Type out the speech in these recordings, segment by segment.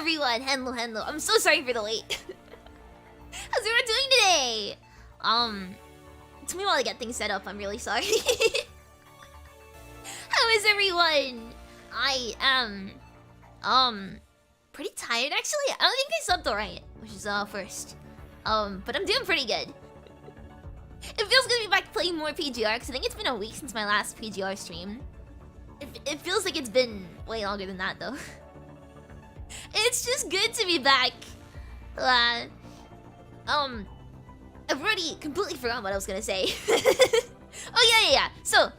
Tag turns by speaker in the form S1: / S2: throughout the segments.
S1: everyone! Henlo, Henlo. I'm so sorry for the wait. How's everyone doing today? It took me a while to get things set up. I'm really sorry. How is everyone? I am, pretty tired actually. I don't think I slept alright, which is first. But I'm doing pretty good. It feels good to be back playing more PGR because I think it's been a week since my last PGR stream. It feels like it's been way longer than that though. It's just good to be back. I've already completely forgotten what I was gonna say. Oh yeah. So,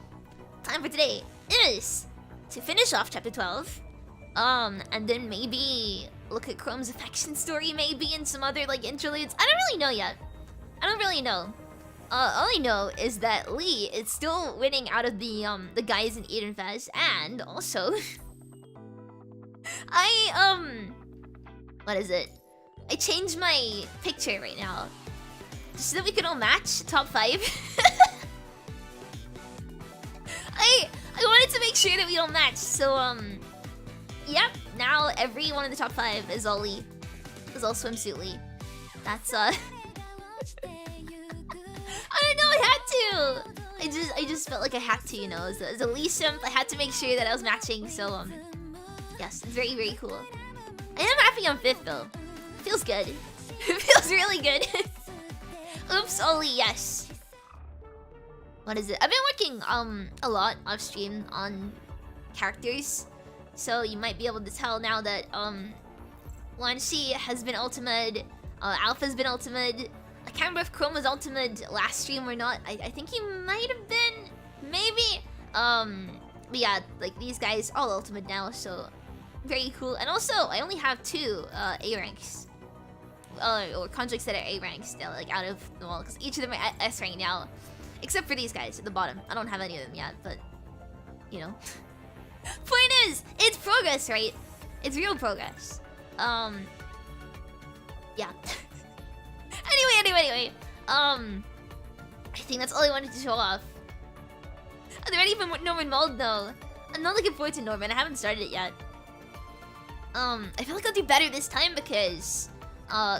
S1: time for today is to finish off chapter 12. And then maybe look at Chrome's affection story maybe and some other like interludes. I don't really know yet. I don't really know. All I know is that Lee is still winning out of the guys in Edenfest, and also what is it? I changed my picture right now just so that we can all match top 5. I wanted to make sure that we don't match, so yep. Now every one of the top 5 is all Lee, is all swimsuit Lee. That's I don't know, I had to. I just felt like I had to, you know, as a Lee simp, I had to make sure that I was matching. So yes, it's very, very cool. I am happy I'm 5th though. Feels good. It feels really good. Oops, Oli, yes. What is it? I've been working a lot off stream on characters, so you might be able to tell now that Wanshi has been ultimate, Alpha's been ultimate. I can't remember if Chrome was ultimate last stream or not. I think he might have been, maybe. But yeah, like these guys all ultimate now, so very cool. And also, I only have 2 A ranks, or contracts that are A ranks still, like out of them all, because each of them are at S rank now, except for these guys at the bottom. I don't have any of them yet, but you know. Point is, it's progress, right? It's real progress. Yeah. Anyway. I think that's all I wanted to show off. Are they ready for Norman Mold? No. I'm not looking forward to Norman. I haven't started it yet. I feel like I'll do better this time because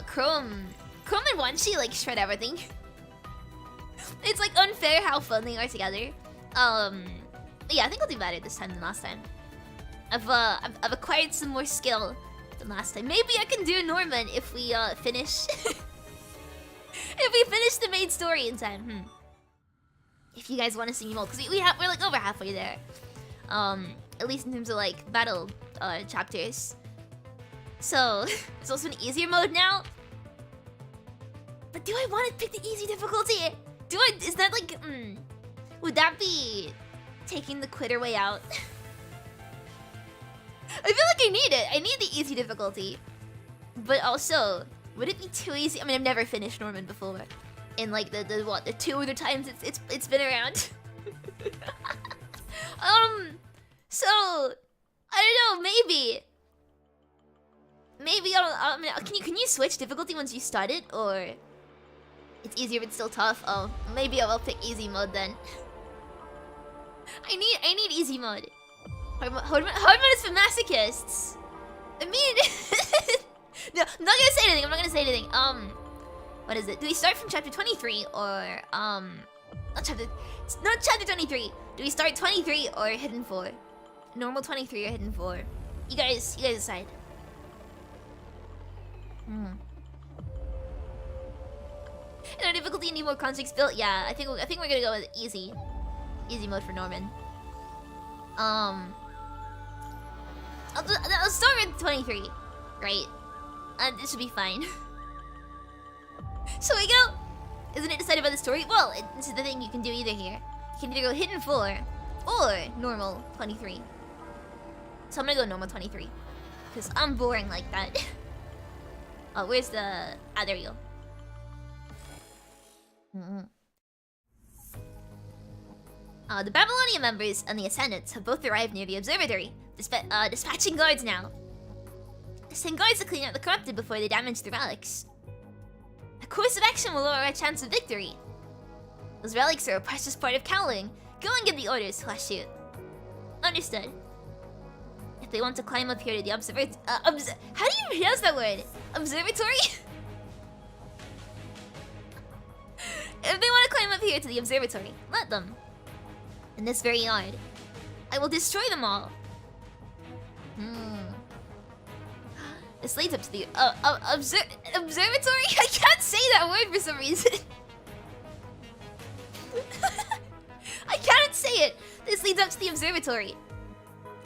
S1: Chrome and Wanshi like shred everything. It's like unfair how fun they are together. But yeah, I think I'll do better this time than last time. I've acquired some more skill than last time. Maybe I can do Norman if we finish if we finish the main story in time. If you guys want to see me more, because we're like over halfway there. At least in terms of like battle chapters. So it's also an easier mode now. But do I want to pick the easy difficulty? Is that like would that be taking the quitter way out? I feel like I need it. I need the easy difficulty. But also, would it be too easy? I mean, I've never finished Norman before. In like the 2 other times it's been around. So I don't know. Maybe I mean, can you switch difficulty once you start it, or it's easier but still tough? Oh, maybe I will pick easy mode then. I need easy mode. Hard mode is for masochists. I mean, no, I'm not gonna say anything. What is it? Do we start from chapter 23 or not chapter 23? Do we start 23 or hidden 4? Normal 23 or hidden 4? You guys decide. And our difficulty need more context built. Yeah, I think we're gonna go with easy mode for Norman. I'll start with 23, right? And this should be fine. So we go. Isn't it decided by the story? Well, this is the thing, you can do either here. You can either go hidden 4 or normal 23. So I'm gonna go normal 23 because I'm boring like that. Oh, where's the... Ah, there we go. The Babylonian members and the Ascendants have both arrived near the Observatory, dispatching guards now. Send guards to clean out the corrupted before they damage the relics. A course of action will lower our chance of victory. Those relics are a precious part of Kowloon. Go and give the orders, /shoot. Understood. If they want to climb up here to the observatory... how do you pronounce that word? Observatory? If they want to climb up here to the observatory, let them. In this very yard, I will destroy them all. This leads up to the observatory? I can't say that word for some reason. I can't say it. This leads up to the observatory.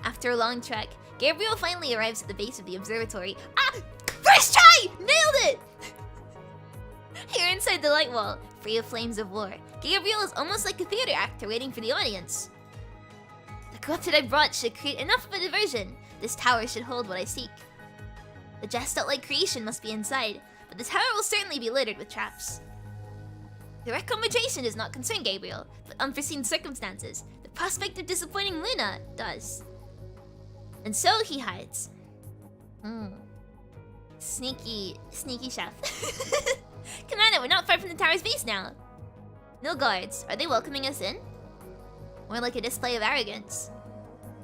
S1: After a long trek, Gabriel finally arrives at the base of the observatory. Ah! First try! Nailed it! Here inside the light wall, free of flames of war, Gabriel is almost like a theater actor waiting for the audience. The corrupted I brought should create enough of a diversion. This tower should hold what I seek. The Gestalt-like creation must be inside, but the tower will certainly be littered with traps. Direct confrontation does not concern Gabriel, but unforeseen circumstances, the prospect of disappointing Luna, does. And so he hides. Sneaky chef. Commander, we're not far from the tower's base now. No guards. Are they welcoming us in? More like a display of arrogance.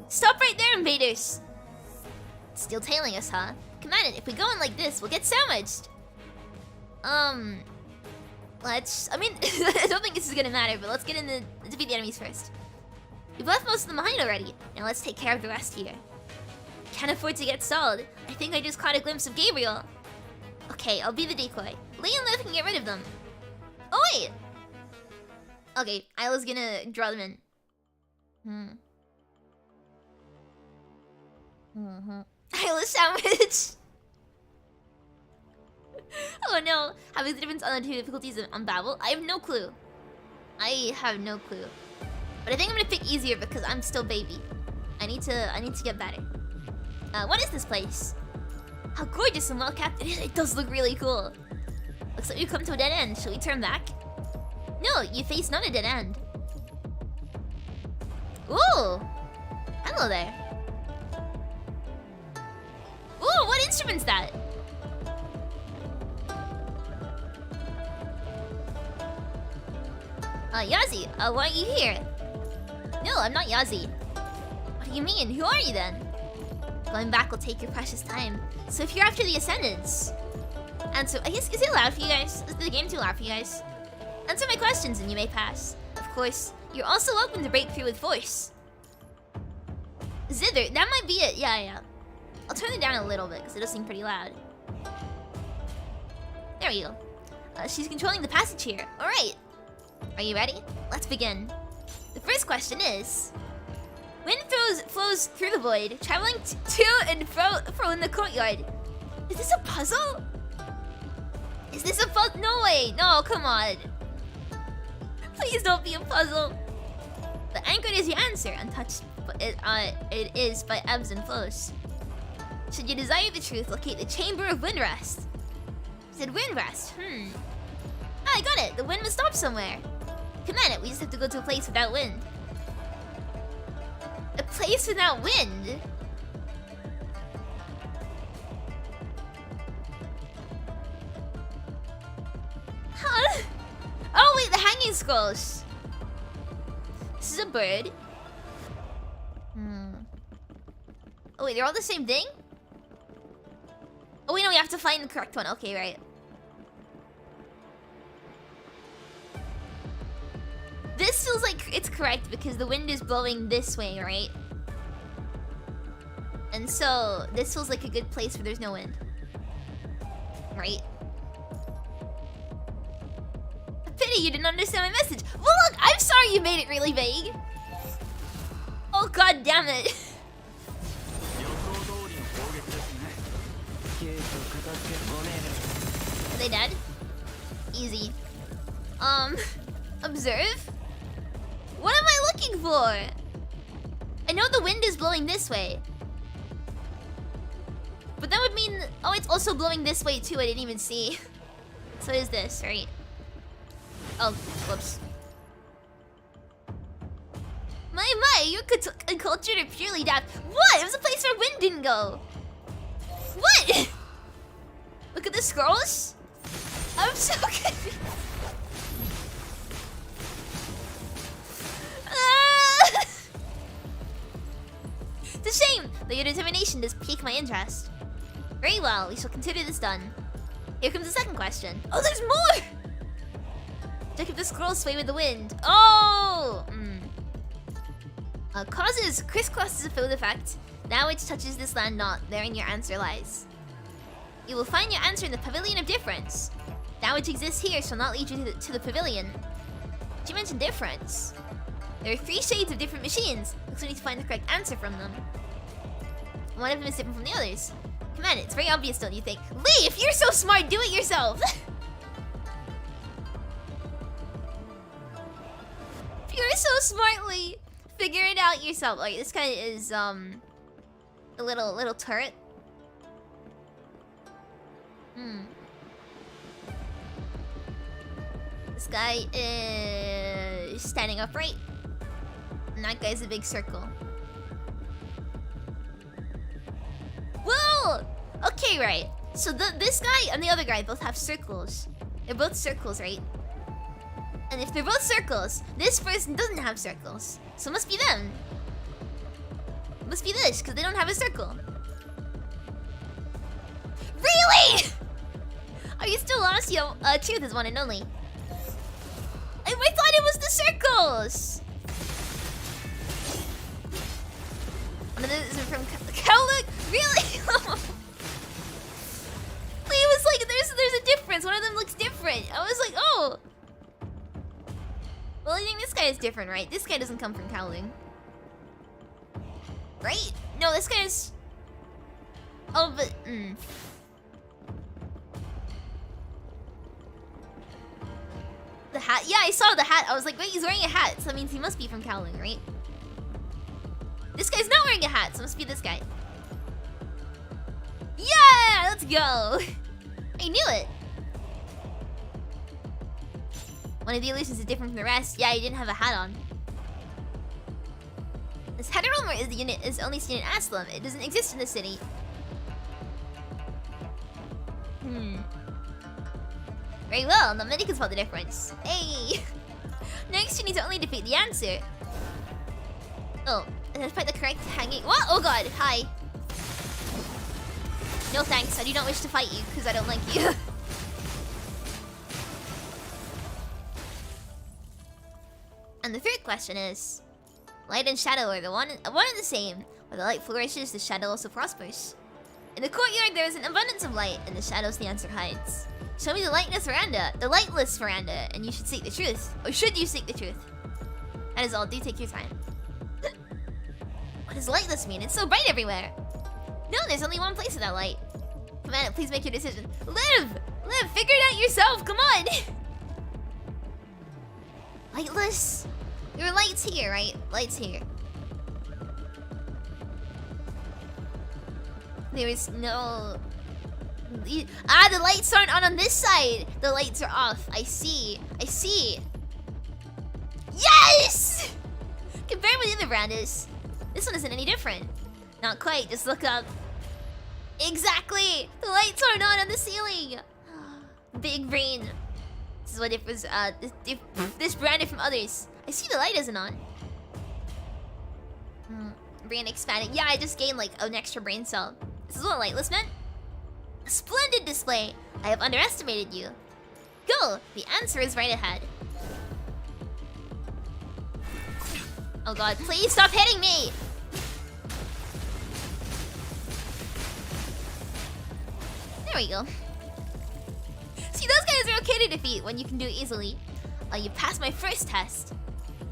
S1: Stop right there, invaders! Still tailing us, huh? Commander, if we go in like this, we'll get sandwiched. Let's... I mean, I don't think this is gonna matter, but let's get in the... defeat the enemies first. We've left most of them behind already. Now let's take care of the rest here. Can't afford to get stalled. I think I just caught a glimpse of Gabriel. Okay, I'll be the decoy. Lee and Liv can get rid of them. Oh, wait! Okay, Isla's gonna draw them in. Isla sandwich! Oh no! Having the difference on the two difficulties on Babel? I have no clue. I have no clue. But I think I'm gonna pick easier because I'm still baby. I need to get better. What is this place? How gorgeous and well-kept it is. It does look really cool. Looks like we've come to a dead end. Shall we turn back? No, you face not a dead end. Ooh! Hello there. Ooh, what instrument's that? Yazi, why are you here? No, I'm not Yazi. What do you mean? Who are you then? Going back will take your precious time. So if you're after the Ascendants... Answer... I guess, is it loud for you guys? Is the game too loud for you guys? Answer my questions and you may pass. Of course, you're also welcome to break through with force. Zither, that might be it. Yeah. I'll turn it down a little bit because it does seem pretty loud. There we go. She's controlling the passage here. Alright. Are you ready? Let's begin. The first question is... Wind flows through the void, traveling to and fro in the courtyard. Is this a puzzle? Is this a puzzle? No way! No, come on. Please don't be a puzzle. The anchor is your answer, untouched, but it is by ebbs and flows. Should you desire the truth, locate the Chamber of Windrest. It said Windrest, I got it! The wind must stop somewhere. Command it, we just have to go to a place without wind. A place without wind? Huh? Oh wait, the hanging skulls. This is a bird. Oh wait, they're all the same thing? Oh wait, no, we have to find the correct one. Okay, right. This feels like it's correct because the wind is blowing this way, right? And so, this feels like a good place where there's no wind. Right? A pity you didn't understand my message. Well look, I'm sorry you made it really vague. Oh god damn it. Are they dead? Easy. Observe? What am I looking for? I know the wind is blowing this way. But that would mean... Oh, it's also blowing this way too, I didn't even see. So is this, right? Oh, whoops. My, you're cultured or purely daft. What? It was a place where wind didn't go. What? Look at the scrolls. I'm so confused. It's a shame. Though your determination does pique my interest. Very well, we shall consider this done. Here comes the second question. Oh, there's more! Check if the scrolls sway with the wind. Oh! Causes crisscrosses a field effect. That which touches this land not, therein your answer lies. You will find your answer in the Pavilion of Difference. That which exists here shall not lead you to the pavilion. Did you mention difference? There are 3 shades of different machines. Looks like we need to find the correct answer from them. One of them is different from the others. Come on, it's very obvious, don't you think? Lee, if you're so smart, do it yourself! If you're so smart, Lee, figure it out yourself. Like, this guy is, a little turret. This guy is standing upright. And that guy's a big circle. Whoa! Okay, right. So this guy and the other guy both have circles. They're both circles, right? And if they're both circles, this person doesn't have circles. So it must be them. It must be this, because they don't have a circle. Really? Are you still lost? Yo, truth is one and only. I thought it was the circles! One of those are from Kowloon? Really? Wait, it was like, there's a difference. One of them looks different. I was like, oh. Well, I think this guy is different, right? This guy doesn't come from Kowloon. Right? No, this guy is... Oh, but... The hat? Yeah, I saw the hat. I was like, wait, he's wearing a hat. So that means he must be from Kowloon, right? This guy's not wearing a hat, so it must be this guy. Yeah! Let's go! I knew it! One of the illusions is different from the rest. Yeah, he didn't have a hat on. This heteromer is the unit is only seen in Aslam. It doesn't exist in the city. Very well, not many can spot the difference. Hey! Next, you need to only defeat the answer. Oh, and despite the correct hanging... What? Oh god, hi. No thanks, I do not wish to fight you, because I don't like you. And the third question is... Light and shadow are one and the same. Where the light flourishes, the shadow also prospers. In the courtyard, there is an abundance of light, and the shadows the answer hides. Show me the lightless veranda, and you should seek the truth. Or should you seek the truth? That is all, do take your time. What does lightless mean? It's so bright everywhere. No, there's only one place without light. Come on, please make your decision. Live, figure it out yourself, come on! Lightless? There are lights here, right? Lights here. There is no... the lights aren't on this side. The lights are off. I see. Yes! Compared with the other verandas, this one isn't any different. Not quite, just look up. Exactly! The lights are not on the ceiling. Big brain. This is what differs this veranda from others. I see the light isn't on. Brain expanding. Yeah, I just gained like an extra brain cell. This is what lightless meant. A splendid display. I have underestimated you. Go! The answer is right ahead. Oh god, please stop hitting me! There we go. See, those guys are okay to defeat when you can do it easily. You passed my first test.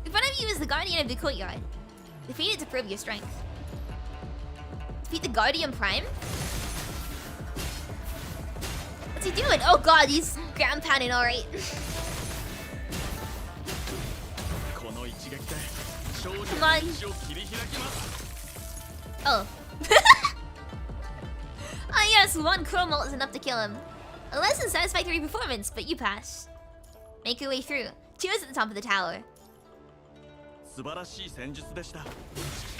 S1: In front of you is the Guardian of the Courtyard. Defeat it to prove your strength. Defeat the Guardian Prime? What's he doing? Oh god, he's ground pounding alright. Come on. Oh. Ah yes, one chromalt is enough to kill him. A less than satisfactory performance, but you pass. Make your way through. Cheers at the top of the tower.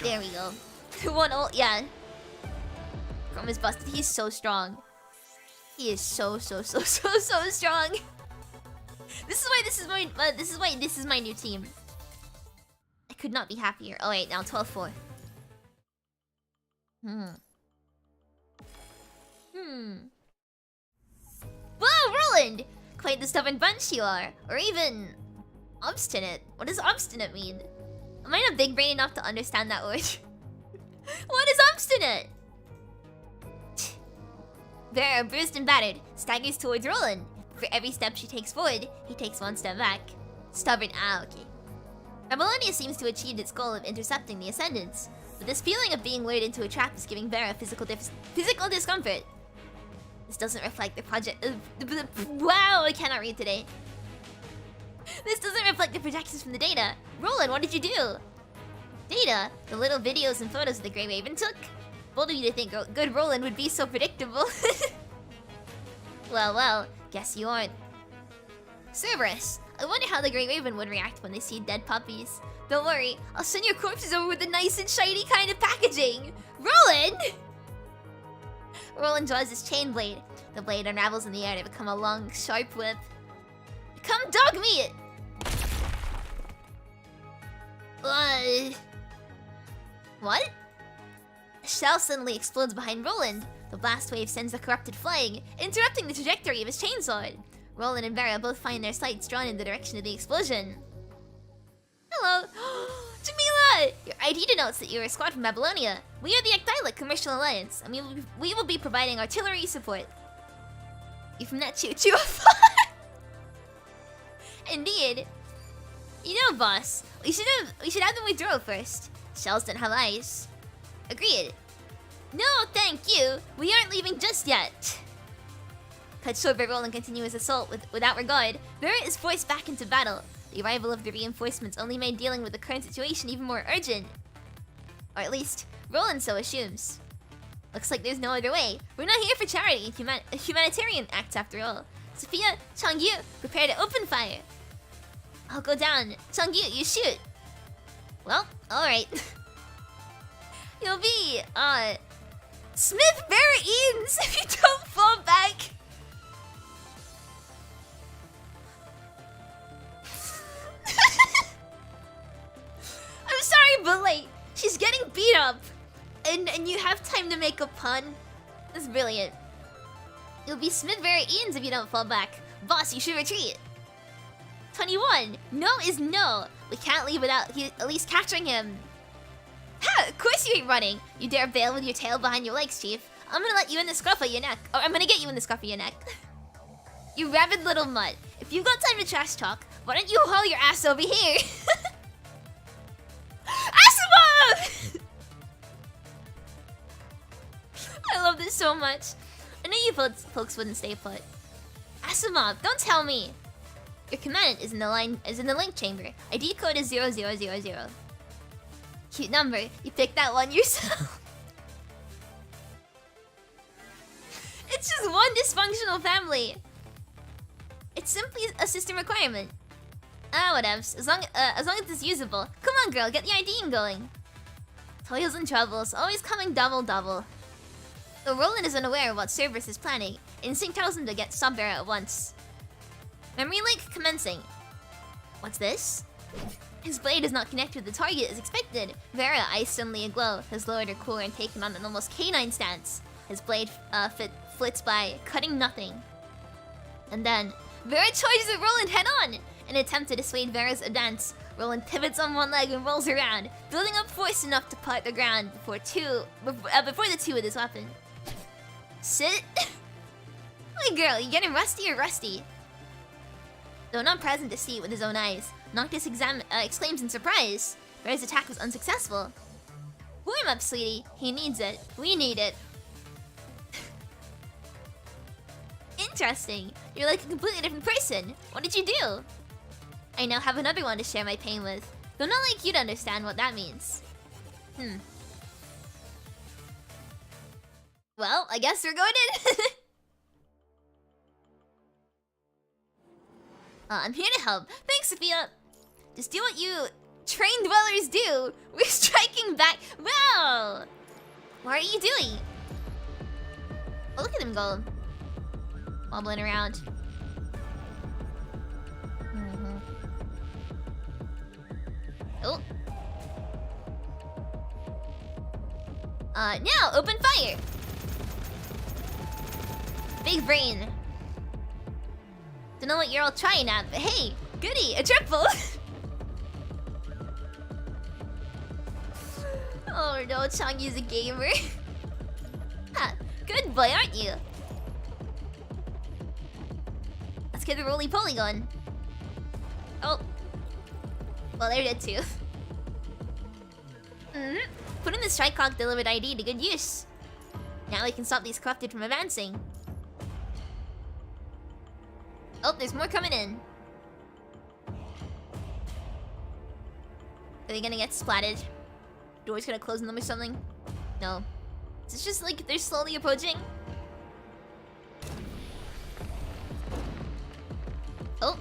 S1: There we go. One ult, yeah. Chrome is busted. He's so strong. He is so strong. This is why this is my new team. I could not be happier. Oh wait, now 12-4. Hmm. Whoa, Roland! Quite the stubborn bunch you are. Or even... obstinate. What does obstinate mean? Am I not big brain enough to understand that word? What is obstinate? Vera, bruised and battered, staggers towards Roland. For every step she takes forward, he takes one step back. Stubborn, okay. Babylonia seems to achieve its goal of intercepting the Ascendants, but this feeling of being lured into a trap is giving Vera physical discomfort. This doesn't reflect the project. Wow, I cannot read today. This doesn't reflect the projections from the data. Roland, what did you do? Data? The little videos and photos the Grey Raven took? Bold of you to think good Roland would be so predictable. Well, guess you aren't. Cerberus, I wonder how the Grey Raven would react when they see dead puppies. Don't worry, I'll send your corpses over with the nice and shiny kind of packaging. Roland! Roland draws his chain blade. The blade unravels in the air to become a long, sharp whip. Come dog me it! What? A shell suddenly explodes behind Roland. The blast wave sends the corrupted flying, interrupting the trajectory of his chainsword. Roland and Vera both find their sights drawn in the direction of the explosion. Hello! Jamila! Your ID denotes that you're a squad from Babylonia. We are the Ectilic Commercial Alliance, and we will be providing artillery support. You from that choo-choo? Indeed. You know, boss, we should have them withdraw first. Shells don't have eyes. Agreed. No, thank you. We aren't leaving just yet. Cut short by Roland continuous assault without regard, Vera is forced back into battle. The arrival of the reinforcements only made dealing with the current situation even more urgent. Or at least, Roland so assumes. Looks like there's no other way. We're not here for charity, humanitarian acts after all. Sophia, Changyu, prepare to open fire. I'll go down. Changyu, you shoot. Well, alright. You'll be, Smith Vera Eames if you don't fall back. I'm sorry, but like, she's getting beat up. And you have time to make a pun. That's brilliant. You'll be Smith Vera Eames if you don't fall back. Boss, you should retreat. 21. No is no. We can't leave without at least capturing him. Ha! Of course you ain't running. You dare bail with your tail behind your legs, Chief. I'm gonna let you in the scruff of your neck. Or I'm gonna get you in the scruff of your neck. You rabid little mutt. If you've got time to trash talk, why don't you haul your ass over here? Asimov! I love this so much. I knew you folks wouldn't stay put. Asimov, don't tell me. Your command is in the link chamber. ID code is 0000. Cute number. You picked that one yourself. It's just one dysfunctional family. It's simply a system requirement. Whatevs. As long as it's usable. Come on, girl, get the IDing going. Toils and troubles, always coming double. Though Roland is unaware of what Cerberus is planning, instinct tells him to get Sub Vera at once. Memory link commencing. What's this? His blade is not connected with the target as expected. Vera, eyes suddenly aglow, has lowered her core and taken on an almost canine stance. His blade flits by, cutting nothing. And then, Vera charges at Roland head-on! In an attempt to dissuade Vera's advance, Roland pivots on one leg and rolls around, building up force enough to part the ground before the two with his weapon. Sit? My girl, you getting rusty or rusty? Though not present to see it with his own eyes, Noctis exclaims in surprise. Vera's attack was unsuccessful. Warm up, sweetie. He needs it. We need it. Interesting. You're like a completely different person. What did you do? I now have another one to share my pain with. Though not like you to understand what that means. Well, I guess we're going in. I'm here to help. Thanks, Sophia. Just do what you trained dwellers do. We're striking back. Wow. What are you doing? Oh, look at him go. Wobbling around. Oh. Now, open fire! Big brain. Don't know what you're all trying at, but hey, goody, a triple! Oh no, Changyu's a gamer. Ha, good boy, aren't you? Let's get the roly polygon. Oh. Well, they're dead too. Putting the strike clock delivered ID to good use. Now we can stop these corrupted from advancing. Oh, there's more coming in. Are they gonna get splatted? Door's gonna close on them or something? No. It's just like they're slowly approaching. Oh.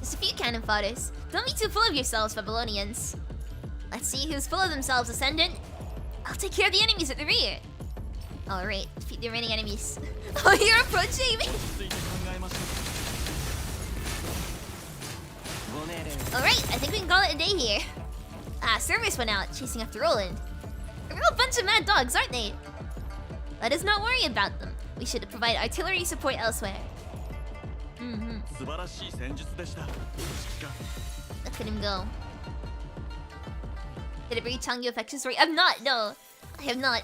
S1: Just a few cannon fodders. Don't be too full of yourselves, Babylonians. Let's see who's full of themselves, Ascendant. I'll take care of the enemies at the rear. Alright, defeat the remaining enemies. Oh, you're approaching me! Alright, I think we can call it a day here. Service went out, chasing after Roland. A real bunch of mad dogs, aren't they? Let us not worry about them. We should provide artillery support elsewhere. Look at him go. Did it bring Changyu affection story? I'm not, no. I have not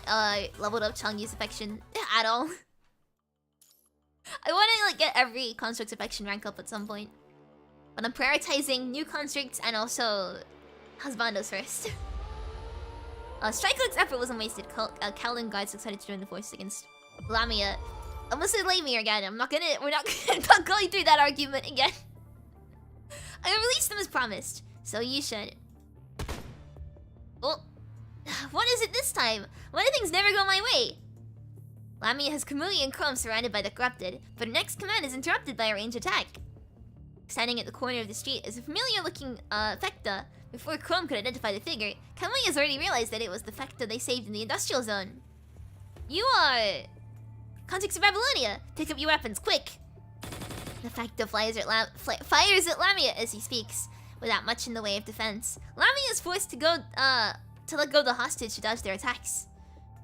S1: leveled up Changyu's affection at all. I want to like get every construct's affection rank up at some point. But I'm prioritizing new constructs and also husbandos first. Strike Cook's effort wasn't wasted. Kowloon guards excited to join the force against Lamia. Almost delayed me again. we're not going through that argument again. I released them as promised, so you should. Oh, what is it this time? Why do things never go my way? Lamia has Kamui and Chrome surrounded by the corrupted, but her next command is interrupted by a ranged attack. Standing at the corner of the street is a familiar-looking Fecta. Before Chrome could identify the figure, Kamui has already realized that it was the Fecta they saved in the industrial zone. You are... Context of Babylonia! Pick up your weapons, quick! The Fecta fires at Lamia as he speaks, without much in the way of defense. Lamia is forced to let go of the hostage to dodge their attacks.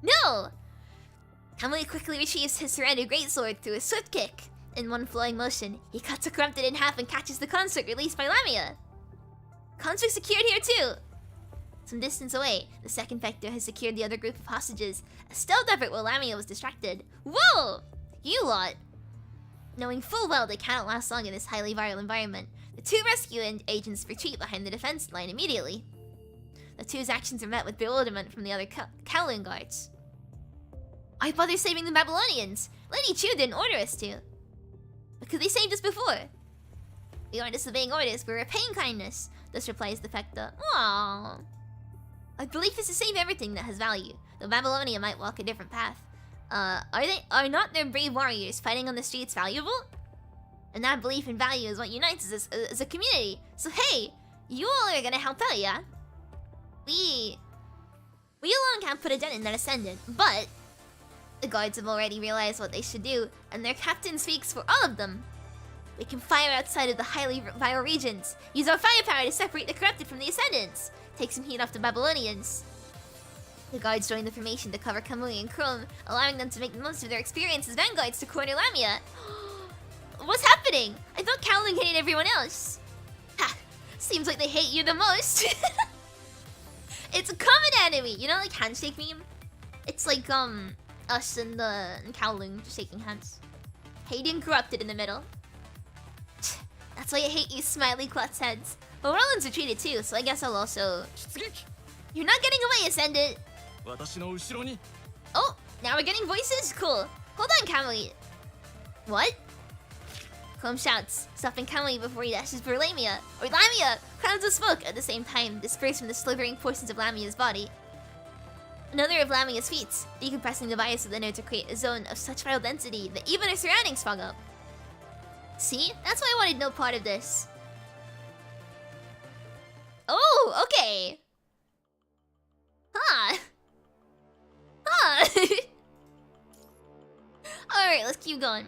S1: No! Kamui quickly retrieves his surrendered greatsword through a swift kick. In one flowing motion, he cuts a corrupted in half and catches the construct released by Lamia. Construct secured here too! Some distance away, the second Vector has secured the other group of hostages. A stealth effort while Lamia was distracted. Whoa! You lot! Knowing full well they cannot last long in this highly viral environment, the two rescue agents retreat behind the defense line immediately. The two's actions are met with bewilderment from the other Kowloon guards. Why bother saving the Babylonians? Lady Chu didn't order us to. Because they saved us before. We aren't disobeying orders, we're repaying kindness. Thus replies the Fecta. Aww. Our belief is to save everything that has value, though Babylonia might walk a different path. Are not their brave warriors fighting on the streets valuable? And that belief in value is what unites us as a community. So hey, you all are gonna help out, yeah? We alone can't put a dent in that Ascendant, but the guards have already realized what they should do, and their captain speaks for all of them. We can fire outside of the highly viral regions, use our firepower to separate the corrupted from the Ascendants, take some heat off the Babylonians. The guards join the formation to cover Kamui and Chrome, allowing them to make the most of their experience as vanguards to corner Lamia. What's happening? I thought Kowloon hated everyone else. Ha! Seems like they hate you the most. It's a common enemy, you know, like handshake meme. It's like us and Kowloon just shaking hands. Hating corrupted in the middle. That's why I hate you, smiley klutz heads. But Roland's retreated too, so I guess I'll also... You're not getting away, Ascendant! Oh, now we're getting voices? Cool. Hold on, Kamui. What? Chrome shouts, stopping Kamui before he dashes for Lamia. Or Lamia! Clouds of smoke at the same time disperse from the slithering portions of Lamia's body. Another of Lamia's feats, decompressing the virus within her to create a zone of such viral density that even her surroundings fog up. See? That's why I wanted no part of this. Oh, okay. Huh. Huh. Alright, let's keep going.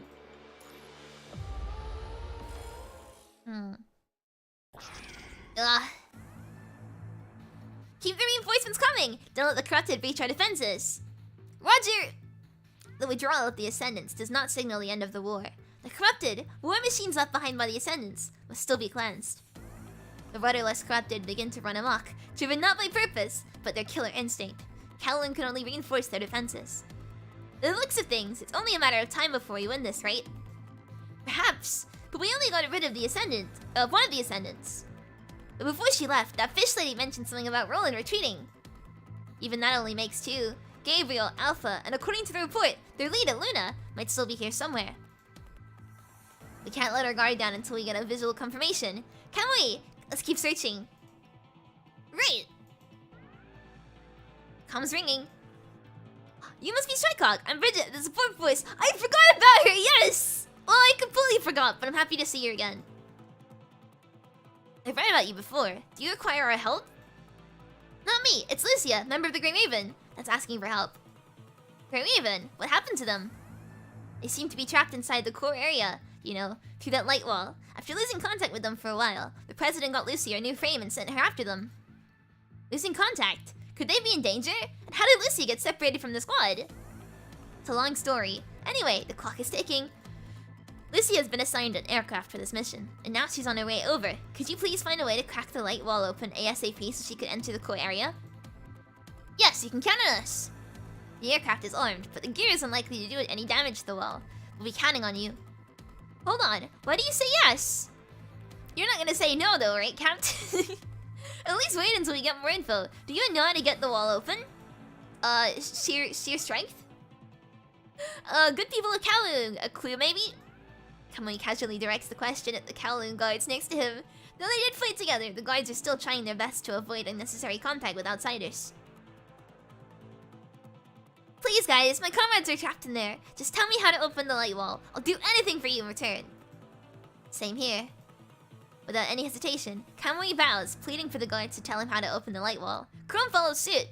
S1: Keep the reinforcements coming! Don't let the corrupted breach our defenses! Roger! The withdrawal of the Ascendants does not signal the end of the war. The corrupted, war machines left behind by the Ascendants, must still be cleansed. The rudderless corrupted begin to run amok, driven not by purpose, but their killer instinct. Kowloon can only reinforce their defenses. The looks of things, it's only a matter of time before we win this, right? Perhaps, but we only got rid of one of the Ascendants. But before she left, that fish lady mentioned something about Roland retreating. Even that only makes two. Gabriel, Alpha, and according to the report, their leader, Luna, might still be here somewhere. We can't let our guard down until we get a visual confirmation. Can we? Let's keep searching. Right! Comm's ringing. You must be Strikehawk. I'm Bridget, the support voice. I forgot about her, yes! Well, I completely forgot, but I'm happy to see you again. I've read about you before. Do you require our help? Not me, it's Lucia, member of the Grey Raven, that's asking for help. Grey Raven? What happened to them? They seem to be trapped inside the core area, you know, through that light wall. After losing contact with them for a while, the president got Lucy a new frame and sent her after them. Losing contact? Could they be in danger? And how did Lucy get separated from the squad? It's a long story. Anyway, the clock is ticking. Lucy has been assigned an aircraft for this mission, and now she's on her way over. Could you please find a way to crack the light wall open ASAP so she could enter the core area? Yes, you can count on us! The aircraft is armed, but the gear is unlikely to do it any damage to the wall. We'll be counting on you. Hold on, why do you say yes? You're not gonna say no though, right, Captain? At least wait until we get more info. Do you know how to get the wall open? Sheer strength? Good people of Kowloon, a clue maybe? Kamui casually directs the question at the Kowloon guards next to him. Though they did fight together, the guards are still trying their best to avoid unnecessary contact with outsiders. Please guys, my comrades are trapped in there. Just tell me how to open the light wall. I'll do anything for you in return. Same here. Without any hesitation, Kamui bows, pleading for the guards to tell him how to open the light wall. Chrome follows suit.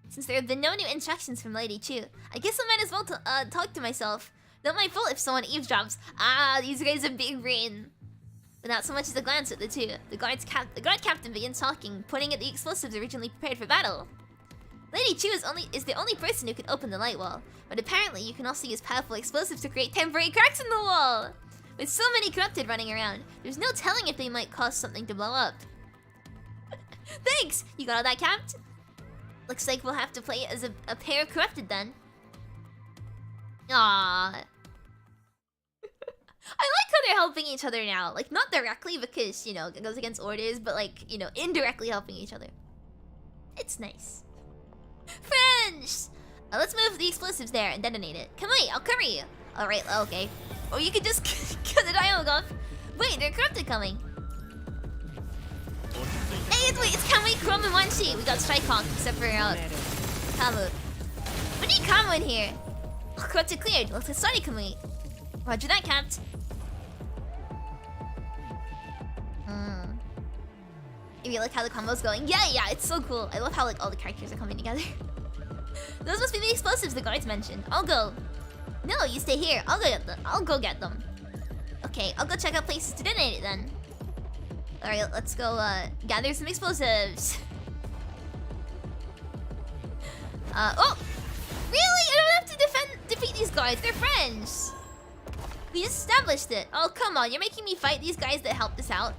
S1: Since there have been no new instructions from Lady Chu, I guess I might as well talk to myself. Not my fault if someone eavesdrops. Ah, these guys have big brain. But not so much as a glance at the two. The guard captain begins talking, pointing at the explosives originally prepared for battle. Lady Chu is the only person who can open the light wall, but apparently you can also use powerful explosives to create temporary cracks in the wall. With so many corrupted running around, there's no telling if they might cause something to blow up. Thanks! You got all that, Capt? Looks like we'll have to play as a pair of corrupted then. Aww. I like how they're helping each other now. Like, not directly because, you know, it goes against orders, but like, you know, indirectly helping each other. It's nice. Friends! Let's move the explosives there and detonate it. Come on, I'll cover you. Alright, okay. Or you could just cut the dialogue off. Wait, they're corrupted coming. Hey, it's Kamui, Chrome, and Wanshi. We got Strikehawk, except for Kamu. We need Kamu in here. Oh, corrupted cleared. Let's get started, Kamui. Roger that, Capt. You like how the combo's going? Yeah, it's so cool. I love how like all the characters are coming together. Those must be the explosives the guards mentioned. I'll go. No, you stay here. I'll go get them. Okay, I'll go check out places to detonate it then. Alright, let's go gather some explosives. Oh! Really? I don't have to defeat these guys. They're friends. We just established it. Oh, come on. You're making me fight these guys that helped us out.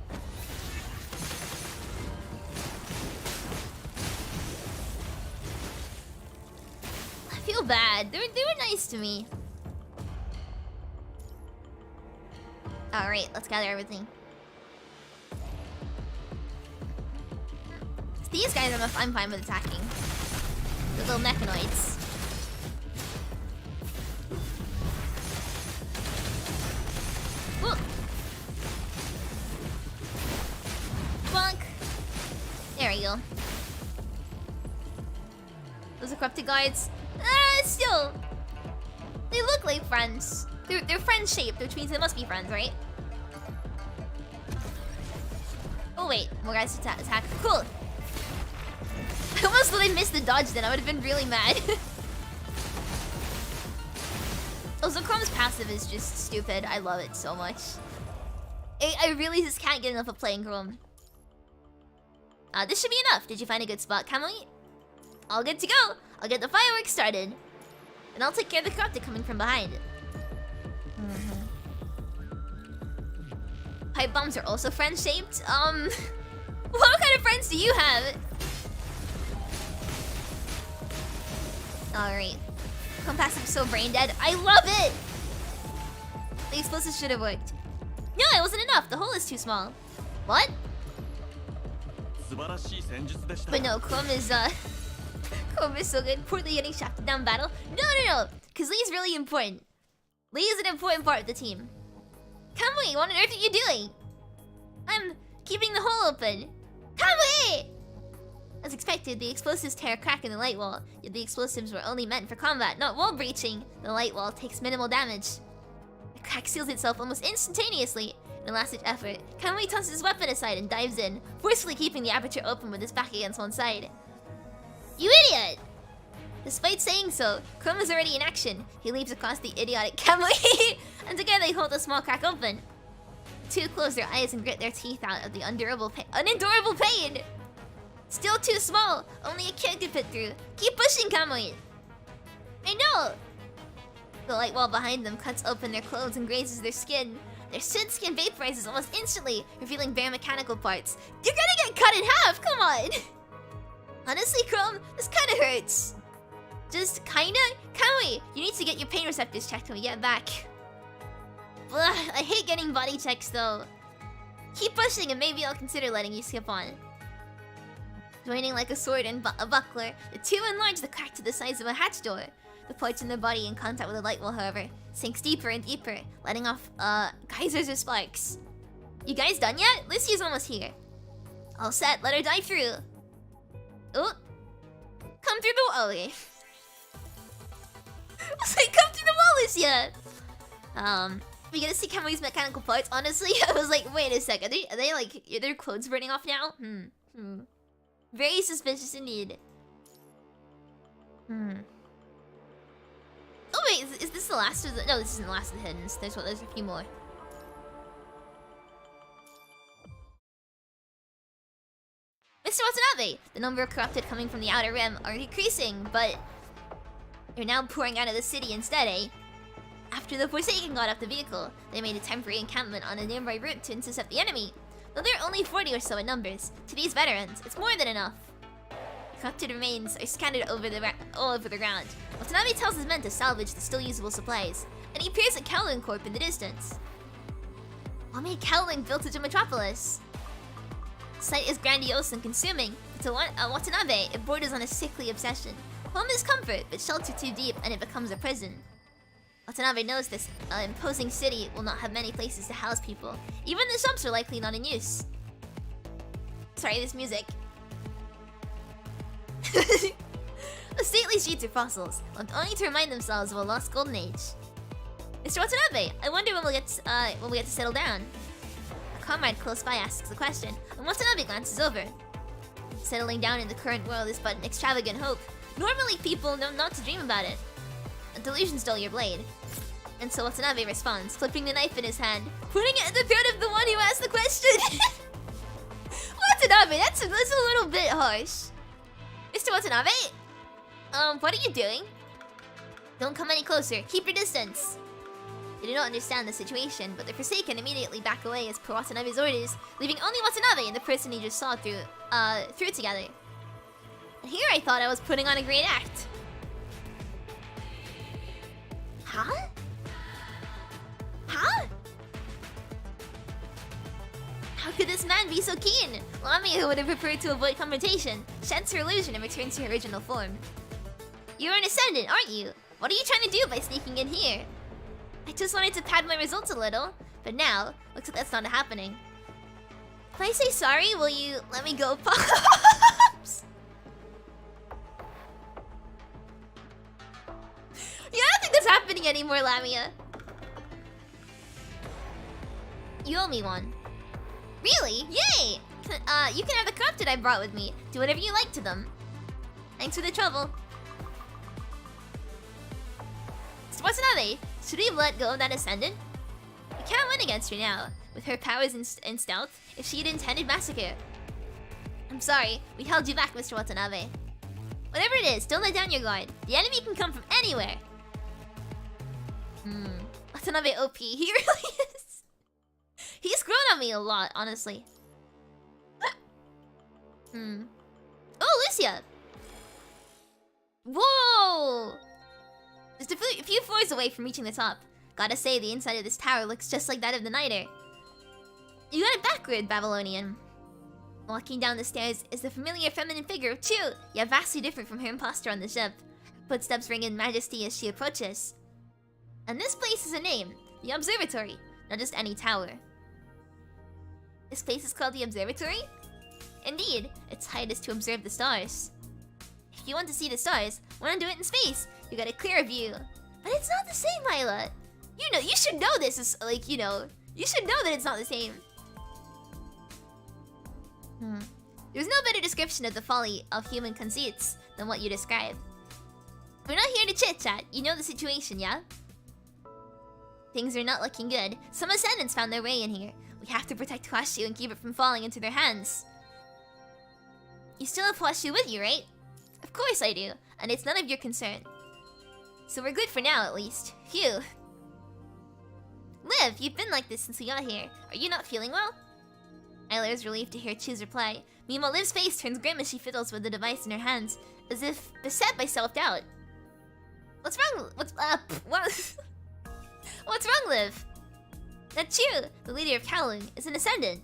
S1: I feel bad. They were nice to me. Alright, let's gather everything. These guys I'm fine with attacking. The little mechanoids. Whoa. Bonk. There we go. Those are corrupted guards. Still. They look like friends. They're friends shaped, which means they must be friends, right? Oh wait, more guys to attack. Cool. I almost thought I missed the dodge then. I would have been really mad. Also, Chrome's passive is just stupid. I love it so much. I really just can't get enough of playing Chrome. This should be enough. Did you find a good spot, Kamui? All good to go. I'll get the fireworks started. And I'll take care of the corrupted coming from behind. Pipe bombs are also friend-shaped. What kind of friends do you have? Alright. Compass, I'm so brain dead. I love it! The explosives should have worked. No, it wasn't enough. The hole is too small. What? But no, Chrome is so good. Poorly getting shafted down battle. No. Because Lee's really important. Lee is an important part of the team. Kamui, what on earth are you doing? I'm keeping the hole open. Kamui! As expected, the explosives tear a crack in the light wall. Yet the explosives were only meant for combat, not wall breaching. The light wall takes minimal damage. The crack seals itself almost instantaneously. In a last-ditch effort, Kamui tosses his weapon aside and dives in, forcefully keeping the aperture open with his back against one side. You idiot! Despite saying so, Chrome is already in action. He leaps across the idiotic Kamui, and together they hold the small crack open. The two close their eyes and grit their teeth out of the unendurable pain. Still too small. Only a kid could fit through. Keep pushing, Kamui. I know. The light wall behind them cuts open their clothes and grazes their skin. Their skin vaporizes almost instantly, revealing bare mechanical parts. You're gonna get cut in half. Come on. Honestly, Chrome, this kind of hurts. Just kinda? Kamui, you need to get your pain receptors checked when we get back. Ugh, I hate getting body checks though. Keep pushing and maybe I'll consider letting you skip on. Joining like a sword and a buckler, the two enlarge the crack to the size of a hatch door. The parts in their body in contact with the light wall, however, sinks deeper and deeper, letting off geysers of sparks. You guys done yet? Lucia's almost here. All set, let her dive through. Oh, come through the wall. Okay. I was like, come through the wall, Lucia! We get to see Kamui's mechanical parts. Honestly, I was like, wait a sec, are they like, are their clothes burning off now? Very suspicious indeed. Oh wait, is this the last of the... No, this isn't the last of the hiddens. There's a few more. Mr. Watanabe! The number of corrupted coming from the Outer Rim are decreasing, but... they're now pouring out of the city instead, eh? After the Forsaken got off the vehicle, they made a temporary encampment on a nearby route to intercept the enemy. Though there are only 40 or so in numbers, to these veterans, it's more than enough. Corrupted remains are scattered all over the ground. Watanabe tells his men to salvage the still usable supplies, and he appears at Kowloon Corp in the distance. What made Kowloon built such a metropolis? The site is grandiose and consuming, but to Watanabe, it borders on a sickly obsession. Home is comfort, but shelter too deep and it becomes a prison. Watanabe knows this imposing city will not have many places to house people. Even the shops are likely not in use. Sorry, this music. The stately streets are fossils, left only to remind themselves of a lost golden age. Mr. Watanabe, I wonder when we get to settle down. A comrade close by asks the question, and Watanabe glances over. Settling down in the current world is but an extravagant hope. Normally, people know not to dream about it. A delusion's dull your blade. And so Watanabe responds, flipping the knife in his hand, putting it at the throat of the one who asked the question. Watanabe, that's a little bit harsh. Mr. Watanabe? What are you doing? Don't come any closer. Keep your distance. They do not understand the situation, but the Forsaken immediately back away as per Watanabe's orders, leaving only Watanabe and the person he just saw through together. And here I thought I was putting on a great act. Huh? Huh? How could this man be so keen? Lamia would have preferred to avoid confrontation, sheds her illusion and returns to her original form. You're an ascendant, aren't you? What are you trying to do by sneaking in here? I just wanted to pad my results a little, but now, looks like that's not happening. If I say sorry, will you let me go, Pops? Yeah, I don't think that's happening anymore, Lamia. You owe me one. Really? Yay! You can have the corrupted I brought with me. Do whatever you like to them. Thanks for the trouble. So what's another? Should we have let go of that ascendant? We can't win against her now, with her powers and stealth, if she had intended massacre. I'm sorry, we held you back, Mr. Watanabe. Whatever it is, don't let down your guard. The enemy can come from anywhere. Watanabe OP, he really is. He's grown on me a lot, honestly. Oh, Lucia! Whoa! Just a few floors away from reaching the top. Gotta say, the inside of this tower looks just like that of the Niter. You got it backward, Babylonian. Walking down the stairs is the familiar feminine figure of Chu, yet vastly different from her impostor on the ship. Footsteps ring in majesty as she approaches. And this place has a name, the Observatory, not just any tower. This place is called the Observatory? Indeed, its height is to observe the stars. If you want to see the stars, want to do it in space, you got a clear view. But it's not the same, Myla. You should know this is like, you should know that it's not the same. There's no better description of the folly of human conceits than what you describe. We're not here to chit-chat, you know the situation, yeah? Things are not looking good. Some ascendants found their way in here. We have to protect Ushio and keep it from falling into their hands. You still have Ushio with you, right? Of course I do, and it's none of your concern. So we're good for now, at least. Phew. Liv, you've been like this since we got here. Are you not feeling well? Ayla is relieved to hear Chu's reply. Meanwhile, Liv's face turns grim as she fiddles with the device in her hands, as if beset by self-doubt. What's wrong? What's wrong, Liv? That Chu, the leader of Kowloon, is an ascendant.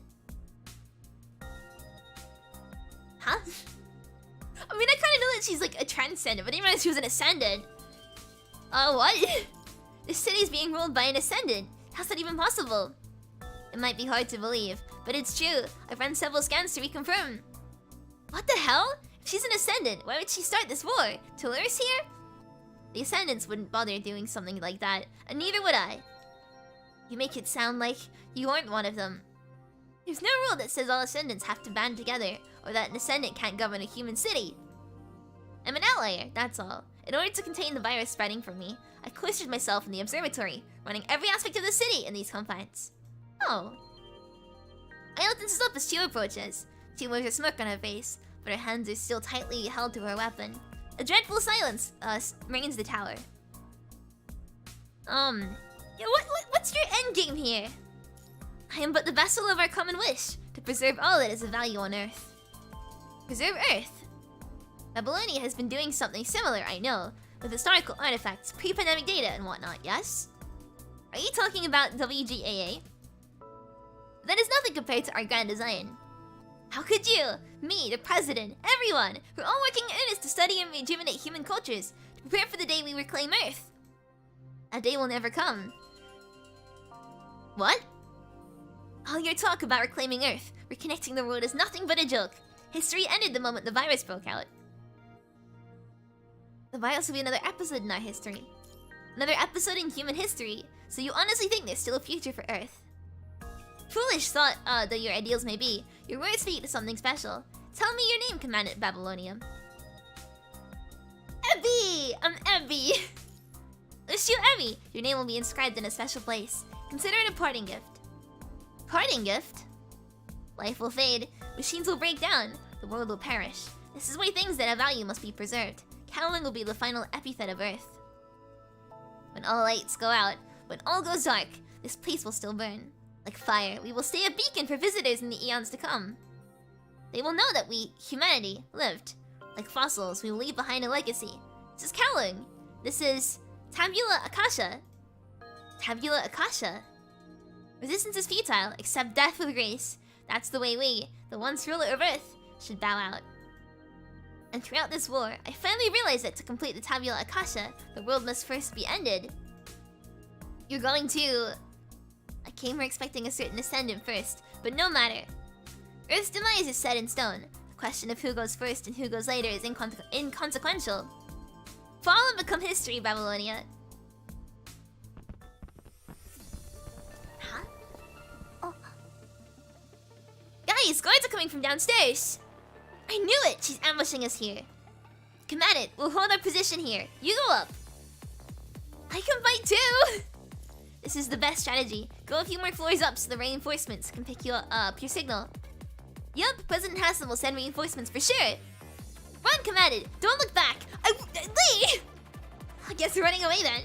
S1: Huh? I mean, I kind of know that she's like a transcendent, but I didn't realize she was an ascendant. What? This city's being ruled by an ascendant. How's that even possible? It might be hard to believe, but it's true. I've run several scans to reconfirm. What the hell? If she's an ascendant, why would she start this war? To lure us here? The ascendants wouldn't bother doing something like that, and neither would I. You make it sound like you aren't one of them. There's no rule that says all ascendants have to band together, or that an ascendant can't govern a human city. I'm an outlier, that's all. In order to contain the virus spreading from me, I cloistered myself in the observatory, running every aspect of the city in these confines. Oh. I looked this up as Chu approaches. She wears a smirk on her face, but her hands are still tightly held to her weapon. A dreadful silence reigns the tower. What's your endgame here? I am but the vessel of our common wish, to preserve all that is of value on Earth. Preserve Earth? Babylonia has been doing something similar, I know, with historical artifacts, pre-pandemic data and whatnot, yes? Are you talking about WGAA? That is nothing compared to our grand design. How could you, me, the president, everyone, we're all working in earnest to study and rejuvenate human cultures, to prepare for the day we reclaim Earth? That day will never come. What? All your talk about reclaiming Earth, reconnecting the world is nothing but a joke. History ended the moment the virus broke out. The virus will be another episode in our history. Another episode in human history, so you honestly think there's still a future for Earth? Foolish thought, though your ideals may be, your words speak to something special. Tell me your name, Commandant Babylonia. Ebby! I'm Ebby! Ushio Ebby! Your name will be inscribed in a special place. Consider it a parting gift. Parting gift? Life will fade, machines will break down, the world will perish. This is why things that have value must be preserved. Kowloon will be the final epithet of Earth. When all lights go out, when all goes dark, this place will still burn. Like fire, we will stay a beacon for visitors in the eons to come. They will know that we, humanity, lived. Like fossils, we will leave behind a legacy. This is Kowloon. This is Tabula Akasha. Tabula Akasha. Resistance is futile, accept death with grace. That's the way we, the once ruler of Earth, should bow out. And throughout this war, I finally realized that to complete the Tabula Akasha, the world must first be ended. You're going to... I came here expecting a certain ascendant first, but no matter. Earth's demise is set in stone. The question of who goes first and who goes later is inconsequential. Fall and become history, Babylonia. Huh? Oh. Guys, guards are coming from downstairs. I knew it! She's ambushing us here. Commandant, we'll hold our position here. You go up. I can fight too! This is the best strategy. Go a few more floors up so the reinforcements can pick you up your signal. Yup, President Hassan will send reinforcements for sure. Run, commanded. Don't look back. Lee! I guess we're running away then.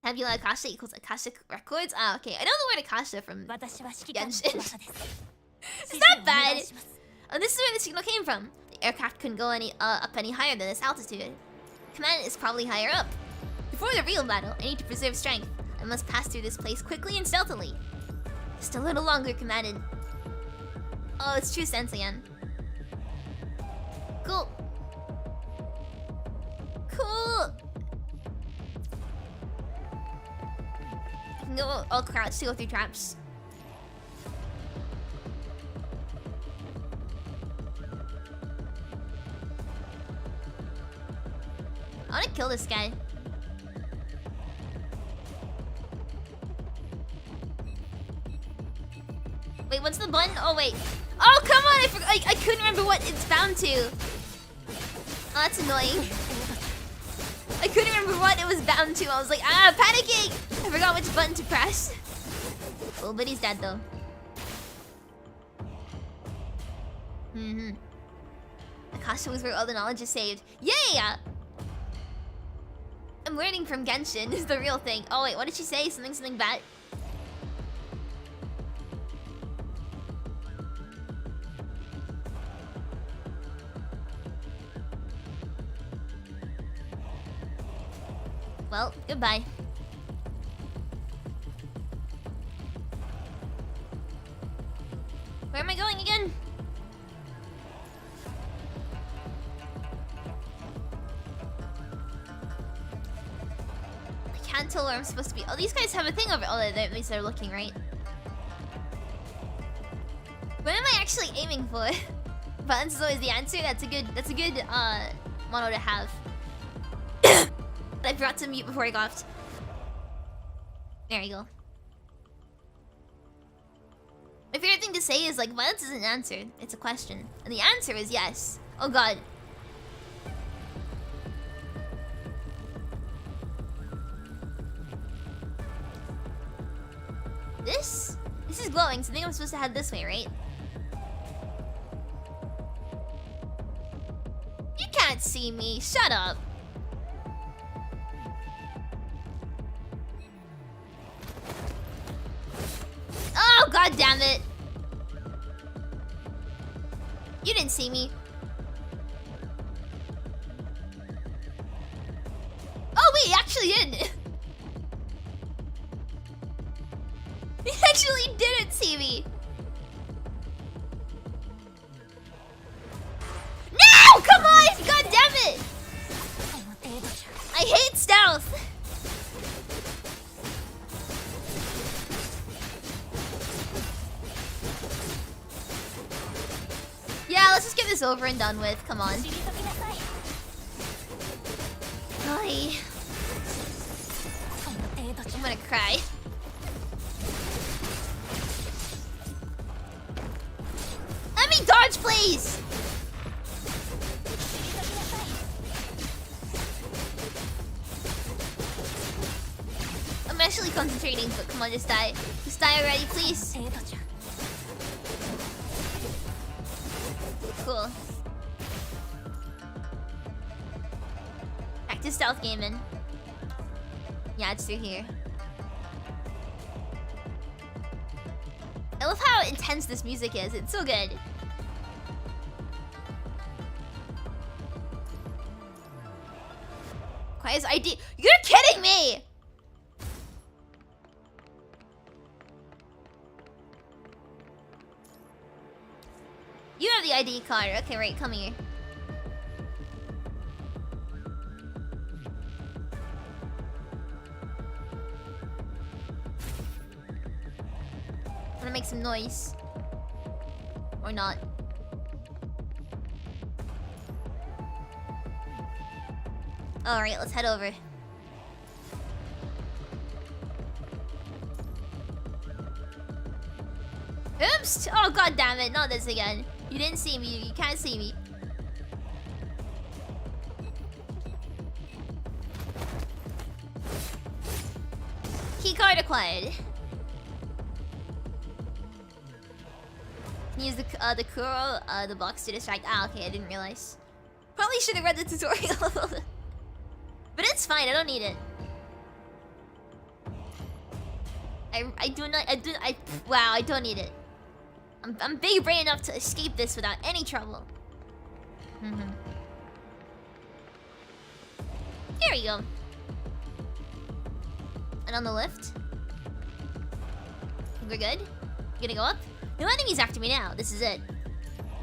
S1: Tabula Akasha equals Akashic Records? Ah, okay. I know the word Akasha from Genshin. It's not bad. Oh, this is where the signal came from. The aircraft couldn't go up any higher than this altitude. Command is probably higher up. Before the real battle, I need to preserve strength. I must pass through this place quickly and stealthily. Just a little longer, commanded. Oh, it's true sense again. Cool. Cool. I can go all crouched to go through traps. I wanna kill this guy. Wait, what's the button? Oh, wait. Oh, come on! I couldn't remember what it's bound to. Oh, that's annoying. I couldn't remember what it was bound to. I was like, ah, panicking! I forgot which button to press. Oh, but he's dead, though. Akasha was where all the knowledge is saved. Yeah! I'm learning from Genshin is the real thing. Oh, wait, what did she say? Something bad? Well, goodbye. Where am I going again? I can't tell where I'm supposed to be. Oh, these guys have a thing over. Oh, at least they're looking, right? What am I actually aiming for? Buttons is always the answer. That's a good motto to have. I forgot to mute before I got. There you go. My favorite thing to say is like, violence isn't an answer, it's a question. And the answer is yes. Oh god. This is glowing, so I think I'm supposed to head this way, right? You can't see me, shut up. Oh, god damn it. You didn't see me. Oh, wait, he actually did. He actually didn't see me. No! Come on! God damn it! I hate stealth. Yeah, let's just get this over and done with. Come on. Ay. I'm gonna cry. Let me dodge, please! I'm actually concentrating, but come on, just die. Just die already, please. Cool. Back to stealth gaming. Yeah, it's through here. I love how intense this music is. It's so good. Quiet as ID. You're kidding me! You have the ID card. Okay, right, come here. I'm gonna make some noise. Or not. Alright, let's head over. Oops! Oh, god damn it, not this again. You didn't see me, you can't see me. Keycard acquired. Can use the Kuro, the box to distract. Ah, okay, I didn't realize. Probably should have read the tutorial. But it's fine, I don't need it. Wow, I don't need it. I'm big brain enough to escape this without any trouble. Here we go. And on the lift. We're good. Gonna go up. No enemies after me now. This is it.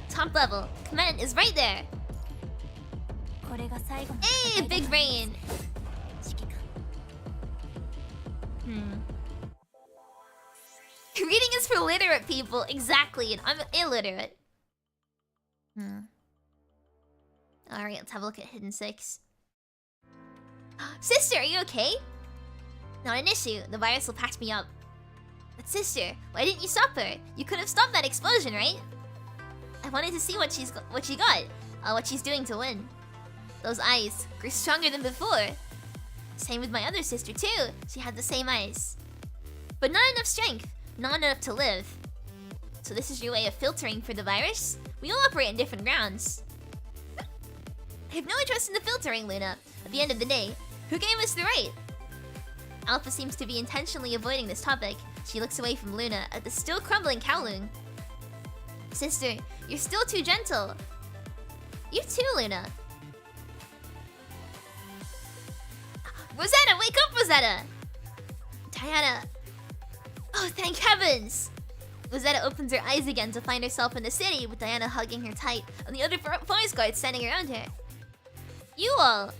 S1: Top level. Command is right there. Hey, big brain. Reading is for literate people. Exactly, and I'm illiterate. Alright, let's have a look at Hidden 6. Sister, are you okay? Not an issue. The virus will patch me up. But sister, why didn't you stop her? You could have stopped that explosion, right? I wanted to see what she got. What she's doing to win. Those eyes grew stronger than before. Same with my other sister too. She had the same eyes. But not enough strength. Not enough to live. So this is your way of filtering for the virus? We all operate in different grounds. I have no interest in the filtering, Luna. At the end of the day, who gave us the right? Alpha seems to be intentionally avoiding this topic. She looks away from Luna at the still crumbling Kowloon. Sister, you're still too gentle. You too, Luna. Rosetta, wake up, Rosetta! Diana. Oh, thank heavens! Rosetta opens her eyes again to find herself in the city with Diana hugging her tight and the other forest guards standing around her. You all!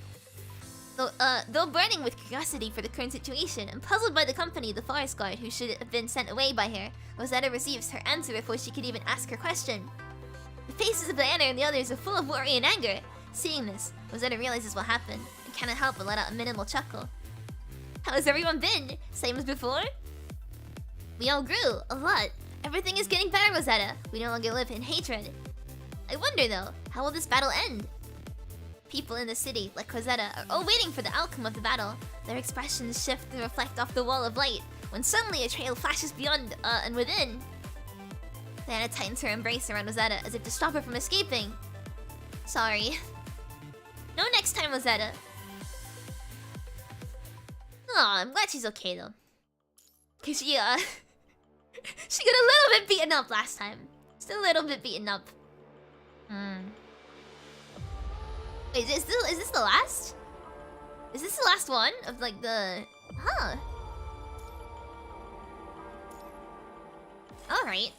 S1: Though burning with curiosity for the current situation and puzzled by the company of the forest guard who should have been sent away by her, Rosetta receives her answer before she could even ask her question. The faces of Diana and the others are full of worry and anger. Seeing this, Rosetta realizes what happened and cannot help but let out a minimal chuckle. How has everyone been? Same as before? We all grew, a lot. Everything is getting better, Rosetta. We no longer live in hatred. I wonder though, how will this battle end? People in the city, like Rosetta, are all waiting for the outcome of the battle. Their expressions shift and reflect off the wall of light, when suddenly a trail flashes beyond and within. Diana tightens her embrace around Rosetta as if to stop her from escaping. Sorry. No next time, Rosetta. Aw, I'm glad she's okay though. Cause she got a little bit beaten up last time. Still a little bit beaten up. Wait, is this the last? Is this the last one of like the... Huh. Alright.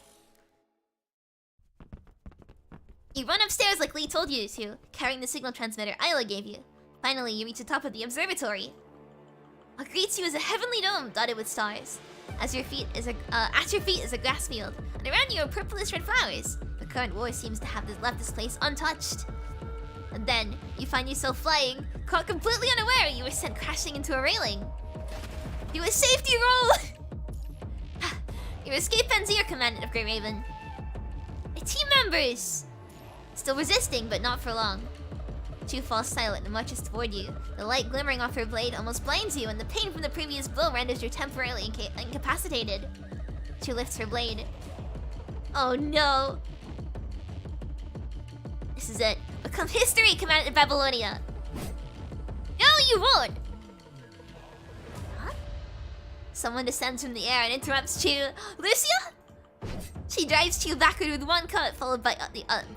S1: You run upstairs like Lee told you to, carrying the signal transmitter Isla gave you. Finally, you reach the top of the observatory. What greets you is a heavenly dome dotted with stars. At your feet is a grass field, and around you are purplish red flowers. The current war seems to have left this place untouched. And then, you find yourself flying, caught completely unaware you were sent crashing into a railing. Do a safety roll! Your escape ends here, Commandant of Grey Raven. My team members! Still resisting, but not for long. Chu falls silent and marches toward you. The light glimmering off her blade almost blinds you, and the pain from the previous blow renders you temporarily incapacitated. Chu lifts her blade. Oh no! This is it. Become history, Commandant of Babylonia! No, you won't! Huh? Someone descends from the air and interrupts Chu. Lucia? She drives Chu backward with one cut, followed by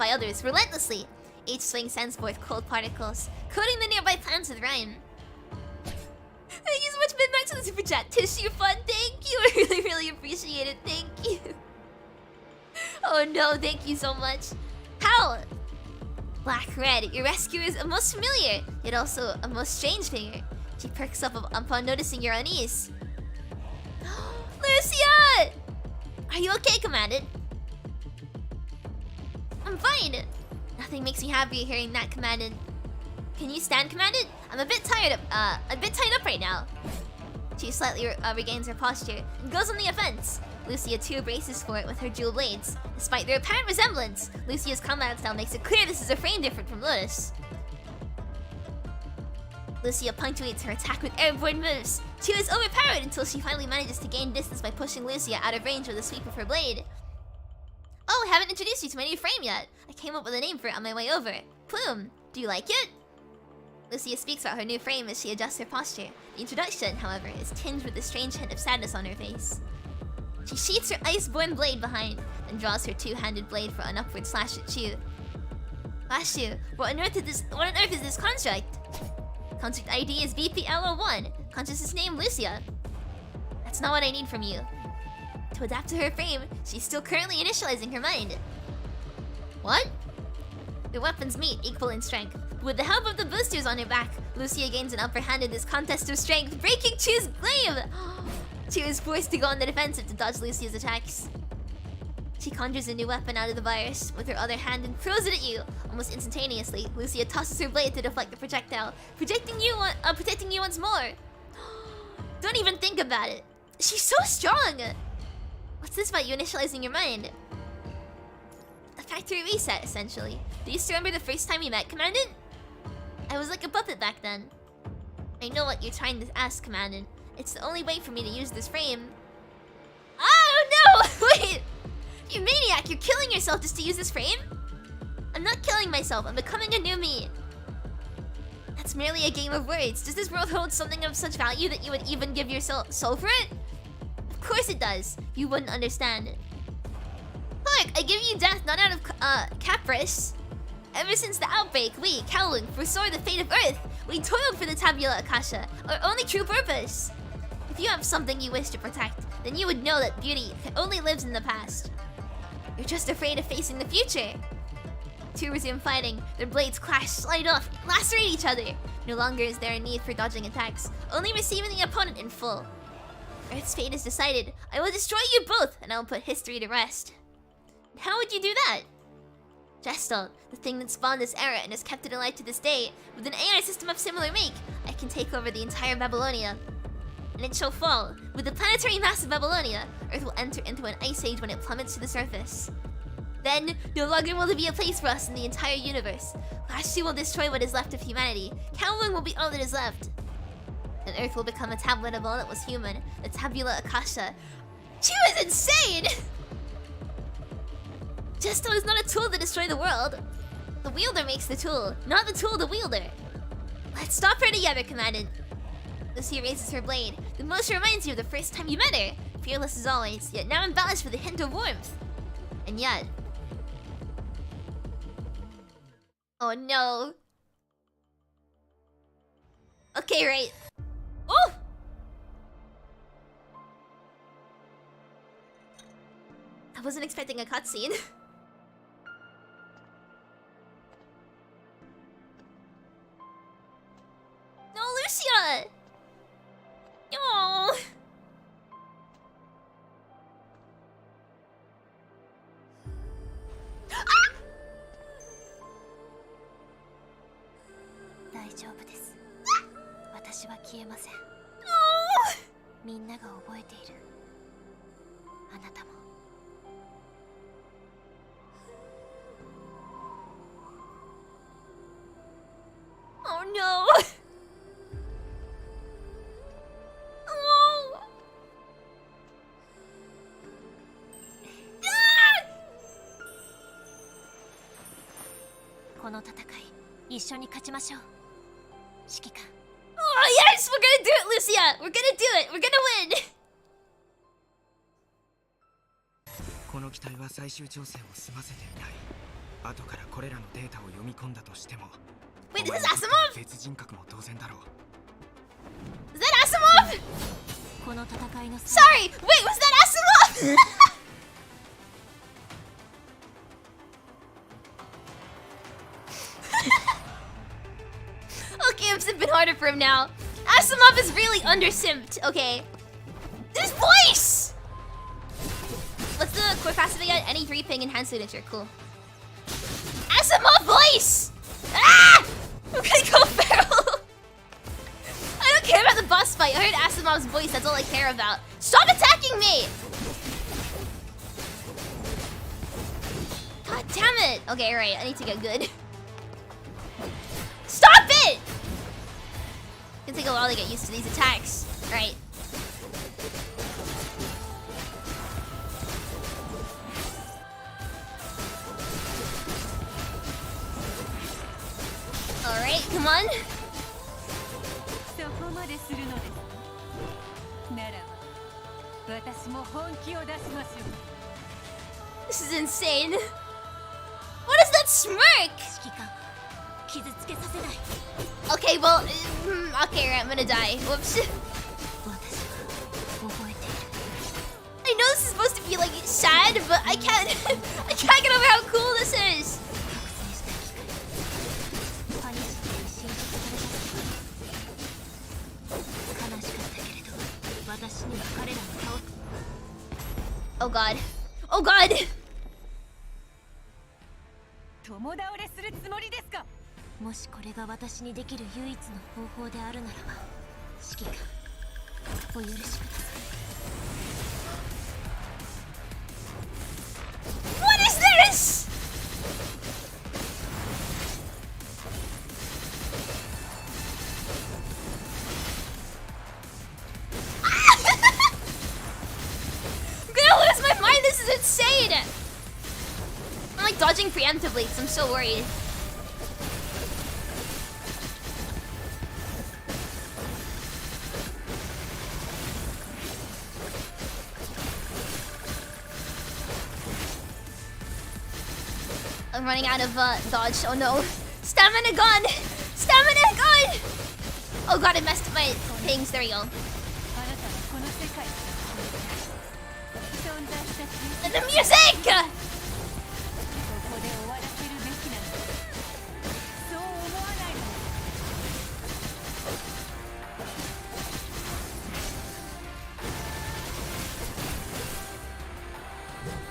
S1: others relentlessly. Each swing sends forth cold particles, coating the nearby plants with rime. Thank you so much, Midnight, for the super chat. Tissue fun, thank you. I really appreciate it. Thank you. Oh no, thank you so much. How? Black red, your rescuer is most familiar, yet also a most strange figure. She perks up upon noticing your unease. Lucia! Are you okay, Commandant? I'm fine. Nothing makes me happier hearing that, Commandant. Can you stand, Commandant? I'm a bit tied up right now. She slightly regains her posture and goes on the offense. Lucia too braces for it with her dual blades. Despite their apparent resemblance, Lucia's combat style makes it clear this is a frame different from Lotus. Lucia punctuates her attack with airborne moves. Chu is overpowered until she finally manages to gain distance by pushing Lucia out of range with a sweep of her blade. Oh, I haven't introduced you to my new frame yet. I came up with a name for it on my way over. Plume. Do you like it? Lucia speaks about her new frame as she adjusts her posture. The introduction, however, is tinged with a strange hint of sadness on her face. She sheaths her ice-born blade behind, and draws her two-handed blade for an upward slash at Chu. Ushio, what on earth is this construct? Construct ID is BPLO1. Consciousness name Lucia. That's not what I need from you. To adapt to her frame, she's still currently initializing her mind. What? The weapons meet, equal in strength. With the help of the boosters on her back, Lucia gains an upper hand in this contest of strength, breaking Chu's glaive! Chu is forced to go on the defensive to dodge Lucia's attacks. She conjures a new weapon out of the virus with her other hand and throws it at you. Almost instantaneously, Lucia tosses her blade to deflect the projectile, protecting you once more. Don't even think about it. She's so strong! What's this about you initializing your mind? A factory reset, essentially. Do you still remember the first time we met, Commandant? I was like a puppet back then. I know what you're trying to ask, Commandant. It's the only way for me to use this frame. Oh no! Wait! You maniac! You're killing yourself just to use this frame? I'm not killing myself. I'm becoming a new me. That's merely a game of words. Does this world hold something of such value that you would even give your soul for it? Of course it does. You wouldn't understand. Look, I give you death not out of caprice. Ever since the outbreak, we, Kowloon, foresaw the fate of Earth. We toiled for the Tabula Akasha, our only true purpose. If you have something you wish to protect, then you would know that beauty only lives in the past. You're just afraid of facing the future. Two resume fighting. Their blades clash, slide off, lacerate each other. No longer is there a need for dodging attacks, only receiving the opponent in full. Earth's fate is decided. I will destroy you both, and I will put history to rest. How would you do that? Gestalt, the thing that spawned this era and has kept it alive to this day, with an AI system of similar make, I can take over the entire Babylonia. And it shall fall. With the planetary mass of Babylonia, Earth will enter into an ice age when it plummets to the surface. Then, no longer will there be a place for us in the entire universe. Ushio will destroy what is left of humanity. Kowloon will be all that is left. And Earth will become a tablet of all that was human, the Tabula Akasha. Chu is insane! Gestalt is not a tool to destroy the world. The wielder makes the tool, not the tool the wielder. Let's stop her together, Commandant. Lucia raises her blade. The motion reminds you of the first time you met her. Fearless as always, yet now embellished with a hint of warmth. And yet... Oh no. Okay, right. Oh! I wasn't expecting a cutscene. No, Lucia! Oh. Ah!
S2: 大丈夫です。私は消えません。みんなが覚えている。あなたも。
S1: Oh no! Oh! Ah!
S2: この戦い、一緒に勝ちましょう。指揮官。
S1: Oh yes! We're gonna do it, Lucia! We're gonna do it! We're gonna win!
S3: この機体は最終調整を済ませていない。後からこれらのデータを読み込んだとしても。
S1: Wait, this is Asimov?
S3: 別人格も当然だろう。
S1: Is that Asimov?
S2: この戦いの
S1: Sorry! Wait, was that Asimov? Okay, I'm simping harder for him now. Asimov is really under-simped, okay. This voice! What's the core passive again? Any 3 ping enhanced signature, cool. Asimov voice! Ah! I'm gonna go feral! I don't care about the boss fight. I heard Asimov's voice, that's all I care about. Stop attacking me! God damn it! Okay, right, I need to get good. Stop it! It's gonna take a while to get used to these attacks. Right. Alright, come on.
S4: そこまでするのですならば私も本気を出しましょう
S1: This is insane. What is that smirk?
S2: 指揮官傷つけさせない
S1: Okay, well, okay, I'm gonna die. Whoops.
S2: 私は覚えている
S1: I know this is supposed to be like sad, but I can't I can't get over how cool this is.
S2: 覚醒した機械パニッシュに侵食された悲しかったけれど私には彼らを倒す
S1: Oh god. Oh god.
S4: 共倒れするつもりですか
S2: もしこれが私にできる唯一の方法であるならば指揮官お許しください
S1: What is this? I'm gonna lose my mind. This is insane. I'm like dodging preemptively because I'm so worried. I'm running out of dodge. Oh no. Stamina gone! Stamina gone! Oh god, I messed up my things. There we go.
S4: あなたはこの世界から存在した瞬
S1: And the music!
S4: 間ここで終わらせるべきなのそう思わないの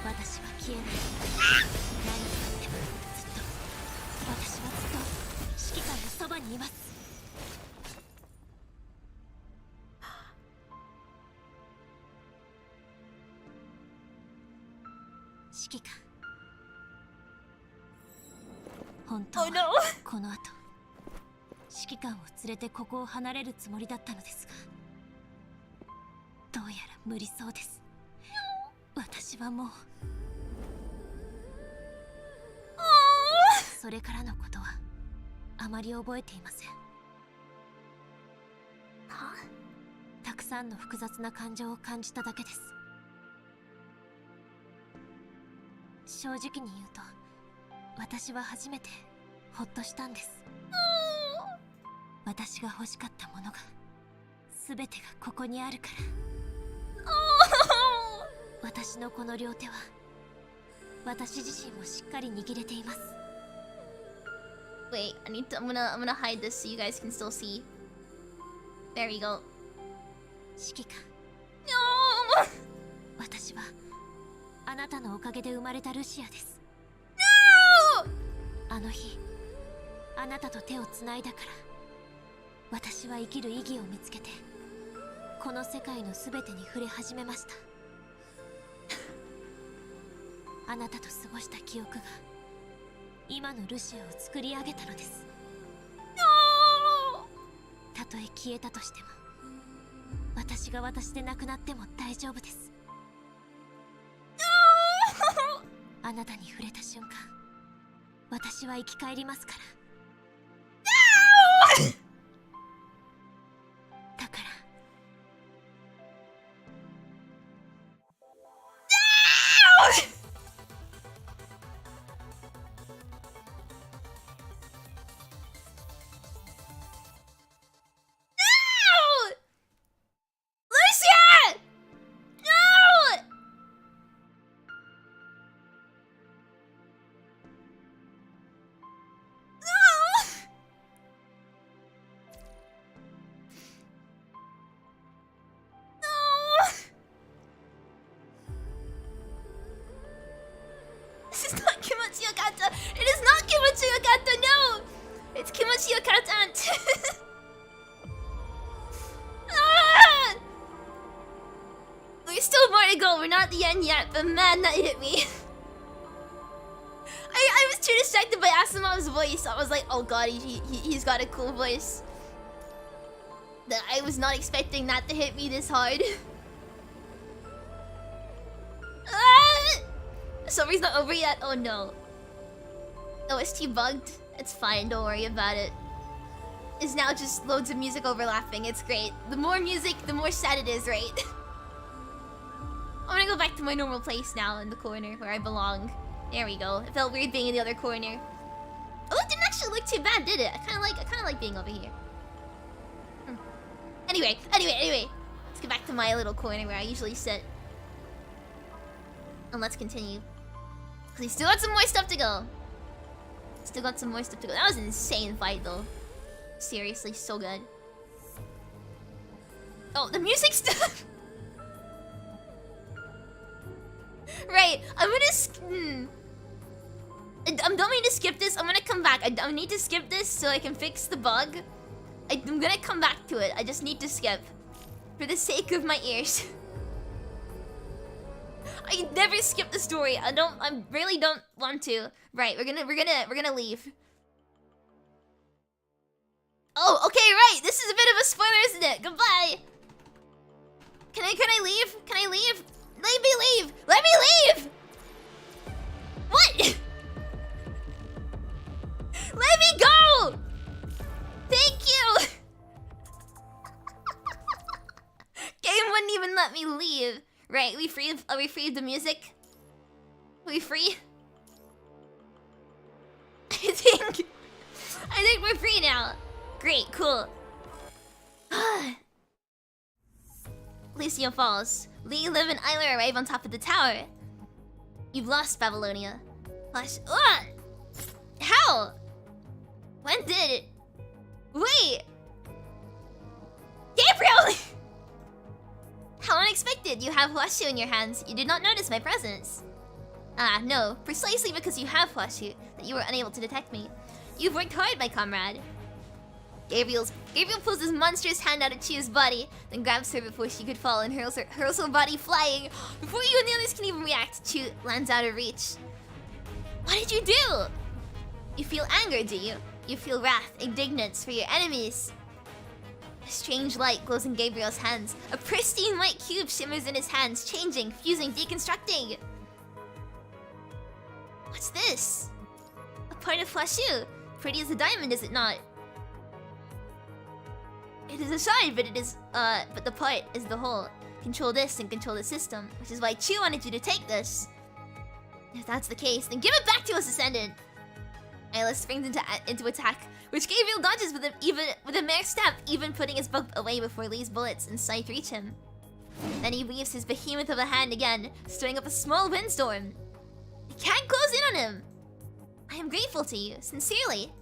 S2: 私は消えない何があってもずっと私はずっと指揮官のそばにいます指揮官本当
S1: Oh
S2: は
S1: no!
S2: この後指揮官を連れてここを離れるつもりだったのですがどうやら無理そうです私はもう
S1: Oh.
S2: それからのことはあまり覚えていませんたくさんの複雑な感情を感じただけです正直に言うと私は初めてほっとしたんです私が欲しかったものが全てがここにあるから
S1: Oh.
S2: 私のこの両手は私自身をしっかり握れています
S1: Wait, I'm gonna hide this so you guys can still see. There we go.
S2: 指揮官
S1: No!
S2: 私はあなたのおかげで生まれたルシアです
S1: No!
S2: あの日あなたと手をつないだから私は生きる意義を見つけてこの世界の全てに触れ始めましたあなたと過ごした記憶が今のルシアを作り上げたのです
S1: No!
S2: たとえ消えたとしても私が私でなくなっても大丈夫です
S1: No!
S2: あなたに触れた瞬間私は生き返りますから
S1: No!
S2: だから
S1: No! No! Lucia! No! No! No! This is not Kimochi Yokata! It is not Kimochi Yokata, no! It's Kimochi Yokata aunt! Ah! There's still more to go, we're not at the end yet, but man, that hit me. I was too distracted by Asimov's voice. I was like, oh god, he's got a cool voice. I was not expecting that to hit me this hard. Ah! Summer's not over yet? Oh no. OST bugged? It's fine, don't worry about it. is now just loads of music overlapping. It's great. The more music, the more sad it is, right? I'm gonna go back to my normal place now in the corner where I belong. There we go. It felt weird being in the other corner. Oh, it didn't actually look too bad, did it? I kind of like being over here. Anyway. Let's get back to my little corner where I usually sit. And let's continue. Because we still got some more stuff to go. That was an insane fight, though. Seriously, so good. Oh, the music's still... Right, I'm gonna... I don't mean to skip this. I'm gonna come back. I need to skip this so I can fix the bug. I'm gonna come back to it. I just need to skip. For the sake of my ears. I never skip the story. I really don't want to. Right, we're gonna leave. Oh, okay, right. This is a bit of a spoiler, isn't it? Goodbye. Can I leave? Can I leave? Let me leave! Let me leave! What? Let me go! Thank you! Game wouldn't even let me leave. Right, are we free of the music? Are we free? I think we're free now. Great, cool. Lucia falls. Lee, Liv, and Isla arrive on top of the tower. You've lost Babylonia. Flash. What? How? When did it? Wait. Gabriel! How unexpected. You have Ushio in your hands. You did not notice my presence. Ah, no. Precisely because you have Ushio that you were unable to detect me. You've worked hard, my comrade. Gabriel pulls his monstrous hand out of Chiyo's body, then grabs her before she could fall and hurls her body flying. Before you and the others can even react, Chiyo lands out of reach. What did you do? You feel anger, do you? You feel wrath, indignance for your enemies. A strange light glows in Gabriel's hands. A pristine white cube shimmers in his hands, changing, fusing, deconstructing. What's this? A part of Ushio. Pretty as a diamond, is it not? It is a shard, but the part is the whole. Control this and control the system, which is why Chiyo wanted you to take this. If that's the case, then give it back to us, Ascendant. Isla springs into attack, which Gabriel dodges with a mere step, even putting his book away before Lee's bullets and scythe reach him. Then he weaves his behemoth of a hand again, stirring up a small windstorm. You can't close in on him. I am grateful to you, sincerely.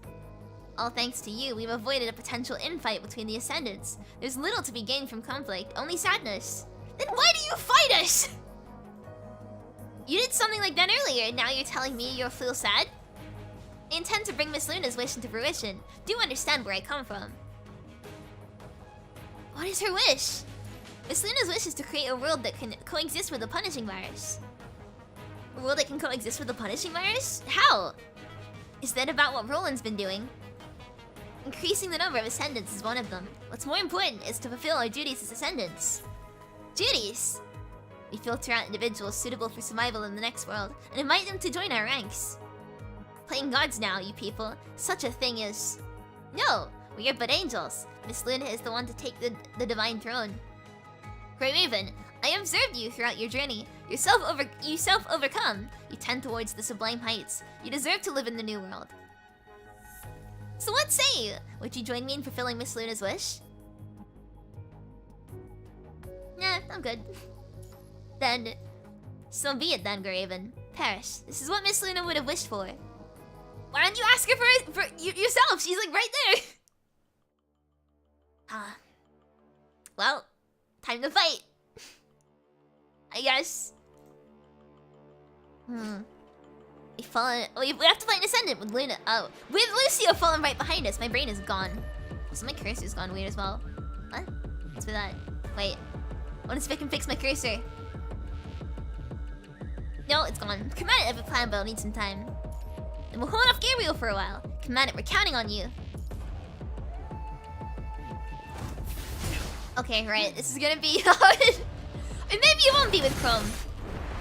S1: All thanks to you, we've avoided a potential infight between the Ascendants. There's little to be gained from conflict, only sadness. Then why do you fight us? You did something like that earlier, and now you're telling me you'll feel sad? I intend to bring Miss Luna's wish into fruition. Do understand where I come from. What is her wish? Miss Luna's wish is to create a world that can coexist with the punishing virus. A world that can coexist with the punishing virus? How? Is that about what Roland's been doing? Increasing the number of Ascendants is one of them. What's more important is to fulfill our duties as Ascendants. Duties? We filter out individuals suitable for survival in the next world and invite them to join our ranks. Playing gods now, you people. Such a thing is... No, we are but angels. Miss Luna is the one to take the divine throne. Grey Raven, I observed you throughout your journey. You self-overcome. You tend towards the sublime heights. You deserve to live in the new world. So what say you? Would you join me in fulfilling Miss Luna's wish? Nah, I'm good. Then, so be it then, Graven. Perish. This is what Miss Luna would have wished for. Why don't you ask her for yourself? She's like right there. Well, time to fight. I guess. We have to fight an Ascendant with Luna. Oh, with Lucia falling right behind us. My brain is gone. Also, my cursor's gone weird as well. What? What's with that? Wait. I want to see if I can fix my cursor. No, it's gone. Command it, I have a plan, but I'll need some time. Then we'll hold off Gabriel for a while. Command it, we're counting on you. Okay, right. This is gonna be hard. Or maybe it won't be with Chrome.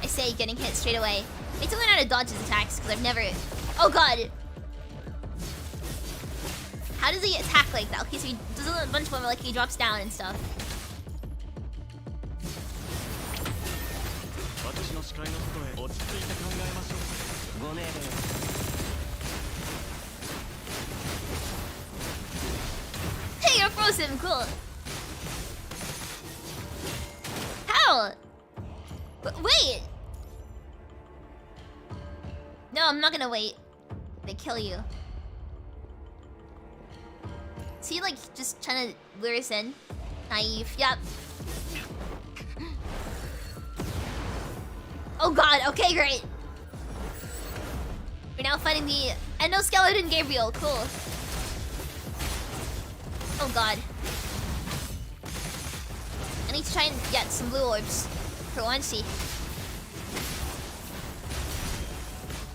S1: I say getting hit straight away. I need to learn how to dodge his attacks, because I've never... Oh god! How does he attack like that? Okay, so he does a bunch of them like he drops down and stuff. Hey, you're frozen. Cool. How? Wait. No, I'm not gonna wait. They kill you. Is he like just trying to lure us in? Naive. Yep. Oh god. Okay, great. We're now fighting the endoskeleton Gabriel. Cool. Oh god. I need to try and get some blue orbs for Wanshi.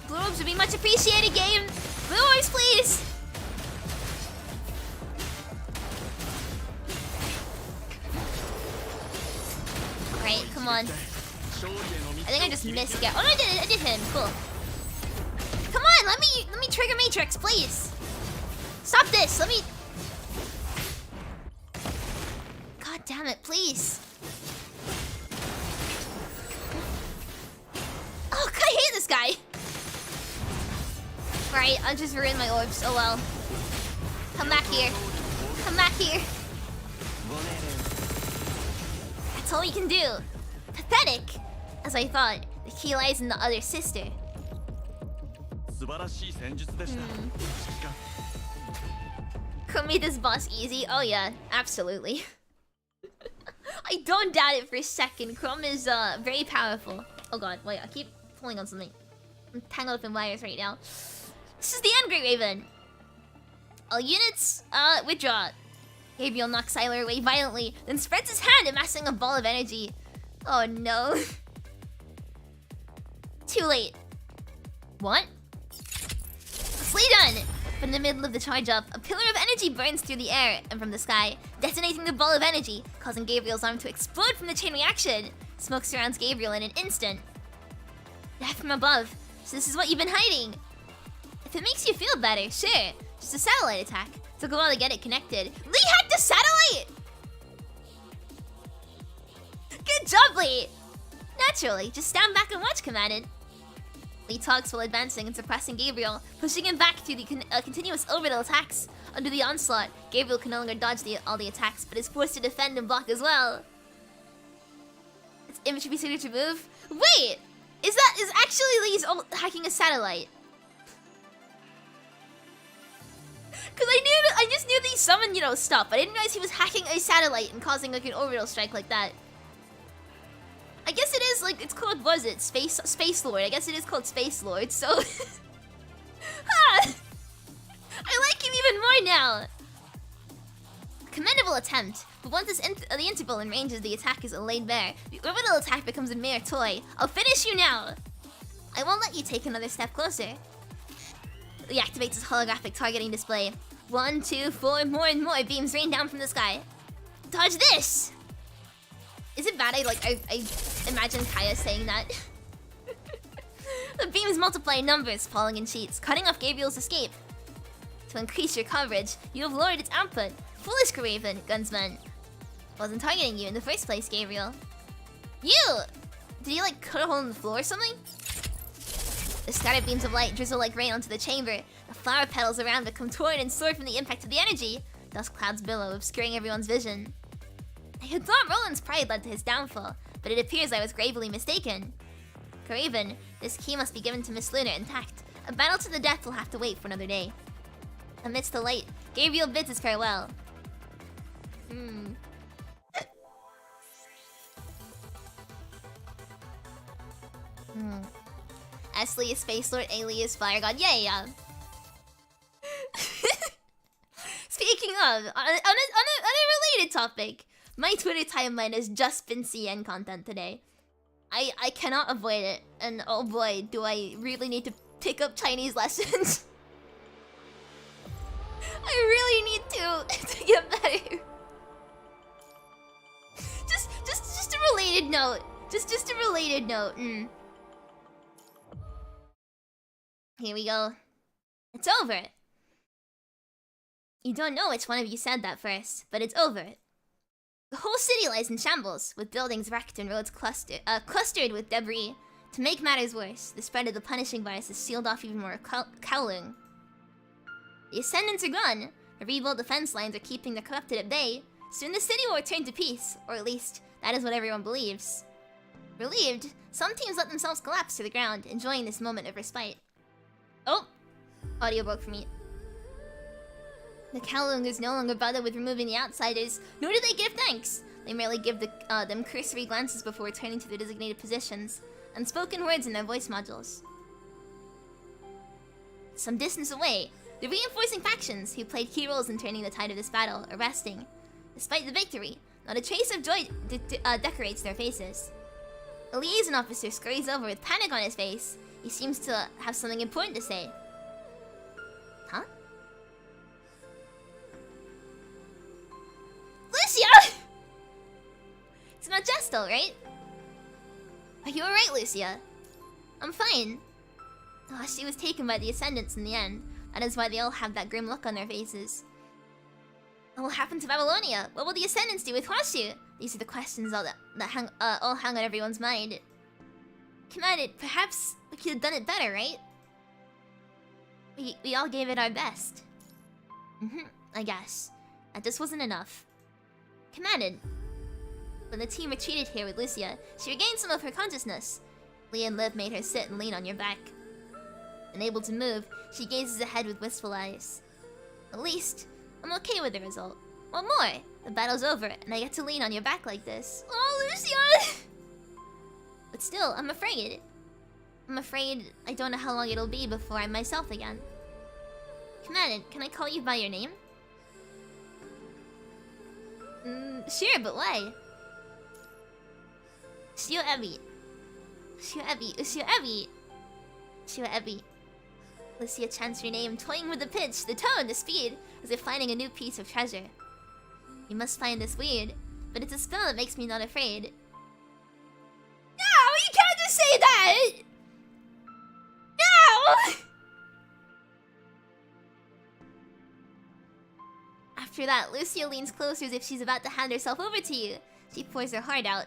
S1: Blue orbs would be much appreciated, game. Blue orbs, please. Alright, come on. I think I just missed again. Oh no, I did hit him. Cool. Come on, let me trigger Matrix, please. Stop this. Let me. God damn it, please. Oh, I hate this guy. Right, I'll just ruin my orbs. Oh well. Come back here. Come back here. That's all we can do. Pathetic. As I thought, the key lies in the other sister. Could make this boss easy? Oh yeah, absolutely. I don't doubt it for a second. Chrome is very powerful. Oh god, wait, I keep pulling on something. I'm tangled up in wires right now. This is the end, Great Raven. All units, withdraw. Gabriel knocks Sylar away violently, then spreads his hand, amassing a ball of energy. Oh no. Too late. What? Nicely done! From the middle of the charge up, a pillar of energy burns through the air and from the sky, detonating the ball of energy, causing Gabriel's arm to explode from the chain reaction. Smoke surrounds Gabriel in an instant. Death from above. So this is what you've been hiding. If it makes you feel better, sure. Just a satellite attack. Took a while to get it connected. Lee hacked the satellite! Good job, Lee! Naturally, just stand back and watch, Commandant. Lee talks while advancing and suppressing Gabriel, pushing him back through the continuous orbital attacks. Under the onslaught, Gabriel can no longer dodge all the attacks, but is forced to defend and block as well. Its infantry signature move? Wait! Is actually Lee's hacking a satellite? Cause I just knew that he summoned, you know, stuff. I didn't realize he was hacking a satellite and causing like an orbital strike like that. I guess it is like, it's called, what is it? Space Lord. I guess it is called Space Lord, so... I like him even more now! Commendable attempt, but once the interval in range of the attack is laid bare, the orbital attack becomes a mere toy. I'll finish you now! I won't let you take another step closer. He activates his holographic targeting display. 1, 2, 4, more and more beams rain down from the sky. Dodge this! Is it bad I imagine Kaya saying that? The beams multiply in numbers, falling in sheets, cutting off Gabriel's escape. To increase your coverage, you have lowered its output. Foolish Raven, Gunsman. Wasn't targeting you in the first place, Gabriel. You! Did he like cut a hole in the floor or something? The scattered beams of light drizzle like rain onto the chamber. The flower petals around it come toward and soar from the impact of the energy. Dust clouds billow, obscuring everyone's vision. I had thought Roland's pride led to his downfall, but it appears I was gravely mistaken. Kraven, this key must be given to Miss Luna intact. A battle to the death will have to wait for another day. Amidst the light, Gabriel bids his farewell. Esley is Space Lord, Ailey is Fire God. Yeah. Speaking of, on a related topic, my Twitter timeline has just been CN content today. I cannot avoid it, and oh boy, do I really need to pick up Chinese lessons. I really need to get better. Just a related note. Just a related note. Here we go. It's over. You don't know which one of you said that first, but it's over. The whole city lies in shambles, with buildings wrecked and roads clustered with debris. To make matters worse, the spread of the punishing virus has sealed off even more Kowloon. The Ascendants are gone. The rebuilt defense lines are keeping the corrupted at bay. Soon the city will return to peace, or at least, that is what everyone believes. Relieved, some teams let themselves collapse to the ground, enjoying this moment of respite. Oh! Audio broke for me. The Kowloongers no longer bother with removing the outsiders, nor do they give thanks. They merely give them cursory glances before returning to their designated positions, unspoken words in their voice modules. Some distance away, the reinforcing factions, who played key roles in turning the tide of this battle, are resting. Despite the victory, not a trace of joy decorates their faces. A liaison officer scurries over with panic on his face. He seems to have something important to say. Huh? Lucia! It's not Gestal, right? Are you alright, Lucia? I'm fine. Oh, she was taken by the Ascendants in the end. That is why they all have that grim look on their faces. What will happen to Babylonia? What will the Ascendants do with Ushio? These are the questions all hang on everyone's mind. Commander, perhaps we could have done it better, right? We all gave it our best. I guess. That just wasn't enough. Commanded. When the team retreated here with Lucia, she regained some of her consciousness. Lee and Liv made her sit and lean on your back. Unable to move, she gazes ahead with wistful eyes. At least, I'm okay with the result. What more? The battle's over, and I get to lean on your back like this. Oh, Lucia! But still, I'm afraid. I'm afraid I don't know how long it'll be before I'm myself again. Commandant, can I call you by your name? Sure, but why? Ushio Ebi. Ushio Ebi. Ushio Ebi. Ushio Ebi. Lucia chants your name, toying with the pitch, the tone, the speed, as if finding a new piece of treasure. You must find this weird, but it's a spell that makes me not afraid. No, you can't just say that! No! After that, Lucia leans closer as if she's about to hand herself over to you. She pours her heart out.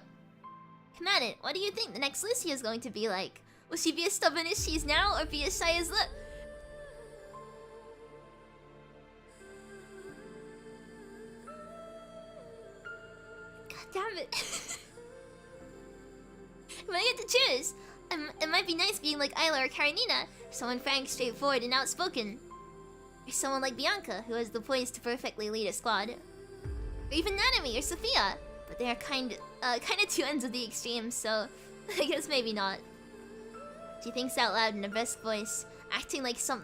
S1: Commandant, what do you think the next Lucia is going to be like? Will she be as stubborn as she is now, or be as shy as God damn it. If I get to choose, it might be nice being like Isla or Karenina, someone frank, straightforward, and outspoken. Or someone like Bianca, who has the poise to perfectly lead a squad. Or even Nanami or Sophia, but they are kind of two ends of the extremes, so I guess maybe not. She thinks out loud in a brisk voice, acting like some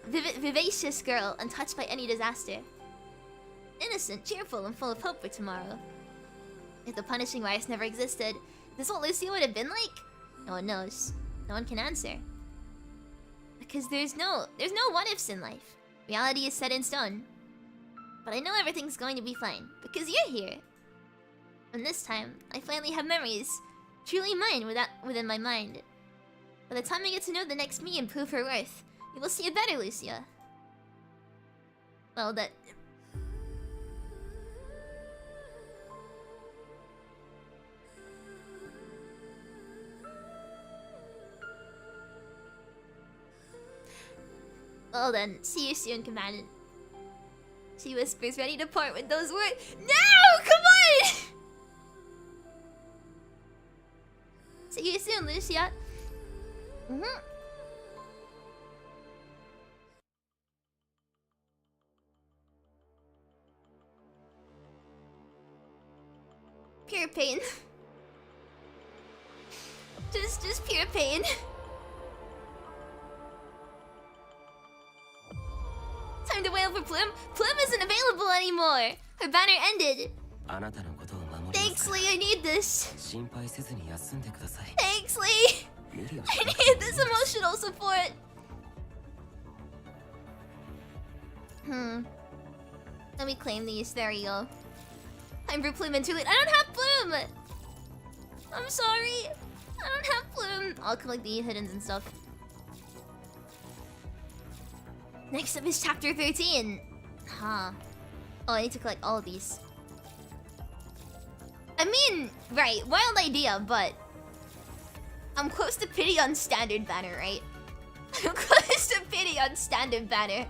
S1: vivacious girl untouched by any disaster. Innocent, cheerful, and full of hope for tomorrow. If the punishing virus never existed, is this what Lucia would have been like? No one knows. No one can answer. Because there's no what-ifs in life. Reality is set in stone. But I know everything's going to be fine, because you're here. And this time, I finally have memories, truly mine within my mind. By the time I get to know the next me and prove her worth, you will see a better Lucia. Well, that... Well then, see you soon, Commandant. She whispers, ready to part with those words. No! Come on! See you soon, Lucia. Pure pain. just pure pain. Time to wail for Plume. Plume isn't available anymore. Her banner ended. Thanks, Lee. I need this. Thanks, Lee. I need this emotional support. Let me claim these. There you go. Time for Plume Interlude. I don't have Plume. I'm sorry. I don't have Plume. I'll collect the hiddens and stuff. Next up is Chapter 13. Huh. Oh, I need to collect all of these. I mean, right, wild idea, but I'm close to pity on standard banner, right? I'm close to pity on standard banner.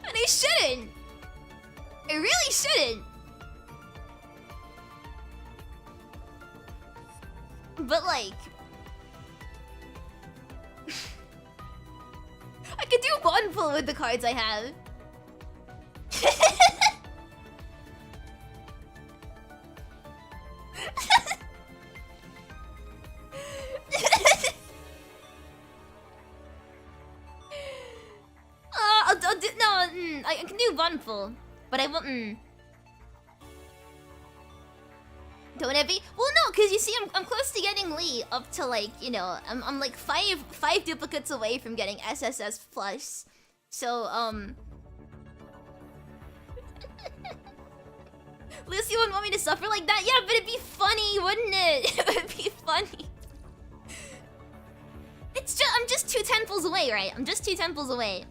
S1: And I shouldn't. I really shouldn't. But like, I could do one pull with the cards I have. I'll do, no, I can do one pull, but I won't. Don't it be? Well, no, because you see, I'm close to getting Lee up to like, you know, I'm like five duplicates away from getting SSS plus. So Lucy wouldn't want me to suffer like that. Yeah, but it'd be funny, wouldn't it? It would be funny. It's just I'm just 2 temples away, right? I'm just 2 temples away.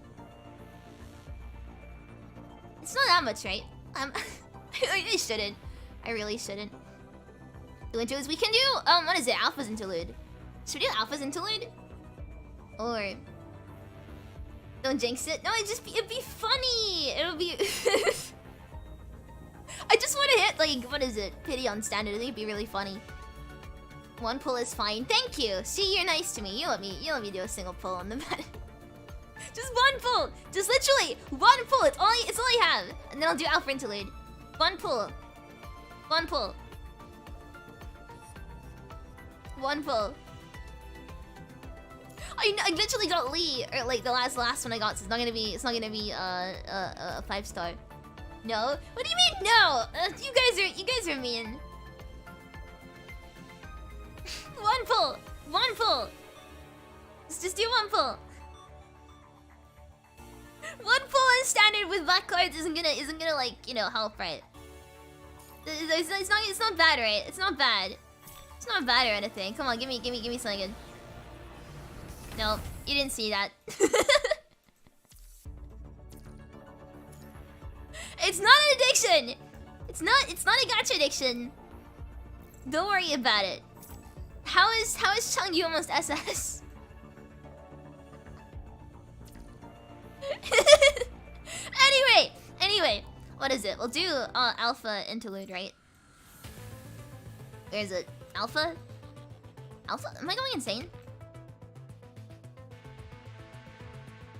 S1: It's not that much, right? I shouldn't. I really shouldn't. The intros we can do. What is it? Alpha's interlude. Should we do Alpha's interlude? Or don't jinx it. No, it'd be funny. It'll be. I just want to hit like what is it? Pity on standard. I think it'd be really funny. One pull is fine. Thank you. See, you're nice to me. You let me do a single pull on the bed. Just one pull. Just literally one pull. It's all I have. And then I'll do Alpha interlude. One pull. One pull. One pull. I literally got Lee, or like the last one I got. So it's not gonna be a 5-star. No. What do you mean no? You guys are mean. One pull. One pull. Let's just do one pull. One pull on standard with black cards isn't gonna like, you know, help, right? It's not bad, right? It's not bad. It's not bad or anything. Come on, give me something good. No, you didn't see that. It's not an addiction. It's not a gacha addiction. Don't worry about it. How is Changyu almost SS? Anyway, what is it? We'll do Alpha interlude, right? Where is it? Alpha? Alpha? Am I going insane?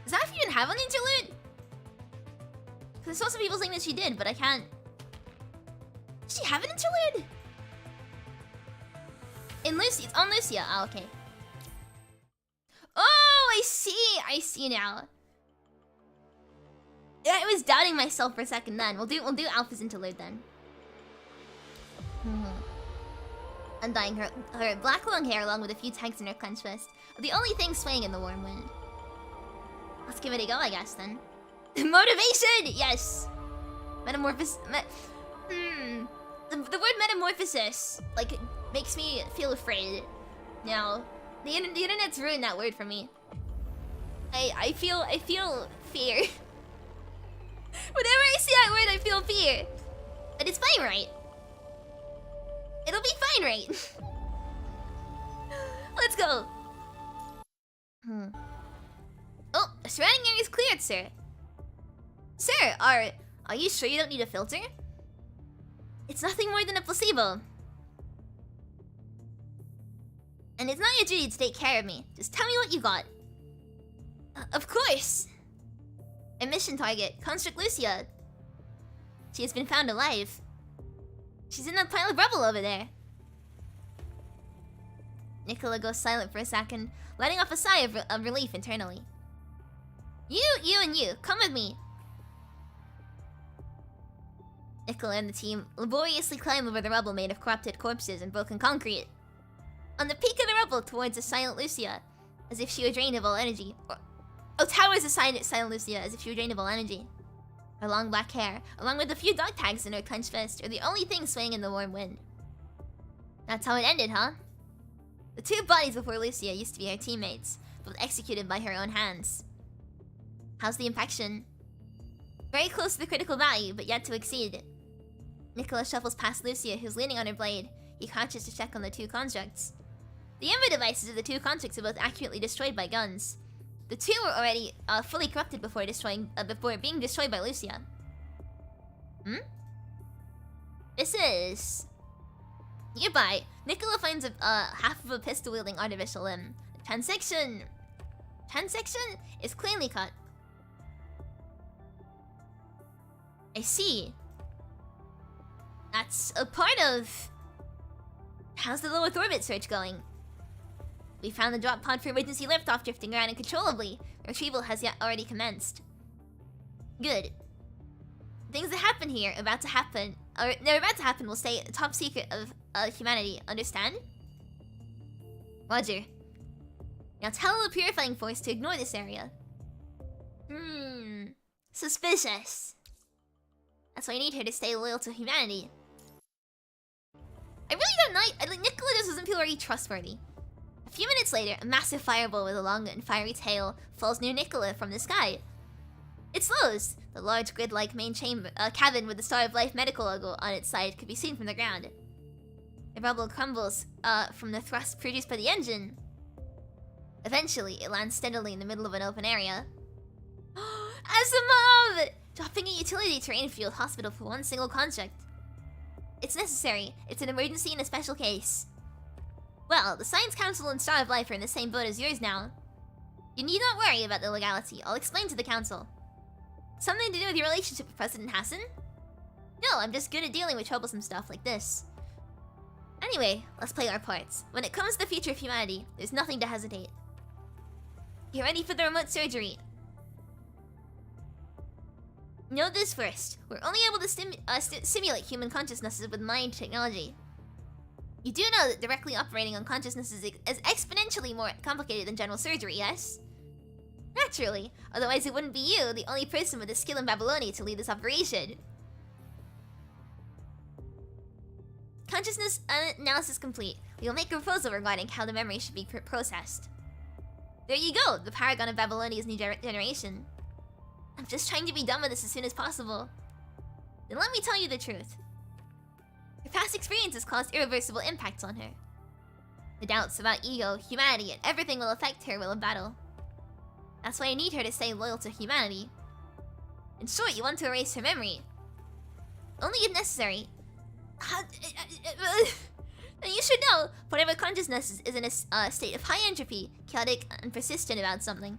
S1: Does that even have an interlude? Because I saw some people saying that she did, but I can't. Does she have an interlude? In Lucy, it's on Lucia. Oh, okay. Oh, I see now. Yeah, I was doubting myself for a second then. We'll do Alpha's interlude then. Undying her black long hair along with a few tags in her clenched fist. The only thing swaying in the warm wind. Let's give it a go, I guess then. Motivation! Yes! Metamorphosis. The word metamorphosis, like, it makes me feel afraid. Now, the internet's ruined that word for me. I feel fear. Whenever I see that word, I feel fear. But it's fine, right? It'll be fine, right? Let's go. Oh, the surrounding area is cleared, sir. Sir, are you sure you don't need a filter? It's nothing more than a placebo. And it's not your duty to take care of me. Just tell me what you got. Of course. A mission target, Construct Lucia. She has been found alive. She's in that pile of rubble over there. Nicola goes silent for a second, letting off a sigh of relief internally. You, and you, come with me. Nicola and the team laboriously climb over the rubble made of corrupted corpses and broken concrete. On the peak of the rubble towards a silent Lucia, as if she were drained of all energy. Towers a silent Lucia, as if she were drained of all energy. Her long black hair, along with a few dog tags in her clenched fist, are the only things swaying in the warm wind. That's how it ended, huh? The two bodies before Lucia used to be her teammates, was executed by her own hands. How's the infection? Very close to the critical value, but yet to exceed. Nicola shuffles past Lucia, who's leaning on her blade. He crouches to check on the two constructs. The inver devices of the two constructs are both accurately destroyed by guns. The two were already fully corrupted before being destroyed by Lucia. This is... Nearby, Nicola finds half of a pistol-wielding artificial limb. The transection is cleanly cut. I see. That's a part of... How's the low Earth orbit search going? We found the drop pod for emergency liftoff drifting around uncontrollably. Retrieval has already commenced. Good. Things that happen here are about to happen, or they're about to happen will stay a top secret of humanity, understand? Roger. Now tell the purifying force to ignore this area. Suspicious. That's why I need her to stay loyal to humanity. I really don't know. Nicola just doesn't feel very trustworthy. A few minutes later, a massive fireball with a long and fiery tail falls near Nicola from the sky. It slows. The large grid-like main cabin with the Star of Life medical logo on its side could be seen from the ground. The rubble crumbles from the thrust produced by the engine. Eventually, it lands steadily in the middle of an open area. Asimov! Dropping a utility terrain field hospital for one single construct. It's necessary. It's an emergency in a special case. Well, the Science Council and Star of Life are in the same boat as yours now. You need not worry about the legality. I'll explain to the Council. Something to do with your relationship with President Hassan? No, I'm just good at dealing with troublesome stuff like this. Anyway, let's play our parts. When it comes to the future of humanity, there's nothing to hesitate. Get ready for the remote surgery. Note this first. We're only able to simulate human consciousnesses with mind technology. You do know that directly operating on consciousnesses is exponentially more complicated than general surgery, yes? Naturally. Otherwise it wouldn't be you, the only person with the skill in Babylonia, to lead this operation. Consciousness analysis complete. We will make a proposal regarding how the memory should be processed. There you go, the paragon of Babylonia's new generation. I'm just trying to be done with this as soon as possible. Then let me tell you the truth. Her past experiences caused irreversible impacts on her. The doubts about ego, humanity, and everything will affect her will in battle. That's why I need her to stay loyal to humanity. In short, you want to erase her memory. Only if necessary. And you should know, whatever consciousness is in a state of high entropy, chaotic, and persistent about something.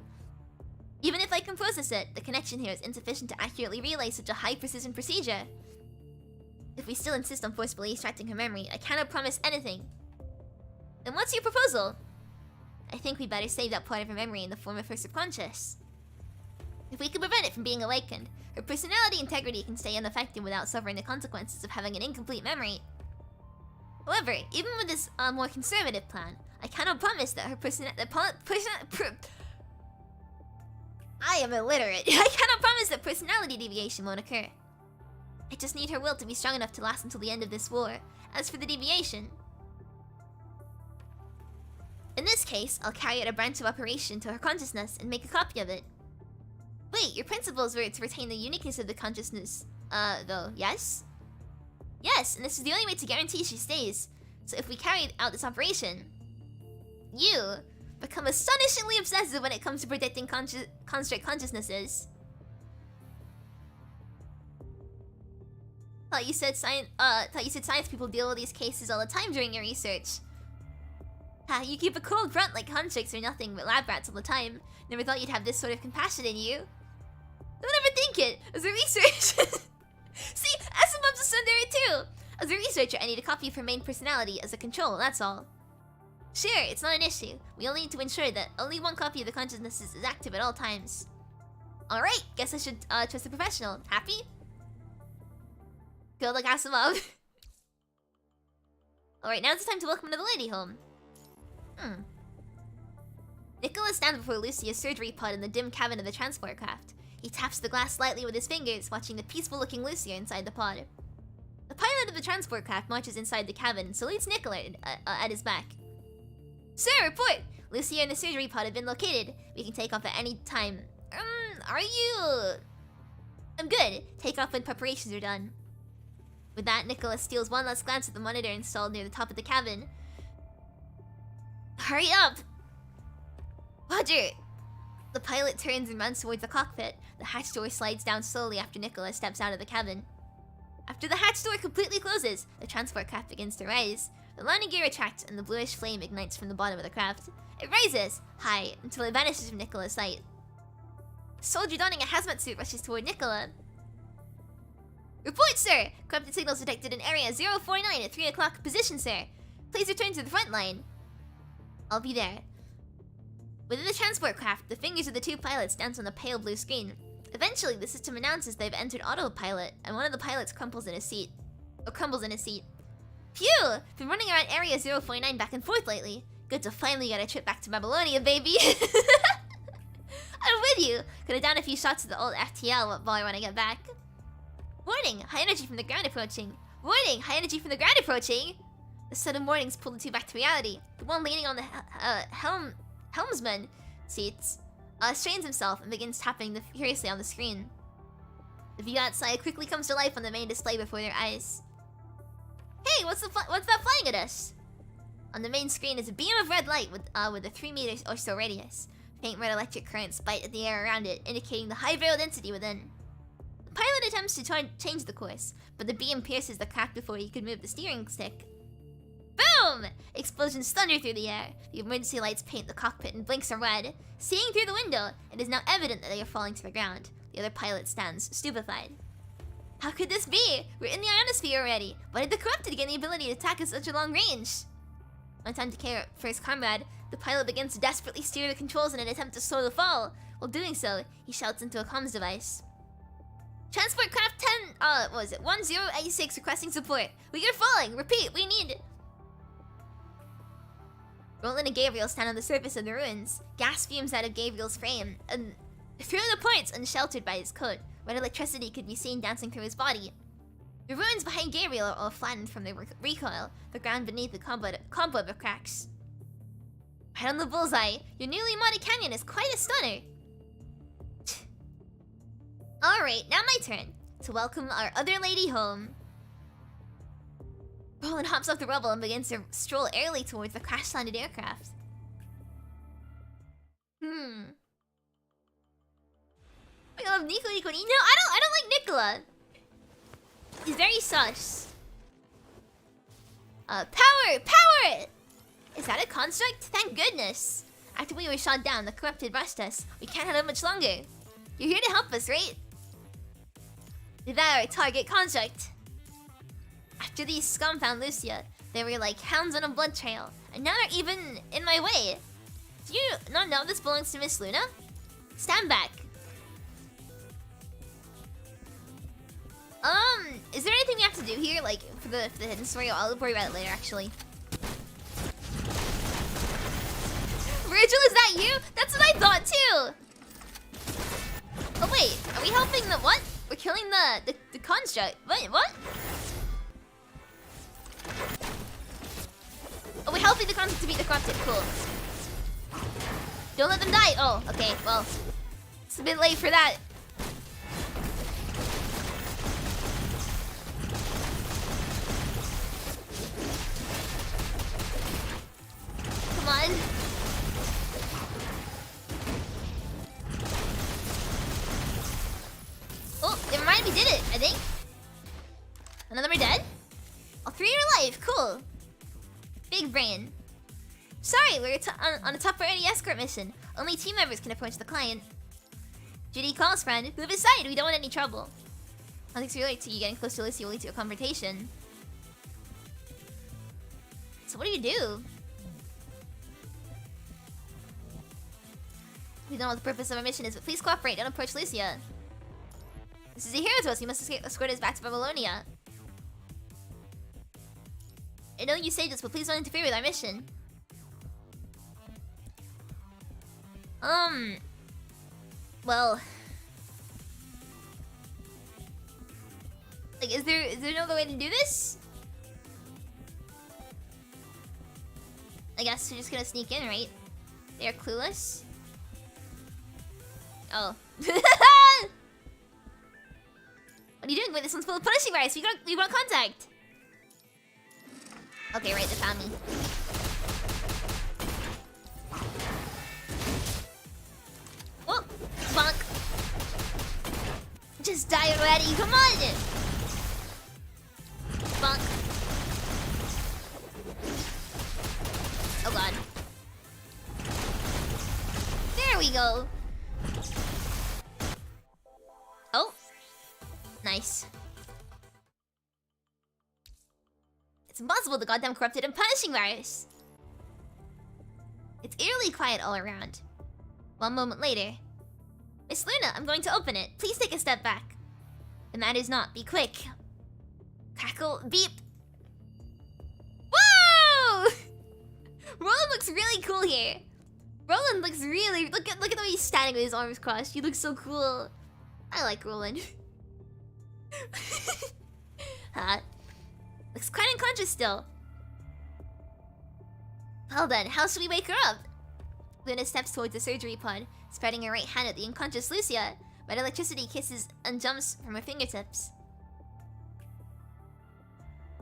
S1: Even if I can process it, the connection here is insufficient to accurately relay such a high-precision procedure. If we still insist on forcefully extracting her memory, I cannot promise anything. Then what's your proposal? I think we better save that part of her memory in the form of her subconscious. If we can prevent it from being awakened, her personality integrity can stay unaffected without suffering the consequences of having an incomplete memory. However, even with this more conservative plan, I cannot promise that her I am illiterate. I cannot promise that personality deviation won't occur. I just need her will to be strong enough to last until the end of this war. As for the deviation, in this case, I'll carry out a branch of operation to her consciousness and make a copy of it. Wait, your principles were to retain the uniqueness of the consciousness, though, yes? Yes, and this is the only way to guarantee she stays. So if we carry out this operation, you become astonishingly obsessive when it comes to predicting construct consciousnesses. Thought you said science people deal with these cases all the time during your research. You keep a cold front like constructs are nothing but lab rats all the time. Never thought you'd have this sort of compassion in you. Don't ever think it. As a researcher, see, Asimov's a tsundere too. As a researcher, I need a copy of her main personality as a control. That's all. Sure, it's not an issue. We only need to ensure that only one copy of the consciousness is active at all times. Alright, guess I should trust a professional. Happy? Feel like Asimov. Alright, now it's time to welcome to the lady home. Nicholas stands before Lucia's surgery pod in the dim cabin of the transport craft. He taps the glass slightly with his fingers, watching the peaceful-looking Lucia inside the pod. The pilot of the transport craft marches inside the cabin and salutes Nicholas at his back. Sir, report! Lucia and the surgery pod have been located. We can take off at any time. Are you... I'm good. Take off when preparations are done. With that, Nicholas steals one last glance at the monitor installed near the top of the cabin. Hurry up! Roger! The pilot turns and runs towards the cockpit. The hatch door slides down slowly after Nicholas steps out of the cabin. After the hatch door completely closes, the transport craft begins to rise. The landing gear retracts and the bluish flame ignites from the bottom of the craft. It rises high until it vanishes from Nicola's sight. A soldier donning a hazmat suit rushes toward Nicola. Report, sir! Corrupted signals detected in area 049 at 3 o'clock. Position, sir. Please return to the front line. I'll be there. Within the transport craft, the fingers of the two pilots dance on the pale blue screen. Eventually, the system announces they've entered autopilot, and one of the pilots crumbles in his seat. Phew! Been running around area 049 back and forth lately. Good to finally get a trip back to Babylonia, baby! I'm with you! Gonna down a few shots of the old FTL while when I get back. Warning! High energy from the ground approaching! Warning! High energy from the ground approaching! The sudden warnings pull the two back to reality. The one leaning on the helmsman seats strains himself and begins tapping furiously on the screen. The view outside quickly comes to life on the main display before their eyes. Hey, what's that flying at us? On the main screen is a beam of red light with a 3 meters or so radius. Faint red electric currents bite at the air around it, indicating the high viral density within. The pilot attempts to try and change the course, but the beam pierces the craft before he could move the steering stick. Boom! Explosions thunder through the air. The emergency lights paint the cockpit and blinks are red. Seeing through the window, it is now evident that they are falling to the ground. The other pilot stands, stupefied. How could this be? We're in the ionosphere already. Why did the corrupted get the ability to attack at such a long range? One time to care for his comrade, the pilot begins to desperately steer the controls in an attempt to slow the fall. While doing so, he shouts into a comms device. Transport craft 1086 requesting support. We are falling. Repeat, we need... Roland and Gabriel stand on the surface of the ruins. Gas fumes out of Gabriel's frame, and through the points unsheltered by his coat, red electricity could be seen dancing through his body. The ruins behind Gabriel are all flattened from the recoil, the ground beneath the cobweb of cracks. Right on the bullseye, your newly modded canyon is quite a stunner. Alright, now my turn to welcome our other lady home. Roland hops off the rubble and begins to stroll airily towards the crash-landed aircraft. I love Nico. No, I don't like Nicola. He's very sus. Power! Is that a construct? Thank goodness. After we were shot down, the corrupted rushed us. We can't hold out much longer. You're here to help us, right? Devour target construct. After these scum found Lucia, they were like hounds on a blood trail, and now they're even in my way. Do you not know this belongs to Miss Luna? Stand back. Is there anything we have to do here, like for the hidden story? I'll worry about it later, actually. Virgil, is that you? That's what I thought too. Oh wait, are we helping the what? We're killing the construct. What? Oh, we're helping the construct to beat the corrupted. Cool. Don't let them die. Oh, okay. Well, it's a bit late for that. Come on. Oh, never mind. We did it, I think. None of them are dead? All three are alive. Cool. Big brain. Sorry, we're on a top priority escort mission. Only team members can approach the client. Judy calls, friend. Move aside. We don't want any trouble. Nothing's related to you getting close to Lucy will lead to a confrontation. So what do you do? We don't know what the purpose of our mission is, but please cooperate. Don't approach Lucia. This is a hero to us. You must escort us back to Babylonia. I know you saved us, but please don't interfere with our mission. Well, like, is there no other way to do this? I guess we're just gonna sneak in, right? They're clueless. Oh. What are you doing? Wait, this one's full of punishing virus. We want contact. Okay, right, they found me. Oh, bonk. Just die already, come on! Bonk. Oh god. There we go. Oh. Nice. It's impossible, the goddamn corrupted and punishing virus. It's eerily quiet all around. One moment later. Miss Luna, I'm going to open it. Please take a step back. The matter's not. Be quick. Crackle. Beep. Whoa! Roland looks really cool here. Roland looks really... Look at the way he's standing with his arms crossed. He looks so cool. I like Roland. Huh? Looks quite unconscious still. Well then, how should we wake her up? Luna steps towards the surgery pod, spreading her right hand at the unconscious Lucia. Red electricity kisses and jumps from her fingertips.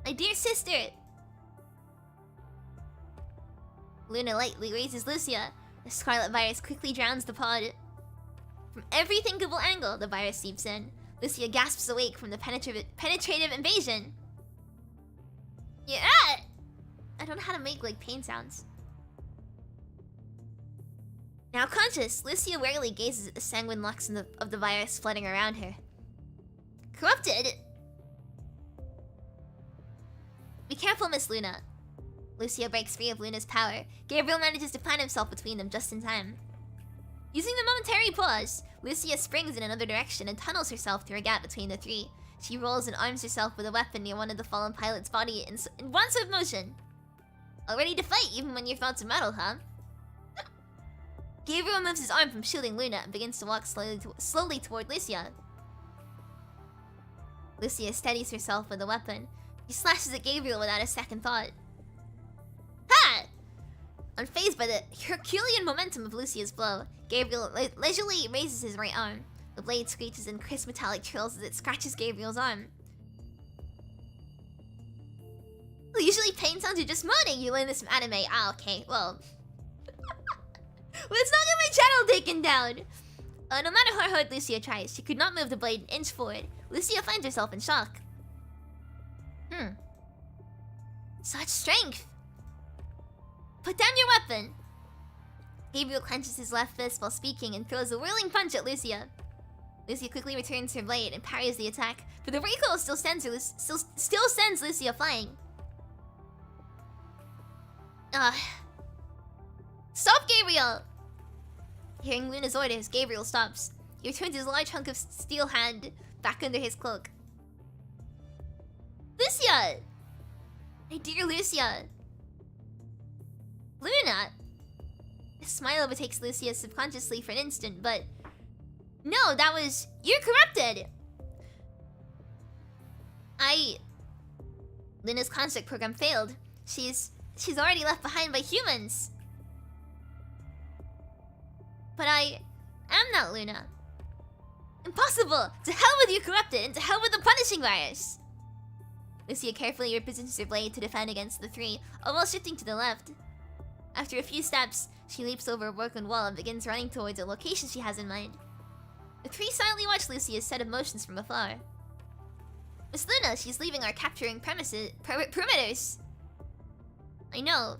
S1: My dear sister! Luna lightly raises Lucia. The scarlet virus quickly drowns the pod. From every thinkable angle, the virus seeps in. Lucia gasps awake from the penetrative invasion. Yeah! I don't know how to make, like, pain sounds. Now conscious, Lucia warily gazes at the sanguine locks of the virus flooding around her. Corrupted! Be careful, Miss Luna. Lucia breaks free of Luna's power. Gabriel manages to plant himself between them just in time. Using the momentary pause, Lucia springs in another direction and tunnels herself through a gap between the three. She rolls and arms herself with a weapon near one of the fallen pilot's body in one swift motion. All ready to fight even when your thoughts are metal, huh? Gabriel moves his arm from shielding Luna and begins to walk slowly toward Lucia. Lucia steadies herself with a weapon. She slashes at Gabriel without a second thought. Ha! Unfazed by the Herculean momentum of Lucia's blow, Gabriel leisurely raises his right arm. The blade screeches in crisp metallic trills as it scratches Gabriel's arm. Well, usually pain sounds are just moaning. You learn this from anime. Ah, okay, well. Let's not get my channel taken down! No matter how hard Lucia tries, she could not move the blade an inch forward. Lucia finds herself in shock. Such strength! Put down your weapon! Gabriel clenches his left fist while speaking and throws a whirling punch at Lucia. Lucia quickly returns her blade and parries the attack, but the recoil still sends Lucia flying. Stop, Gabriel! Hearing Luna's orders, Gabriel stops. He returns his large hunk of steel hand back under his cloak. Lucia! My dear Lucia! Luna! A smile overtakes Lucia subconsciously for an instant, but... No, that was... You're corrupted! Luna's construct program failed. She's already left behind by humans. But I am not Luna. Impossible! To hell with you, corrupted, and to hell with the punishing virus! Lucia carefully repositions her blade to defend against the three, almost shifting to the left. After a few steps, she leaps over a broken wall and begins running towards a location she has in mind. The three silently watch Lucia's set of motions from afar. Miss Luna, she's leaving our capturing perimeters. I know.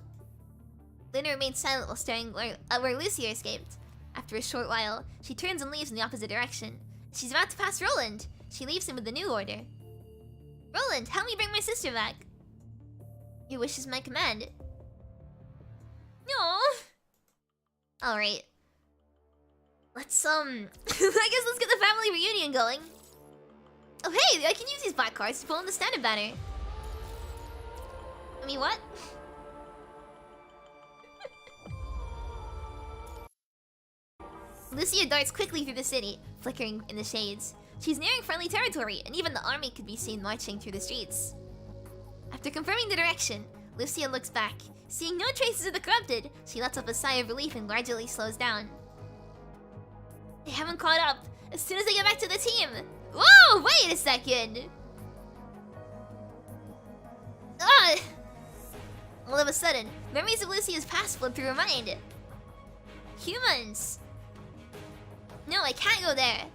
S1: Luna remains silent while staring at where Lucia escaped. After a short while, she turns and leaves in the opposite direction. She's about to pass Roland. She leaves him with a new order. Roland, help me bring my sister back. Your wish is my command. No. Alright. Let's, I guess let's get the family reunion going. Oh hey, I can use these black cards to pull in the standard banner. I mean, what? Lucia darts quickly through the city, flickering in the shades. She's nearing friendly territory, and even the army could be seen marching through the streets. After confirming the direction, Lucia looks back. Seeing no traces of the corrupted, she lets up a sigh of relief and gradually slows down. They haven't caught up. As soon as they get back to the team. Whoa, wait a second. All of a sudden, memories of Lucia's past flood through her mind. Humans. No, I can't go there.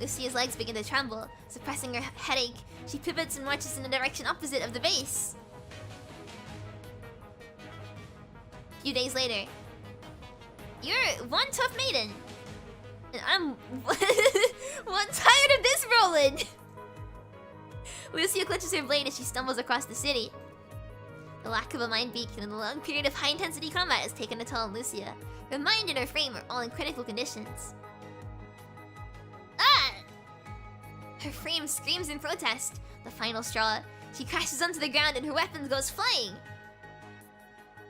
S1: Lucia's legs begin to tremble, suppressing her headache. She pivots and marches in the direction opposite of the base. A few days later. You're one tough maiden. And I'm one tired of this rolling. Lucia clutches her blade as she stumbles across the city. The lack of a mind beacon and the long period of high-intensity combat has taken a toll on Lucia. Her mind and her frame are all in critical conditions. Her frame screams in protest. The final straw. She crashes onto the ground and her weapon goes flying.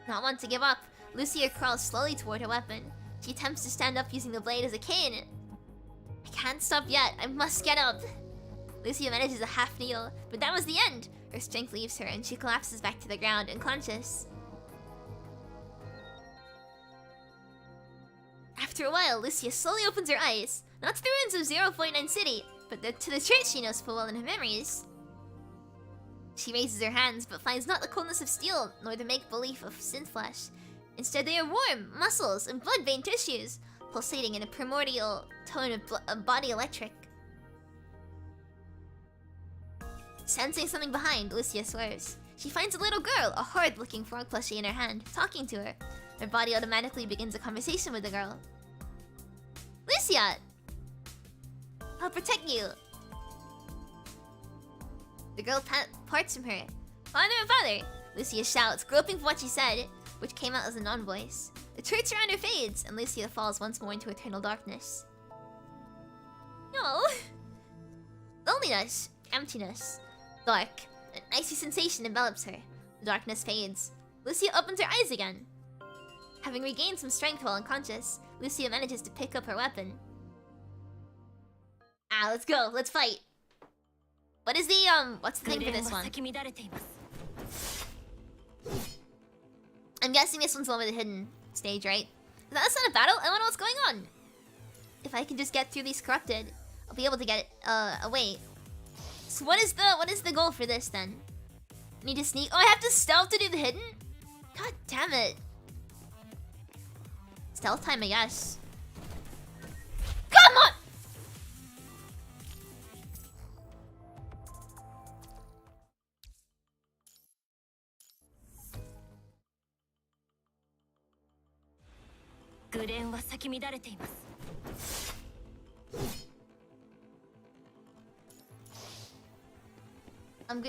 S1: Not want to give up, Lucia crawls slowly toward her weapon. She attempts to stand up using the blade as a cane. I can't stop yet. I must get up. Lucia manages a half kneel, but that was the end. Her strength leaves her and she collapses back to the ground, unconscious. After a while, Lucia slowly opens her eyes. Not to the ruins of 0.9 City, but to the church she knows full well in her memories. She raises her hands, but finds not the coldness of steel, nor the make-believe of synth flesh. Instead, they are warm, muscles, and blood-veined tissues, pulsating in a primordial tone of body electric. Sensing something behind, Lucia swerves. She finds a little girl, a horrid-looking frog plushie in her hand, talking to her. Her body automatically begins a conversation with the girl. Lucia! I'll protect you. The girl parts from her. Father! Lucia shouts, groping for what she said, which came out as a non-voice. The church around her fades, and Lucia falls once more into eternal darkness. No. Loneliness. Emptiness. Dark. An icy sensation envelops her. The darkness fades. Lucia opens her eyes again. Having regained some strength while unconscious, Lucia manages to pick up her weapon. Let's go. Let's fight. What is the, what's the thing for this one? I'm guessing this one's the one with the hidden stage, right? That's not a battle. I don't know what's going on. If I can just get through these corrupted, I'll be able to get it, away. So what is the goal for this then? I need to sneak. Oh, I have to stealth to do the hidden? God damn it. Stealth time, I guess. Come on!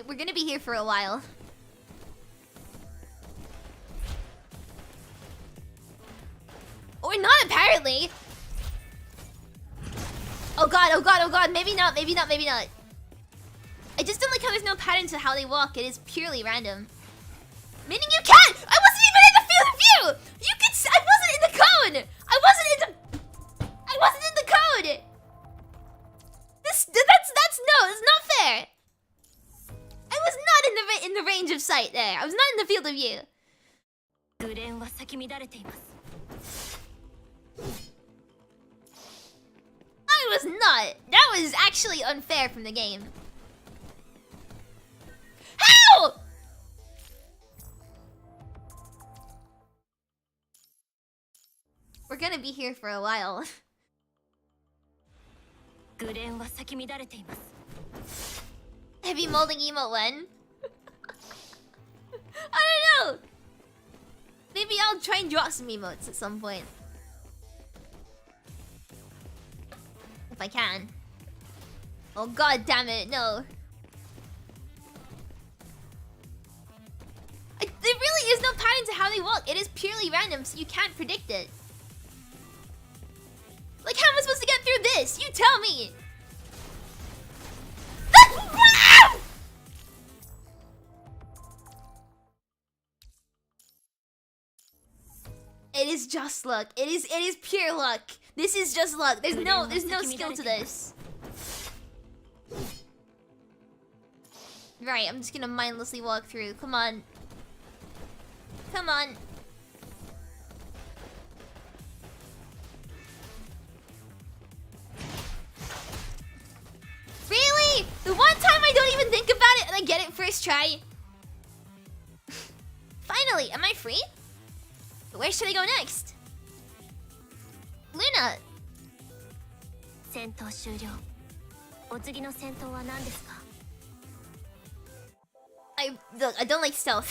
S1: We're gonna be here for a while. Or not, apparently. Oh god, maybe not. I just don't like how there's no pattern to how they walk. It is purely random. Meaning you can't! I wasn't even in the field of view! You could I wasn't in the cone! I wasn't in the code! That's not fair! I was not in the range of sight there. I was not in the field of view. I was not. That was actually unfair from the game. How? We're gonna be here for a while. Heavy molding emote when? I don't know. Maybe I'll try and draw some emotes at some point. If I can. Oh god damn it, no. There really is no pattern to how they walk. It is purely random, so you can't predict it. Like, how am I supposed to get through this? You tell me. It is just luck. It is pure luck. This is just luck. There's no skill to this. Right, I'm just gonna mindlessly walk through. Come on. Come on. Really? The one time I don't even think about it and I get it first try? Finally, am I free? But where should I go next? Luna!
S2: 戦闘終了。お次の戦闘は何ですか？
S1: Look, I don't like stealth.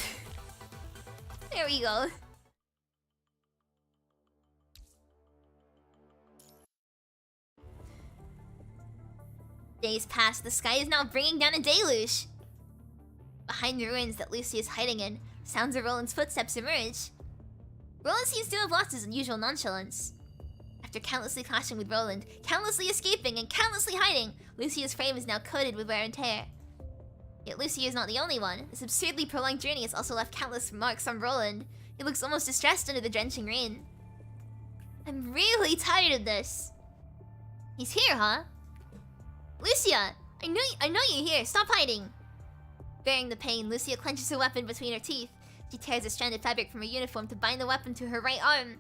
S1: There we go. Days pass. The sky is now bringing down a deluge. Behind the ruins that Lucy is hiding in, sounds of Roland's footsteps emerge. Roland seems to have lost his usual nonchalance. After countlessly clashing with Roland, countlessly escaping, and countlessly hiding, Lucia's frame is now coated with wear and tear. Yet Lucia is not the only one. This absurdly prolonged journey has also left countless marks on Roland. He looks almost distressed under the drenching rain. I'm really tired of this. He's here, huh? Lucia! I know you're here. Stop hiding. Bearing the pain, Lucia clenches her weapon between her teeth. She tears a strand of fabric from her uniform to bind the weapon to her right arm.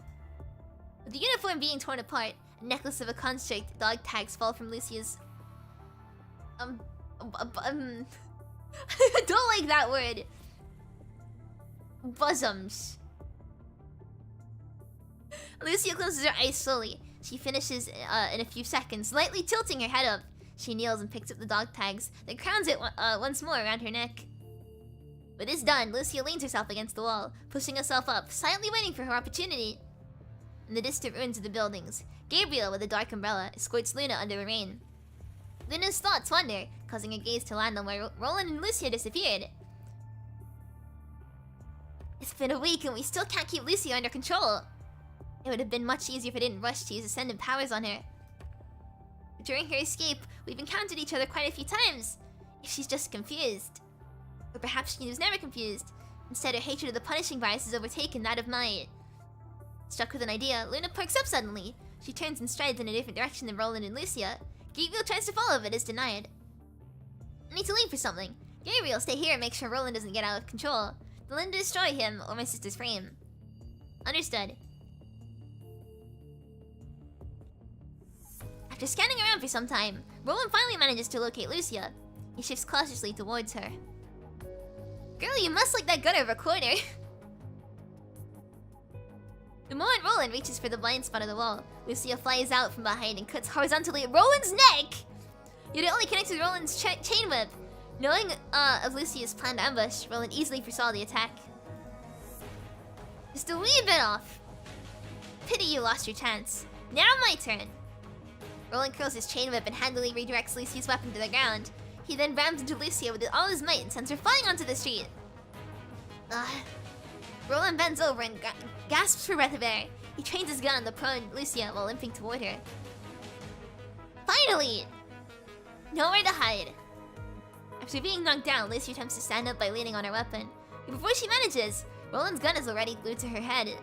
S1: With the uniform being torn apart, a necklace of a construct dog tags fall from Lucia's... I don't like that word. Bosoms. Lucia closes her eyes slowly. She finishes in a few seconds, lightly tilting her head up. She kneels and picks up the dog tags, then crowns it once more around her neck. With this done, Lucia leans herself against the wall, pushing herself up, silently waiting for her opportunity. In the distant ruins of the buildings, Gabriel, with a dark umbrella, escorts Luna under the rain. Luna's thoughts wander, causing her gaze to land on where Roland and Lucia disappeared. It's been a week and we still can't keep Lucia under control. It would have been much easier if I didn't rush to use ascendant powers on her. But during her escape, we've encountered each other quite a few times. If she's just confused. Or perhaps she was never confused. Instead, her hatred of the punishing virus has overtaken that of my... Struck with an idea, Luna perks up suddenly. She turns and strides in a different direction than Roland and Lucia. Gabriel tries to follow, but is denied. I need to leave for something. Gabriel, stay here and make sure Roland doesn't get out of control. Then destroy him or my sister's frame. Understood. After scanning around for some time, Roland finally manages to locate Lucia. He shifts cautiously towards her. Girl, you must like that gun of a corner. The moment Roland reaches for the blind spot of the wall, Lucia flies out from behind and cuts horizontally at Roland's neck! Yet it only connects with Roland's chain whip. Knowing of Lucia's planned ambush, Roland easily foresaw the attack. Just a wee bit off. Pity you lost your chance. Now my turn. Roland curls his chain whip and handily redirects Lucia's weapon to the ground. He then rams into Lucia with all his might and sends her flying onto the street. Roland bends over and gasps for breath of air. He trains his gun on the prone Lucia while limping toward her. Finally! Nowhere to hide. After being knocked down, Lucia attempts to stand up by leaning on her weapon. But before she manages, Roland's gun is already glued to her head.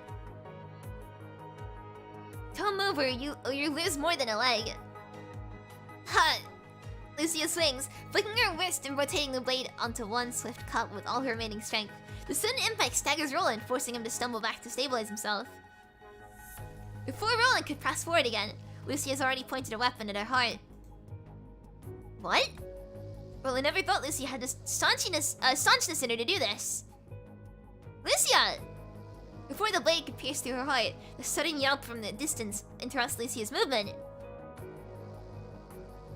S1: Don't move or you lose more than a leg. Ha! Lucia swings, flicking her wrist and rotating the blade onto one swift cut with all her remaining strength. The sudden impact staggers Roland, forcing him to stumble back to stabilize himself. Before Roland could press forward again, Lucia has already pointed a weapon at her heart. What? Roland never thought Lucia had the staunchness in her to do this. Lucia! Before the blade could pierce through her heart, the sudden yelp from the distance interrupts Lucia's movement.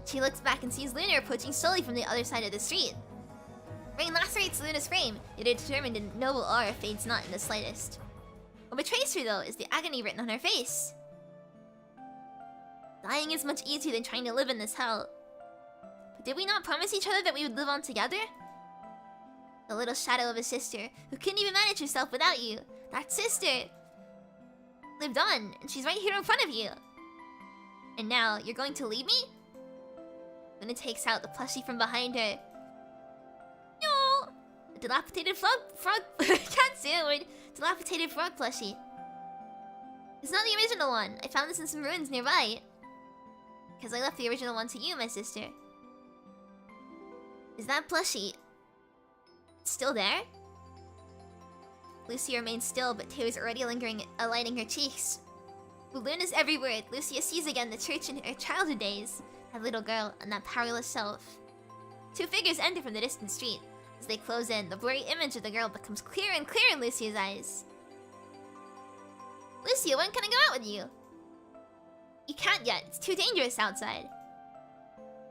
S1: She looks back and sees Luna approaching slowly from the other side of the street. Rain lacerates Luna's frame, yet her determined and noble aura fades not in the slightest. What betrays her, though, is the agony written on her face. Dying is much easier than trying to live in this hell. But did we not promise each other that we would live on together? The little shadow of a sister who couldn't even manage herself without you. That sister lived on, and she's right here in front of you. And now, you're going to leave me? Luna takes out the plushie from behind her. No! A dilapidated frog I can't say the word. Dilapidated frog plushie. It's not the original one. I found this in some ruins nearby. Because I left the original one to you, my sister. Is that plushie still there? Lucia remains still, but tears already lingering, lighting her cheeks. Luna's every word. Lucia sees again the church in her childhood days. That little girl and that powerless self. Two figures enter from the distant street. As they close in, the blurry image of the girl becomes clearer and clearer in Lucia's eyes. Lucia, when can I go out with you? You can't yet. It's too dangerous outside.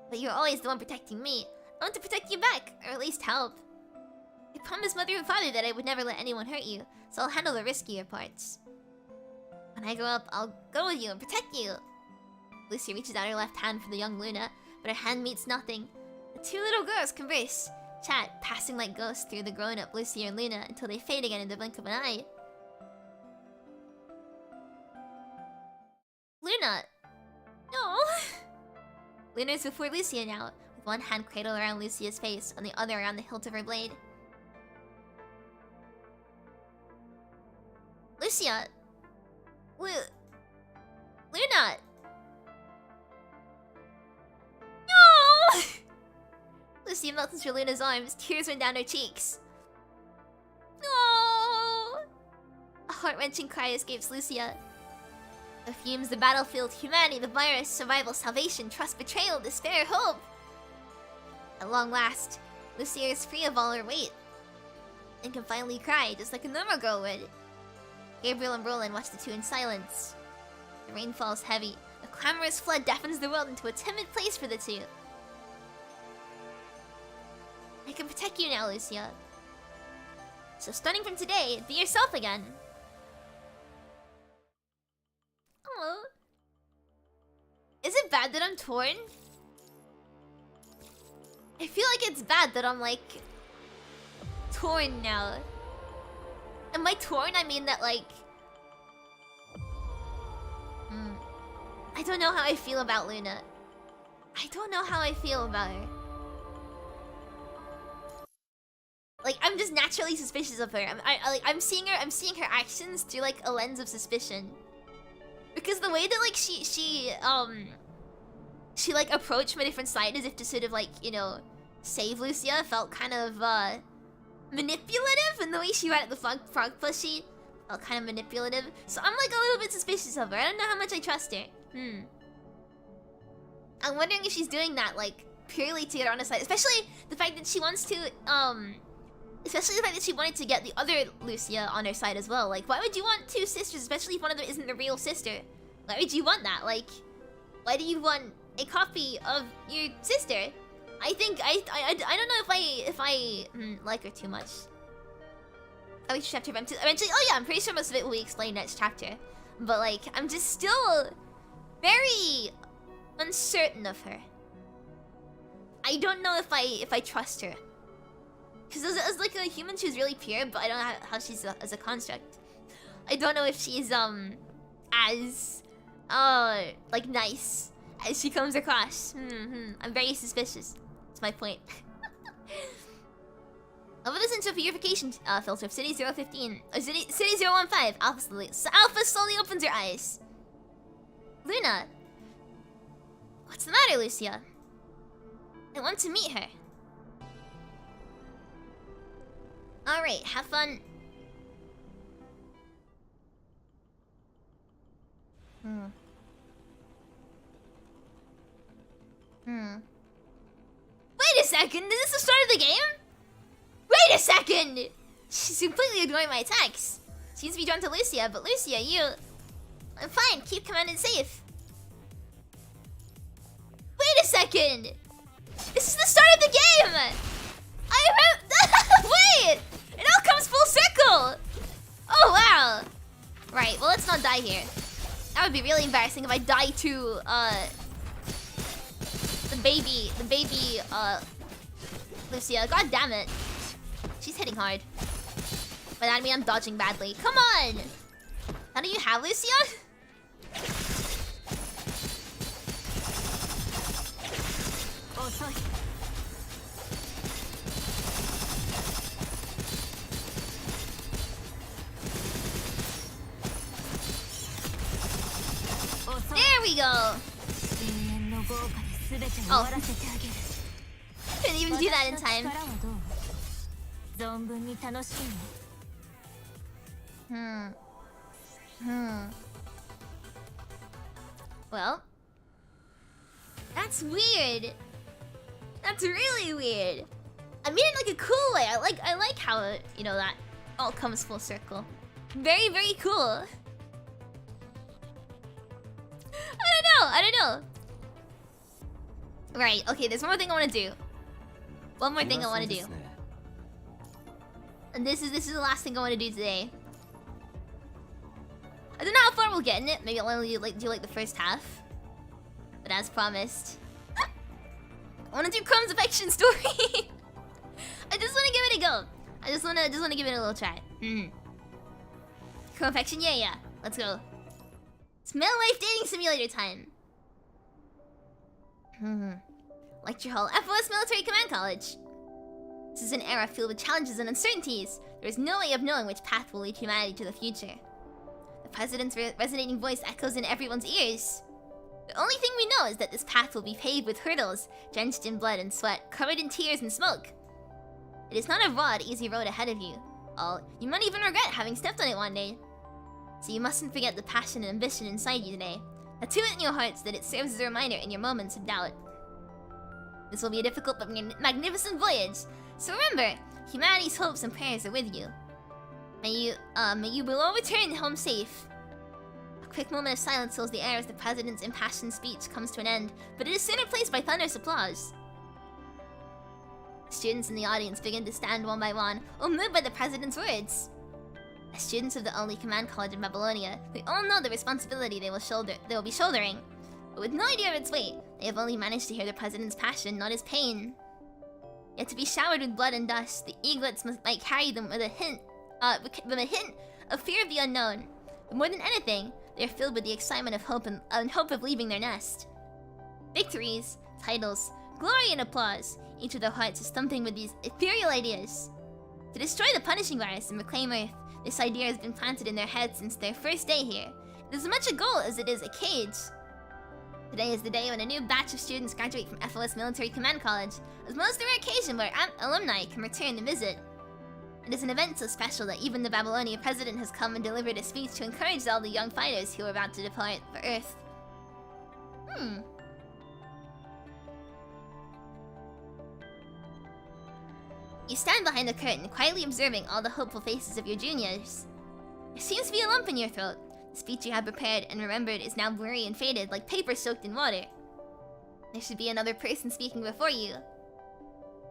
S1: But you're always the one protecting me. I want to protect you back, or at least help. I promised Mother and Father that I would never let anyone hurt you, so I'll handle the riskier parts. When I grow up, I'll go with you and protect you. Lucia reaches out her left hand for the young Luna, but her hand meets nothing. The two little girls converse, chat, passing like ghosts through the grown-up Lucia and Luna until they fade again in the blink of an eye. Luna! No! Luna is before Lucia now, with one hand cradled around Lucia's face and the other around the hilt of her blade. Lucia! Luna! No! Lucia melts into Luna's arms, tears run down her cheeks. No! A heart-wrenching cry escapes Lucia. The fumes, the battlefield, humanity, the virus, survival, salvation, trust, betrayal, despair, hope. At long last, Lucia is free of all her weight and can finally cry just like a normal girl would. Gabriel and Roland watch the two in silence. The rain falls heavy. A clamorous flood deafens the world into a timid place for the two. I can protect you now, Lucia. So starting from today, be yourself again. Oh. Is it bad that I'm torn? I feel like it's bad that I'm like torn now. Am I torn? I mean that like I don't know how I feel about Luna. I don't know how I feel about her. Like I'm just naturally suspicious of her. I'm seeing her actions through like a lens of suspicion. Because the way that like she like approached my different side as if to sort of like, you know, save Lucia felt kind of manipulative, and the way she ran at the frog plushie felt kind of manipulative. So I'm like a little bit suspicious of her. I don't know how much I trust her. I'm wondering if she's doing that like purely to get her on her side, especially the fact that she wants to especially the fact that she wanted to get the other Lucia on her side as well. Like, why would you want two sisters, especially if one of them isn't the real sister? Why would you want that? Like, why do you want a copy of your sister? I think I don't know if I like her too much. Oh, each chapter eventually. Oh yeah, I'm pretty sure most of it will be explained next chapter. But like, I'm just still very uncertain of her. I don't know if I trust her. Because as like a human, she's really pure, but I don't know how she's as a construct. I don't know if she's as like nice as she comes across. I'm very suspicious. That's my point. Over this into purification filter of City 015 or City 015. Alpha slowly opens her eyes. Luna, what's the matter, Lucia? I want to meet her. Alright, have fun. Wait a second, is this the start of the game? Wait a second! She's completely ignoring my attacks. Seems to be drawn to Lucia, but Lucia, you... I'm fine, keep commanded safe. Wait a second! This is the start of the game! Wait! It all comes full circle! Oh, wow! Right, well, let's not die here. That would be really embarrassing if I die to, the baby, Lucia. God damn it. She's hitting hard. But that means I'm dodging badly. Come on! How do you have, Lucia? Oh, sorry. There we go! Oh. Couldn't even do that in time. Well, that's weird. That's really weird. I mean it in like a cool way. I like how, you know, that all comes full circle. Very, very cool. I don't know. Right, okay, there's one more thing I want to do. One more thing I want to do. And this is the last thing I want to do today. I don't know how far we'll get in it. Maybe I'll only do like the first half. But as promised, I want to do Chrome's affection story. I just want to give it a go. I just want to give it a little try. Chrome affection, yeah. Let's go. It's malewife dating simulator time. Lecture hall, FOS Military Command College. This is an era filled with challenges and uncertainties. There is no way of knowing which path will lead humanity to the future. The president's resonating voice echoes in everyone's ears. The only thing we know is that this path will be paved with hurdles, drenched in blood and sweat, covered in tears and smoke. It is not a broad, easy road ahead of you. You might even regret having stepped on it one day. So you mustn't forget the passion and ambition inside you today. Tattoo it in your hearts that it serves as a reminder in your moments of doubt. This will be a difficult but magnificent voyage. So remember, humanity's hopes and prayers are with you. May you below return home safe. A quick moment of silence fills the air as the president's impassioned speech comes to an end, but it is soon replaced by thunderous applause. Students in the audience begin to stand one by one, all moved by the president's words. As students of the only command college in Babylonia, they all know the responsibility they will be shouldering. But with no idea of its weight, they have only managed to hear the president's passion, not his pain. Yet to be showered with blood and dust, the eaglets might carry them with a hint of fear of the unknown. But more than anything, they are filled with the excitement of hope and hope of leaving their nest. Victories, titles, glory and applause, each of their hearts is thumping with these ethereal ideas. To destroy the punishing virus and reclaim Earth, this idea has been planted in their heads since their first day here. It is as much a goal as it is a cage. Today is the day when a new batch of students graduate from FOS Military Command College, as well as the rare occasion where alumni can return to visit. It is an event so special that even the Babylonian president has come and delivered a speech to encourage all the young fighters who are about to depart for Earth. You stand behind the curtain, quietly observing all the hopeful faces of your juniors. There seems to be a lump in your throat. The speech you had prepared and remembered is now blurry and faded, like paper soaked in water. There should be another person speaking before you.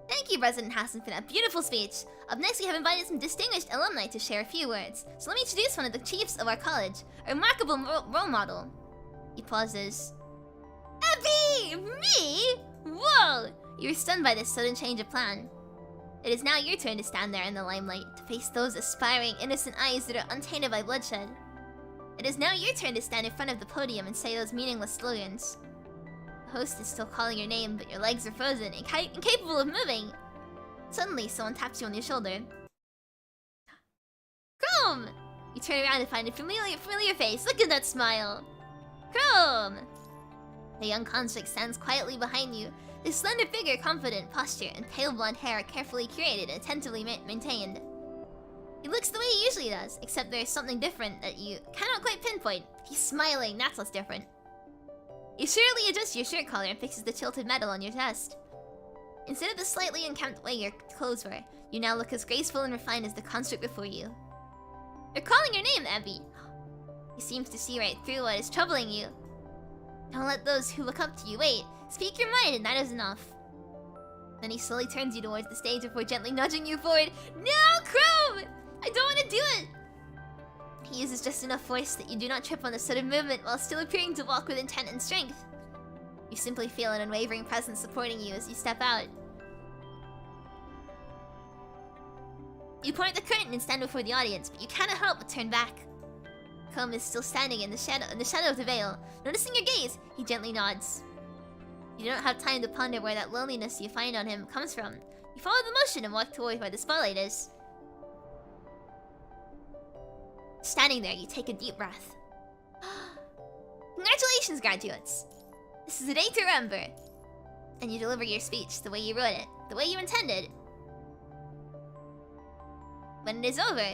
S1: Thank you, President Hassan, for that beautiful speech. Up next, we have invited some distinguished alumni to share a few words. So let me introduce one of the chiefs of our college, a remarkable role model. He pauses. Abby! Me? Whoa! You were stunned by this sudden change of plan. It is now your turn to stand there in the limelight, to face those aspiring, innocent eyes that are untainted by bloodshed. It is now your turn to stand in front of the podium and say those meaningless slogans. The host is still calling your name, but your legs are frozen, incapable of moving. Suddenly, someone taps you on your shoulder. Chrome! You turn around to find a familiar face. Look at that smile. Chrome! The young construct stands quietly behind you. His slender figure, confident posture, and pale blonde hair are carefully curated and attentively maintained. He looks the way he usually does, except there is something different that you cannot quite pinpoint. He's smiling, that's what's different. You surely adjust your shirt collar and fixes the tilted metal on your chest. Instead of the slightly unkempt way your clothes were, you now look as graceful and refined as the construct before you. They're calling your name, Abby. He seems to see right through what is troubling you. Don't let those who look up to you wait. Speak your mind and that is enough. Then he slowly turns you towards the stage before gently nudging you forward. No, Chrome! I don't want to do it! He uses just enough force that you do not trip on the sudden movement while still appearing to walk with intent and strength. You simply feel an unwavering presence supporting you as you step out. You part the curtain and stand before the audience, but you cannot help but turn back. Chrome is still standing in the shadow of the veil. Noticing your gaze, he gently nods. You don't have time to ponder where that loneliness you find on him comes from. You follow the motion and walk towards where the spotlight is. Standing there, you take a deep breath. Congratulations, graduates! This is a day to remember. And you deliver your speech the way you wrote it, the way you intended. When it is over,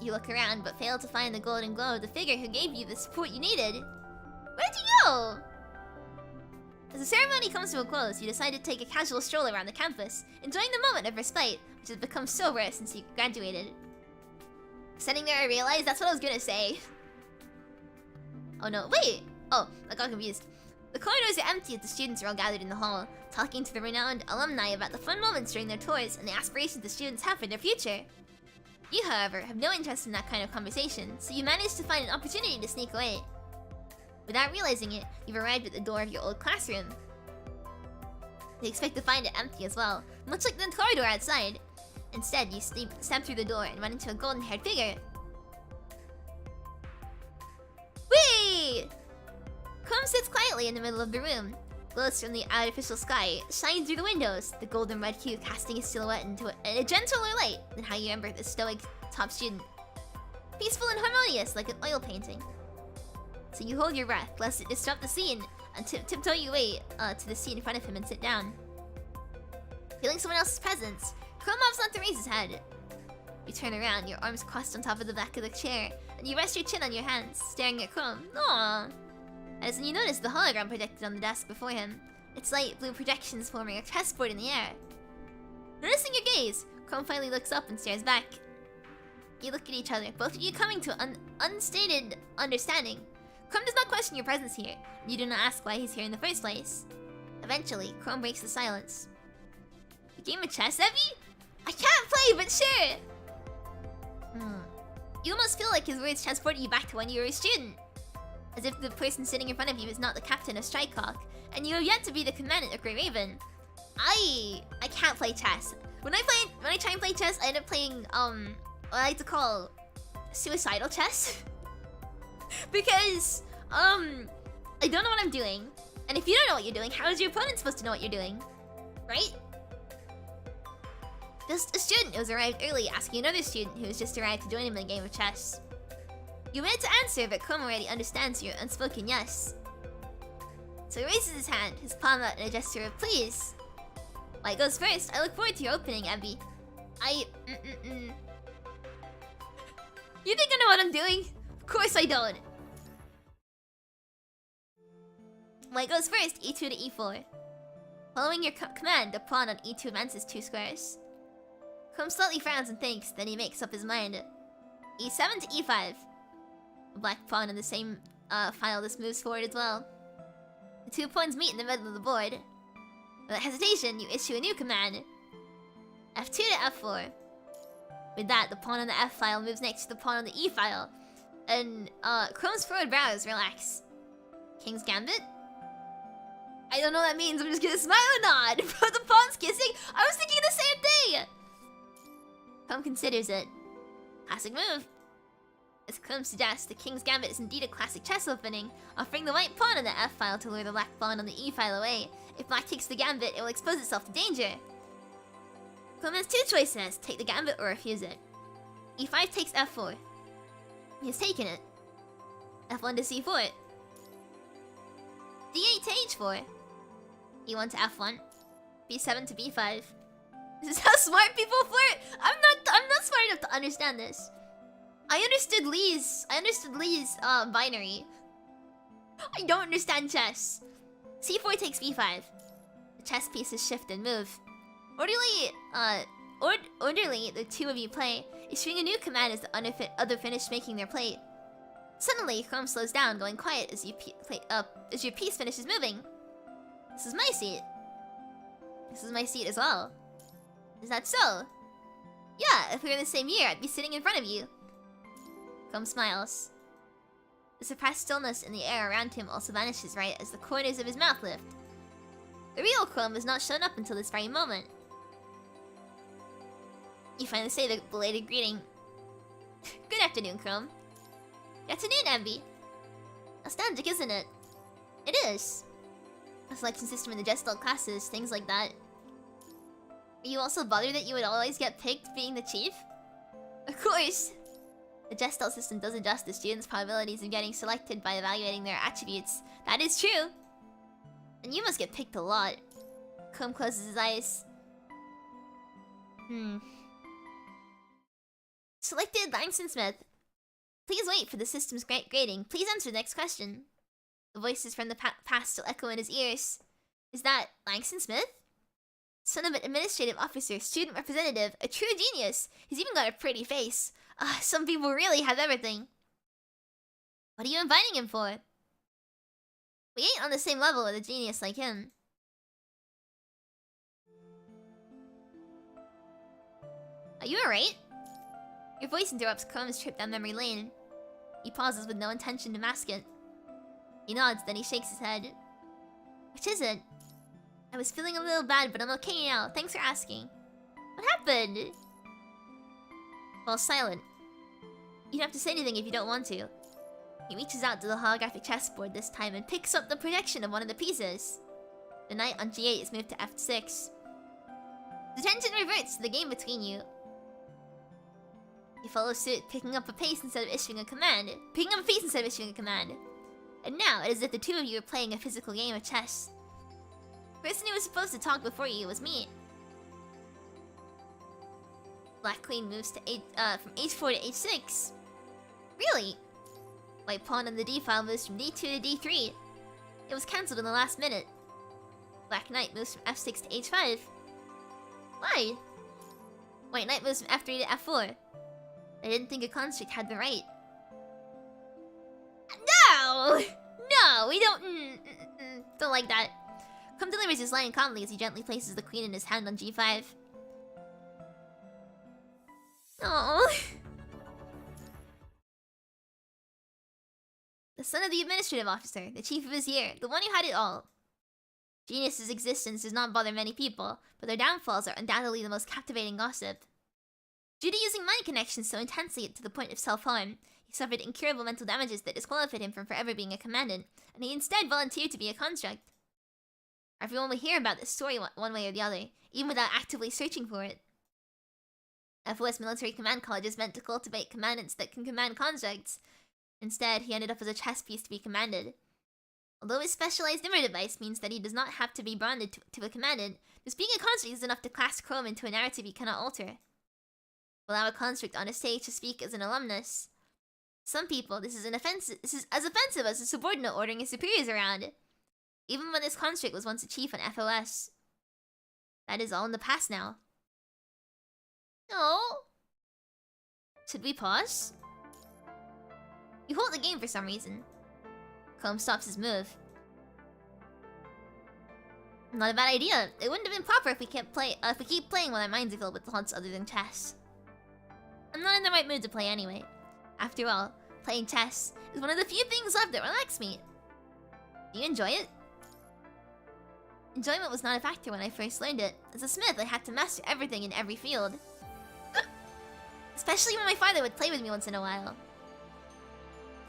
S1: You look around, but fail to find the golden glow of the figure who gave you the support you needed. Where'd you go? As the ceremony comes to a close, you decide to take a casual stroll around the campus, enjoying the moment of respite, which has become so rare since you graduated. Sitting there, I realized that's what I was gonna say. Oh no, wait! Oh, I got confused. The corridors are empty as the students are all gathered in the hall, talking to the renowned alumni about the fun moments during their tours and the aspirations the students have for their future. You, however, have no interest in that kind of conversation, so you manage to find an opportunity to sneak away. Without realizing it, you've arrived at the door of your old classroom. You expect to find it empty as well, much like the corridor outside. Instead, you step through the door and run into a golden-haired figure. Whee! Chrome sits quietly in the middle of the room. Glows from the artificial sky shines through the windows, the golden red hue casting his silhouette into a gentler light than how you remember the stoic top student. Peaceful and harmonious like an oil painting. So you hold your breath, lest it disrupt the scene, and tiptoe your way to the seat in front of him and sit down. Feeling someone else's presence, Chrome moves on to raise his head. You turn around, your arms crossed on top of the back of the chair, and you rest your chin on your hands, staring at Chrome. Aww. As you notice the hologram projected on the desk before him, its light blue projections forming a chessboard in the air. Noticing your gaze, Chrome finally looks up and stares back. You look at each other, both of you coming to an unstated understanding. Chrome does not question your presence here, and you do not ask why he's here in the first place. Eventually, Chrome breaks the silence. A game of chess, Evie? I can't play, but sure! You almost feel like his words transported you back to when you were a student. As if the person sitting in front of you is not the captain of Strikecock, and you have yet to be the commandant of Grey Raven. I can't play chess. When I try and play chess, I end up playing what I like to call suicidal chess. Because I don't know what I'm doing. And if you don't know what you're doing, how is your opponent supposed to know what you're doing? Right? Just a student who has arrived early asking another student who has just arrived to join him in a game of chess. You meant to answer, but Chrome already understands your unspoken yes. So he raises his hand, his palm out in a gesture of please. White goes first. I look forward to your opening, Abby. You think I know what I'm doing? Of course I don't. White goes first, e2 to e4. Following your command, the pawn on e2 advances 2 squares. Chrome slightly frowns and thinks, then he makes up his mind. e7 to e5. A black pawn in the same file this moves forward as well. The 2 pawns meet in the middle of the board. Without hesitation, you issue a new command. f2 to f4. With that, the pawn on the f file moves next to the pawn on the e file. And Chrome's forward brows relax. King's Gambit? I don't know what that means, I'm just gonna smile and nod. Bro, the pawn's kissing? I was thinking the same thing! Chrome considers it. Classic move. As Chrome suggests, the King's Gambit is indeed a classic chess opening, offering the white pawn on the f file to lure the black pawn on the e file away. If black takes the gambit, it will expose itself to danger. Chrome has 2 choices, take the gambit or refuse it. e5 takes f4. He has taken it. f1 to c4. d8 to h4. e1 to f1. b7 to b5. This is how smart people flirt! I'm not smart enough to understand this. I understood Lee's binary. I don't understand chess. c4 takes b5. The chess pieces shift and move. Orderly, the 2 of you play, issuing a new command as the other finish making their plate. Suddenly, Chrome slows down, going quiet as your piece finishes moving. This is my seat. This is my seat as well. Is that so? Yeah, if we were in the same year, I'd be sitting in front of you. Chrome smiles. The suppressed stillness in the air around him also vanishes right as the corners of his mouth lift. The real Chrome has not shown up until this very moment. You finally say the belated greeting. Good afternoon, Chrome. Good afternoon, Ambi. Nostalgic, isn't it? It is. A selection system in the Gestalt classes, things like that. Are you also bothered that you would always get picked being the chief? Of course! The Gestalt system does adjust the students' probabilities of getting selected by evaluating their attributes. That is true! And you must get picked a lot. Chrome closes his eyes. Selected Langston Smith. Please wait for the system's grading. Please answer the next question. The voices from the past still echo in his ears. Is that Langston Smith? Son of an administrative officer, student representative, a true genius. He's even got a pretty face. Some people really have everything. What are you inviting him for? We ain't on the same level with a genius like him. Are you alright? Your voice interrupts Chrome's trip down memory lane. He pauses with no intention to mask it. He nods, then he shakes his head. Which is it? I was feeling a little bad, but I'm okay now. Thanks for asking. What happened? Well, silent. You don't have to say anything if you don't want to. He reaches out to the holographic chessboard this time and picks up the projection of one of the pieces. The knight on G8 is moved to F6. The tension reverts to the game between you. You follow suit, picking up a pace instead of issuing a command. And now, it is as if the two of you are playing a physical game of chess. The person who was supposed to talk before you was me. Black Queen moves to from H4 to H6. Really? White Pawn on the D file moves from D2 to D3. It was cancelled in the last minute. Black Knight moves from F6 to H5. Why? White Knight moves from F3 to F4. I didn't think a construct had the right. No! No, we don't... Don't like that. Crumb delivers his line calmly as he gently places the queen in his hand on G5. Oh. The son of the administrative officer, the chief of his year, the one who had it all. Genius's existence does not bother many people, but their downfalls are undoubtedly the most captivating gossip. Due to using mind connections so intensely to the point of self-harm, he suffered incurable mental damages that disqualified him from forever being a commandant, and he instead volunteered to be a construct. Everyone will hear about this story one way or the other, even without actively searching for it. FOS Military Command College is meant to cultivate commandants that can command constructs. Instead, he ended up as a chess piece to be commanded. Although his specialized dimmer device means that he does not have to be bonded to a commandant, just being a construct is enough to class Chrome into a narrative he cannot alter. Allow a construct on a stage to speak as an alumnus. Some people, this is as offensive as a subordinate ordering his superiors around. Even when this construct was once a chief on FOS. That is all in the past now. No. Should we pause? You hold the game for some reason. Chrome stops his move. Not a bad idea. It wouldn't have been proper if we keep playing while our minds are filled with thoughts other than chess. I'm not in the right mood to play anyway. After all, playing chess is one of the few things left that relax me. Do you enjoy it? Enjoyment was not a factor when I first learned it. As a smith, I had to master everything in every field. Especially when my father would play with me once in a while.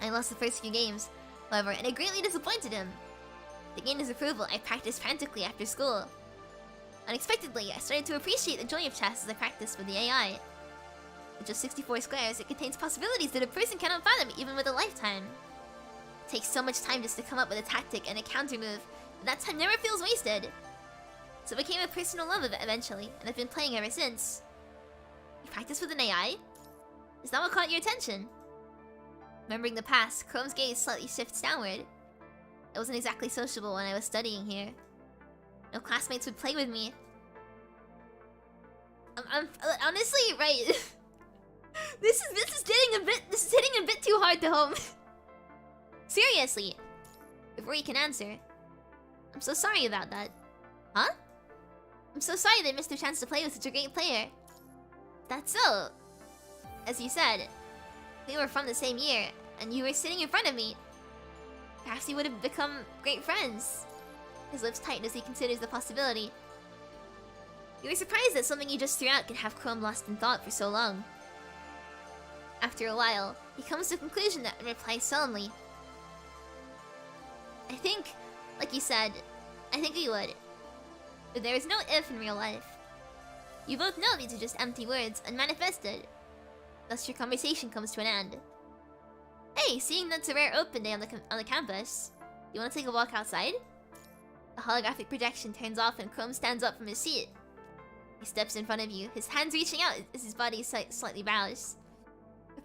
S1: I lost the first few games, however, and it greatly disappointed him. To gain his approval, I practiced frantically after school. Unexpectedly, I started to appreciate the joy of chess as I practiced with the AI. With just 64 squares, it contains possibilities that a person cannot fathom even with a lifetime. It takes so much time just to come up with a tactic and a counter move, but that time never feels wasted. So it became a personal love of it eventually, and I've been playing ever since. You practice with an AI? Is that what caught your attention? Remembering the past, Chrome's gaze slightly shifts downward. I wasn't exactly sociable when I was studying here. No classmates would play with me. I'm honestly right. This is hitting a bit too hard to home. Seriously. Before you can answer, I'm so sorry about that. Huh? I'm so sorry that I missed the chance to play with such a great player. That's so. As you said, we were from the same year, and you were sitting in front of me. Perhaps you would have become great friends. His lips tighten as he considers the possibility. You were surprised that something you just threw out could have Chrome lost in thought for so long. After a while, he comes to a conclusion that and replies solemnly. I think, like you said, I think we would. But there is no if in real life. You both know these are just empty words, unmanifested. Thus your conversation comes to an end. Hey, seeing that it's a rare open day on the campus, you want to take a walk outside? The holographic projection turns off and Chrome stands up from his seat. He steps in front of you, his hands reaching out as his body slightly bows.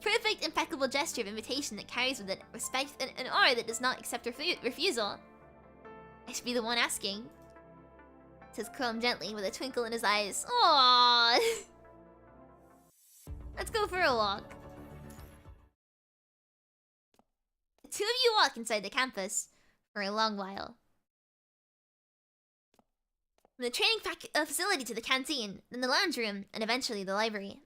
S1: perfect, impeccable gesture of invitation that carries with it respect and an aura that does not accept refusal. I should be the one asking, says Chrome gently with a twinkle in his eyes. Aww. Let's go for a walk. The two of you walk inside the campus for a long while. From the training facility to the canteen, then the lounge room, and eventually the library.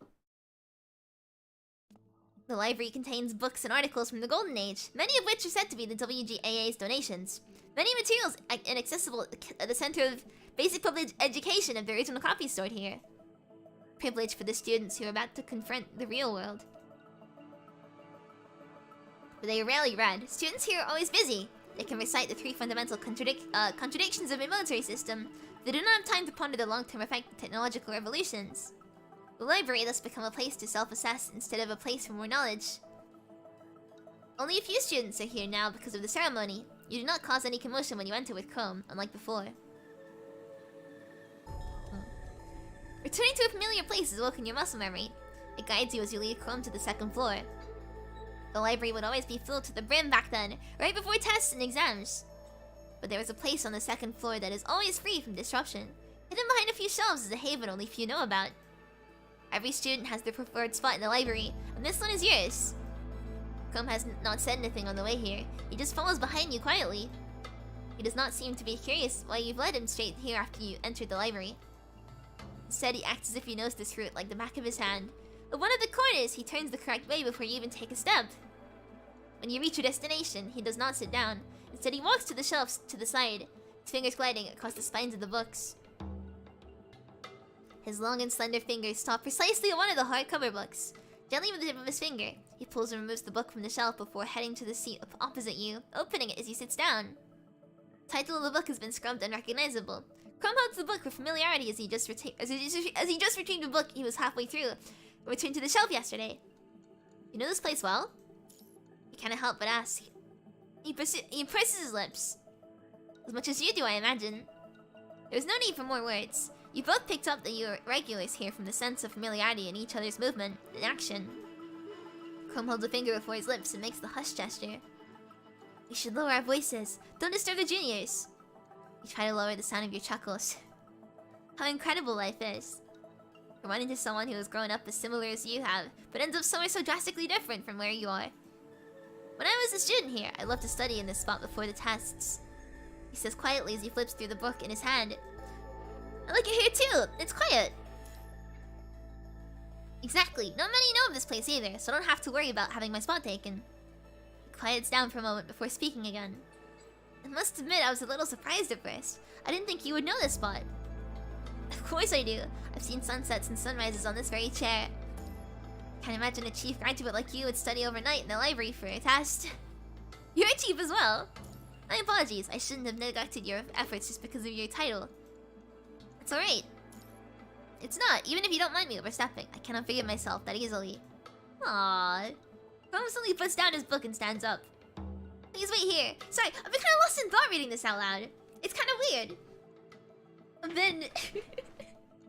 S1: The library contains books and articles from the Golden Age, many of which are said to be the WGAA's donations. Many materials inaccessible at the center of basic public education of the original copy stored here. Privilege for the students who are about to confront the real world. But they are rarely read. Students here are always busy. They can recite the 3 fundamental contradictions of a military system. They do not have time to ponder the long-term effect of technological revolutions. The library thus become a place to self-assess instead of a place for more knowledge. Only a few students are here now because of the ceremony. You do not cause any commotion when you enter with Chrome, unlike before. Returning to a familiar place has woken your muscle memory. It guides you as you lead Chrome to the 2nd floor. The library would always be filled to the brim back then, right before tests and exams. But there is a place on the 2nd floor that is always free from disruption. Hidden behind a few shelves is a haven only few know about. Every student has their preferred spot in the library, and this one is yours. Chrome has not said anything on the way here. He just follows behind you quietly. He does not seem to be curious why you've led him straight here after you entered the library. Instead, he acts as if he knows this route like the back of his hand. At one of the corners, he turns the correct way before you even take a step. When you reach your destination, he does not sit down. Instead, he walks to the shelves to the side, his fingers gliding across the spines of the books. His long and slender fingers stop precisely on one of the hardcover books. Gently with the tip of his finger, he pulls and removes the book from the shelf before heading to the seat opposite you, opening it as he sits down. The title of the book has been scrubbed unrecognizable. Chrome holds the book with familiarity as he just retrieved the book he was halfway through and returned to the shelf yesterday. You know this place well? He can't help but ask. He purses his lips. As much as you do, I imagine. There's no need for more words. You both picked up that you are regulars here from the sense of familiarity in each other's movement and action. Chrome holds a finger before his lips and makes the hush gesture. We should lower our voices. Don't disturb the juniors. You try to lower the sound of your chuckles. How incredible life is. You're running into someone who has grown up as similar as you have, but ends up somewhere so drastically different from where you are. When I was a student here, I loved to study in this spot before the tests. He says quietly as he flips through the book in his hand. I like it here too. It's quiet. Exactly. Not many know of this place either, so I don't have to worry about having my spot taken. He quiets down for a moment before speaking again. I must admit I was a little surprised at first. I didn't think you would know this spot. Of course I do. I've seen sunsets and sunrises on this very chair. Can't imagine a chief graduate like you would study overnight in the library for a test. You're a chief as well. My apologies. I shouldn't have neglected your efforts just because of your title. It's alright. It's not, even if you don't mind me overstepping. I cannot forgive myself that easily. Aww. Chrome suddenly puts down his book and stands up. Please wait here. Sorry, I've been kind of lost in thought reading this out loud. It's kind of weird. I've been...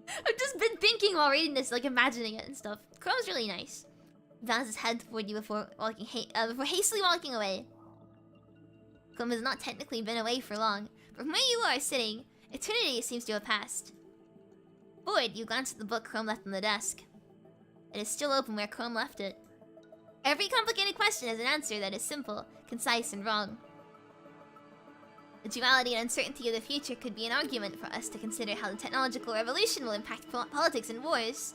S1: I've just been thinking while reading this, like imagining it and stuff. Chrome's really nice. He bows his head toward you before hastily walking away. Chrome has not technically been away for long, but from where you are sitting, eternity seems to have passed. Bored, you glance at the book Chrome left on the desk. It is still open where Chrome left it. Every complicated question has an answer that is simple, concise, and wrong. The duality and uncertainty of the future could be an argument for us to consider how the technological revolution will impact politics and wars.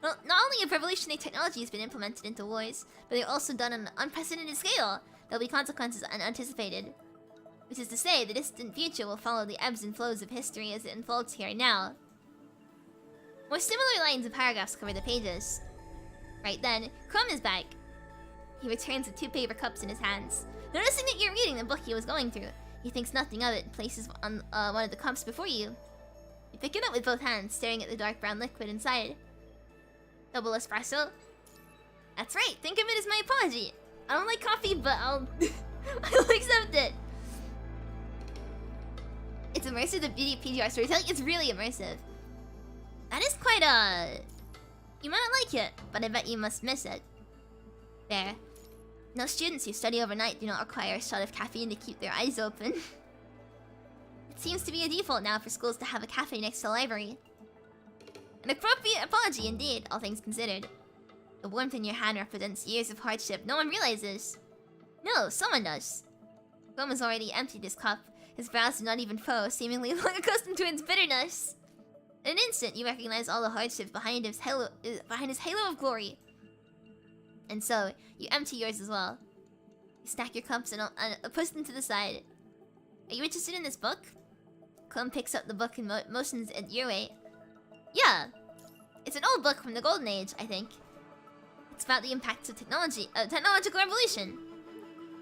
S1: Well, not only have revolutionary technologies been implemented into wars, but they're also done on an unprecedented scale. There'll be consequences unanticipated. Which is to say, the distant future will follow the ebbs and flows of history as it unfolds here and now. More similar lines and paragraphs cover the pages. Right then, Chrome is back. He returns with 2 paper cups in his hands. Noticing that you're reading the book he was going through, he thinks nothing of it and places on one of the cups before you. You pick it up with both hands, staring at the dark brown liquid inside. Double espresso? That's right, think of it as my apology. I don't like coffee, but I'll accept it. It's immersive, the beauty of PGR storytelling. It's really immersive. That is quite you might not like it, but I bet you must miss it. There. No, students who study overnight do not require a shot of caffeine to keep their eyes open. It seems to be a default now for schools to have a cafe next to the library. An appropriate apology indeed, all things considered. The warmth in your hand represents years of hardship no one realizes. No, someone does. Gom has already emptied his cup. His brows do not even furrow, seemingly long accustomed to its bitterness. In an instant, you recognize all the hardships behind his halo of glory. And so, you empty yours as well. You stack your cups and push them to the side. Are you interested in this book? Clem picks up the book and motions it your way. Yeah! It's an old book from the Golden Age, I think. It's about the impacts of technological revolution.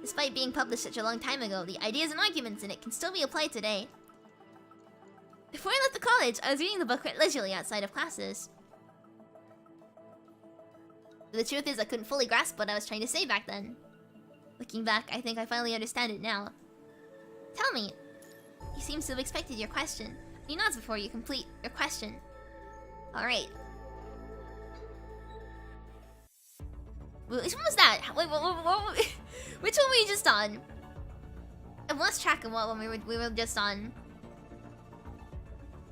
S1: Despite being published such a long time ago, the ideas and arguments in it can still be applied today. Before I left the college, I was reading the book quite leisurely outside of classes. But the truth is, I couldn't fully grasp what I was trying to say back then. Looking back, I think I finally understand it now. Tell me. He seems to have expected your question. He nods before you complete your question. Alright. Which one was that? Wait, which one were you just on? I've lost track of what one we were just on.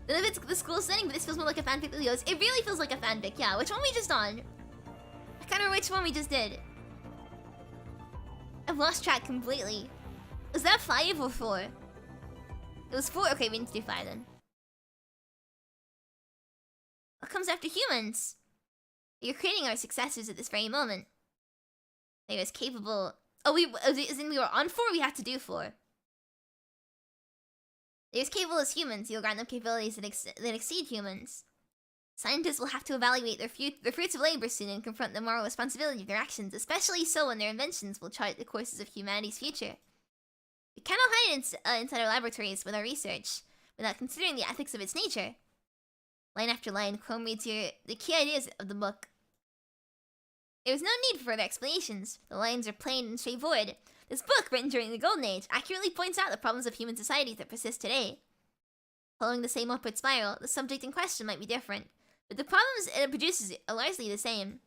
S1: None of it's the school setting, but this feels more like a fanfic than the others. It really feels like a fanfic, yeah. Which one were we just on? I can't remember which one we just did. I've lost track completely. Was that 5 or 4? It was 4. Okay, we need to do 5 then. What comes after humans? You're creating our successors at this very moment. They're as capable. Oh, as in we were on 4, we had to do 4. They're as capable as humans. You'll grant them capabilities that exceed humans. Scientists will have to evaluate their fruits of labor soon and confront the moral responsibility of their actions, especially so when their inventions will chart the courses of humanity's future. We cannot hide inside our laboratories with our research, without considering the ethics of its nature. Line after line, Chrome reads here the key ideas of the book. There is no need for further explanations. The lines are plain and straightforward. This book, written during the Golden Age, accurately points out the problems of human societies that persist today. Following the same upward spiral, the subject in question might be different, but the problems it produces are largely the same.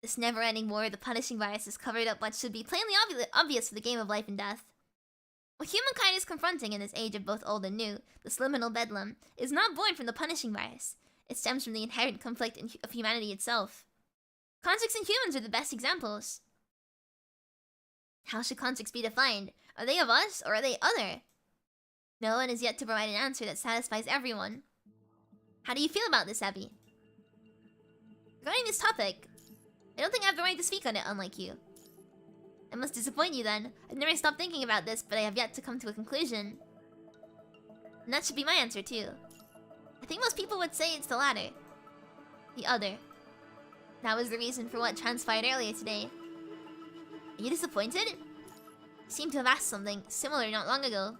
S1: This never-ending war of the punishing virus has covered up what should be plainly obvious for the game of life and death. What humankind is confronting in this age of both old and new, this liminal bedlam, is not born from the punishing virus. It stems from the inherent conflict of humanity itself. Constructs and humans are the best examples. How should constructs be defined? Are they of us, or are they other? No one is yet to provide an answer that satisfies everyone. How do you feel about this, Abby? Regarding this topic, I don't think I have the right to speak on it, unlike you. I must disappoint you then. I've never stopped thinking about this, but I have yet to come to a conclusion. And that should be my answer, too. I think most people would say it's the latter. The other. That was the reason for what transpired earlier today. Are you disappointed? You seem to have asked something similar not long ago.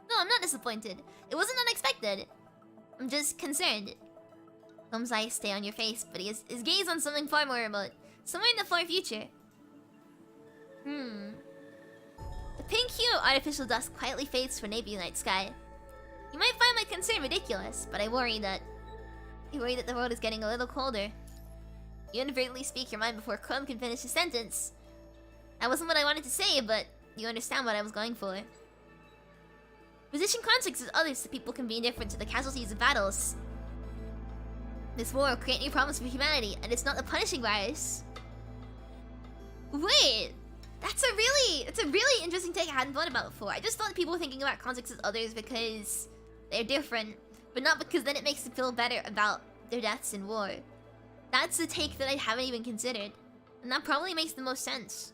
S1: No, I'm not disappointed. It wasn't unexpected. I'm just concerned. Tom's eyes stay on your face, but he has his gaze on something far more remote. Somewhere in the far future. The pink hue of artificial dust quietly fades to a navy night sky. You might find my concern ridiculous, but I worry that the world is getting a little colder. You inadvertently speak your mind before Chrome can finish his sentence. That wasn't what I wanted to say, but you understand what I was going for. Position conflicts with others so people can be indifferent to the casualties of battles. This war will create new problems for humanity, and it's not the punishing virus. Wait! That's a really interesting take I hadn't thought about before. I just thought people were thinking about conflicts with others because they're different, but not because then it makes them feel better about their deaths in war. That's the take that I haven't even considered, and that probably makes the most sense.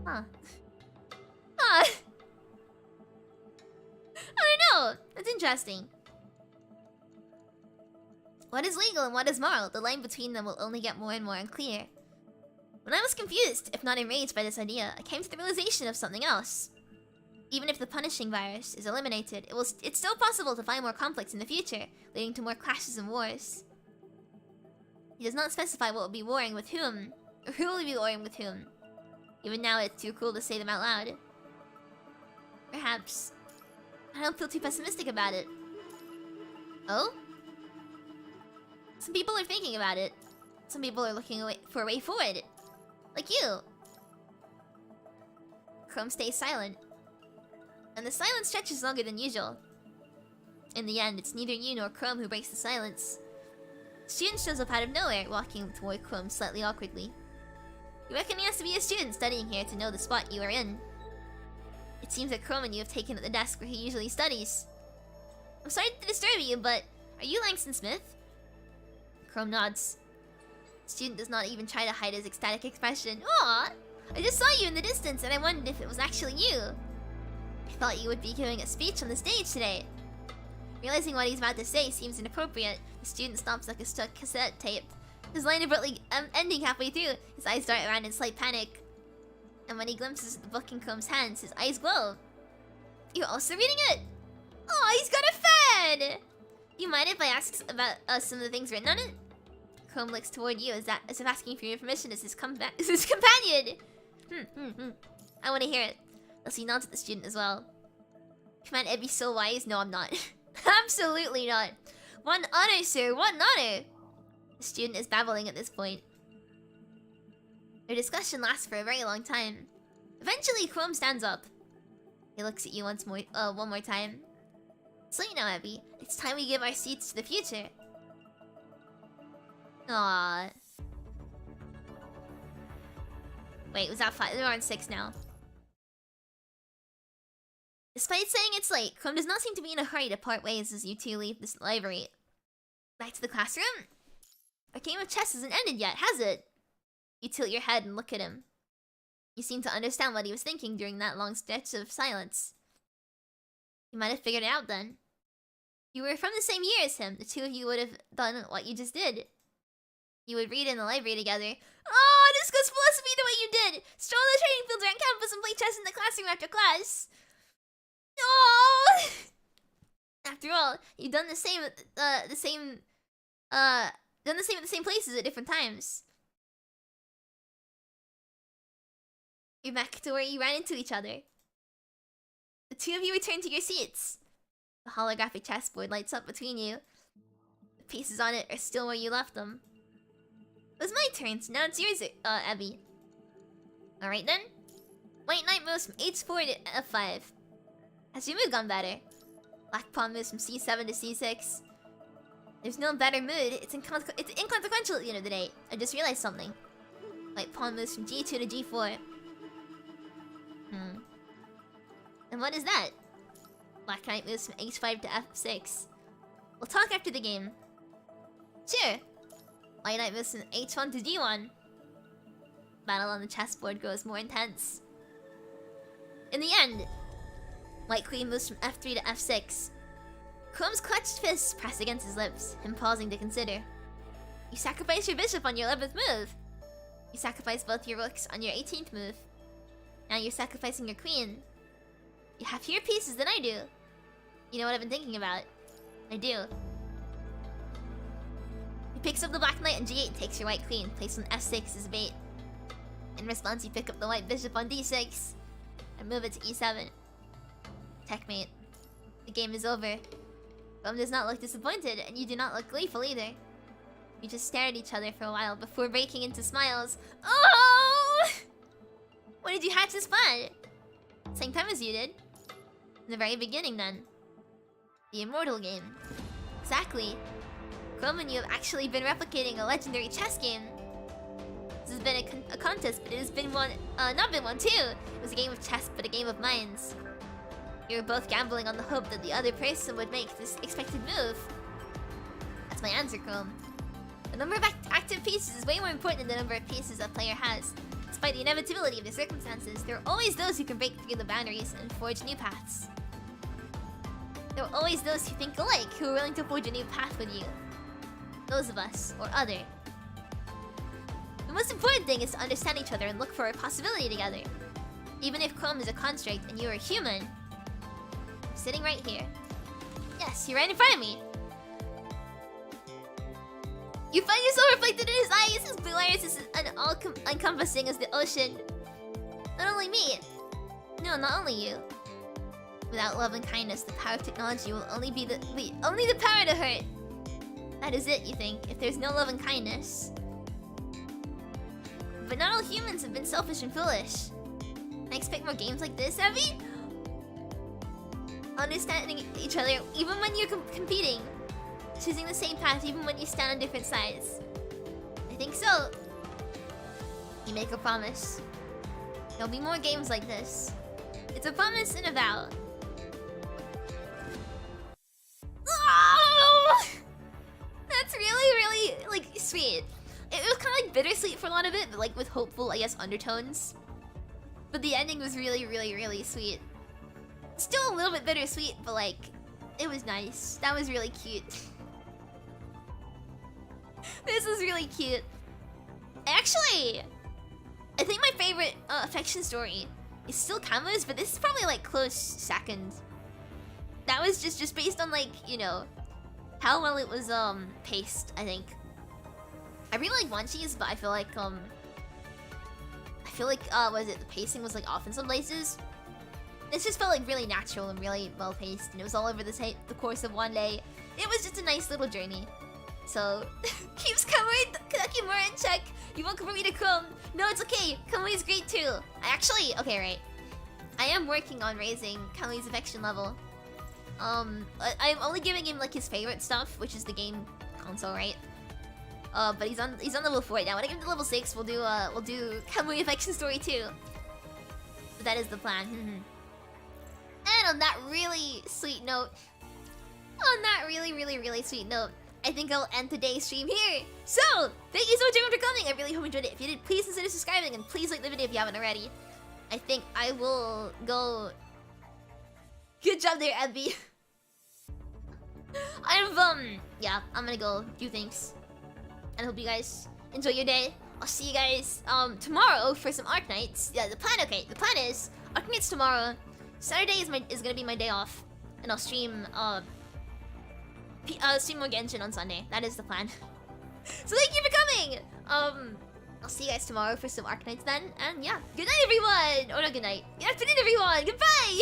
S1: Huh. I don't know. That's interesting. What is legal and what is moral? The line between them will only get more and more unclear. When I was confused, if not enraged by this idea, I came to the realization of something else. Even if the punishing virus is eliminated, it's still possible to find more conflicts in the future, leading to more clashes and wars. He does not specify what will be warring with whom, or who will be warring with whom. Even now, it's too cool to say them out loud. Perhaps I don't feel too pessimistic about it. Oh? Some people are thinking about it. Some people are looking for a way forward. Like you. Chrome stays silent. And the silence stretches longer than usual. In the end, it's neither you nor Chrome who breaks the silence. The student shows up out of nowhere, walking toward Chrome slightly awkwardly. You reckon he has to be a student studying here to know the spot you are in. It seems that Chrome and you have taken up the desk where he usually studies. I'm sorry to disturb you, but are you Langston Smith? Chrome nods. The student does not even try to hide his ecstatic expression. Aw! I just saw you in the distance and I wondered if it was actually you. I thought you would be giving a speech on the stage today. Realizing what he's about to say seems inappropriate, the student stops like a stuck cassette tape. His line abruptly ending halfway through, his eyes dart around in slight panic. And when he glimpses the book in Chrome's hands, his eyes glow. You're also reading it? Oh, he's got a fan! Do you mind if I ask about some of the things written on it? Chrome looks toward you as if asking for your permission as his companion. I want to hear it. Thus he nods at the student as well. Command Ed be so wise? No, I'm not. Absolutely not. One honor, sir. One honor. The student is babbling at this point. Their discussion lasts for a very long time. Eventually, Chrome stands up. He looks at you one more time. So you know, Abby, it's time we give our seats to the future. Aww. Wait, was that 5? We're on 6 now. Despite saying it's late, Chrome does not seem to be in a hurry to part ways as you two leave this library. Back to the classroom? Our game of chess hasn't ended yet, has it? You tilt your head and look at him. You seem to understand what he was thinking during that long stretch of silence. You might have figured it out then. You were from the same year as him. The two of you would have done what you just did. You would read in the library together. Oh, discuss philosophy the way you did! Stroll the training fields around campus and play chess in the classroom after class. Oh! After all, you've done the same at the same places at different times. You're back to where you ran into each other. The two of you return to your seats. The holographic chessboard lights up between you. The pieces on it are still where you left them. It was my turn, so now it's yours, Abby. Alright then. White knight moves from h4 to f5. Has your mood gone better? Black pawn moves from c7 to c6. There's no better mood, it's inconsequential at the end of the day. I just realized something. White pawn moves from g2 to g4. And what is that? Black knight moves from h5 to f6. We'll talk after the game. Sure. White knight moves from h1 to g1. Battle on the chessboard grows more intense. In the end, White queen moves from f3 to f6. Chrome's clutched fists press against his lips, him pausing to consider. You sacrifice your bishop on your 11th move. You sacrifice both your rooks on your 18th move. Now you're sacrificing your queen. You have fewer pieces than I do. You know what I've been thinking about? I do. He picks up the black knight on g8 and takes your white queen, placed on f6 as bait. In response, you pick up the white bishop on d6 and move it to e7. Checkmate. The game is over. Chrome does not look disappointed, and you do not look gleeful either. You just stare at each other for a while before breaking into smiles. Oh! When did you hatch this plan? Same time as you did. In the very beginning, then. The Immortal game. Exactly. Chrome and you have actually been replicating a legendary chess game. This has been a contest, but it has been one, not been one too. It was a game of chess, but a game of minds. You were both gambling on the hope that the other person would make this expected move. That's my answer, Chrome. The number of active pieces is way more important than the number of pieces a player has. Despite the inevitability of the circumstances, there are always those who can break through the boundaries and forge new paths. There are always those who think alike, who are willing to forge a new path with you. Those of us, or other. The most important thing is to understand each other and look for a possibility together. Even if Chrome is a construct and you are a human, I'm sitting right here. Yes, you're right in front of me. You find yourself reflected in his eyes, his blue eyes is all-encompassing as the ocean. Not only me. No, not only you. Without love and kindness, the power of technology will only be the power to hurt. that is it, you think, if there's no love and kindness. But not all humans have been selfish and foolish. I expect more games like this, Evie? Understanding each other even when you're competing. Choosing the same path even when you stand on different sides. I think so. You make a promise. There'll be more games like this. It's a promise and a vow. Oh! That's really, like, sweet. It was kind of like bittersweet for a lot of it, but like with hopeful, I guess, undertones. But the ending was really sweet. Still a little bit bittersweet, but like, it was nice. That was really cute. This was really cute. Actually, I think my favorite affection story is still Kama's, but this is probably like close second. That was just based on like, you know, how well it was paced, I think. I really like Wanchi's, but I feel like was it the pacing was like off in some places. This just felt like really natural and really well paced, and it was all over the course of one day. It was just a nice little journey. So keeps Kamui Kanakimura in check. You welcome for me to come. No, it's okay. Kamui's great too. Okay, right. I am working on raising Kamui's affection level. I'm only giving him like his favorite stuff, which is the game console, right? But he's on level 4 right now. When I get him to level 6, we'll do Kamui affection story too. But that is the plan. And on that really sweet note, really sweet note, I think I'll end today's stream here. So, thank you so much everyone for coming. I really hope you enjoyed it. If you did, please consider subscribing and please like the video if you haven't already. I think I will go. Good job there, Abby. I'm gonna go do things. And I hope you guys enjoy your day. I'll see you guys tomorrow for some Arc Nights. Yeah, the plan is Arc Nights tomorrow. Saturday is gonna be my day off, and I'll stream stream more Genshin on Sunday. That is the plan. So thank you for coming. I'll see you guys tomorrow for some Arc Nights then. And yeah, good night everyone. Oh no, good night. Good afternoon everyone. Goodbye.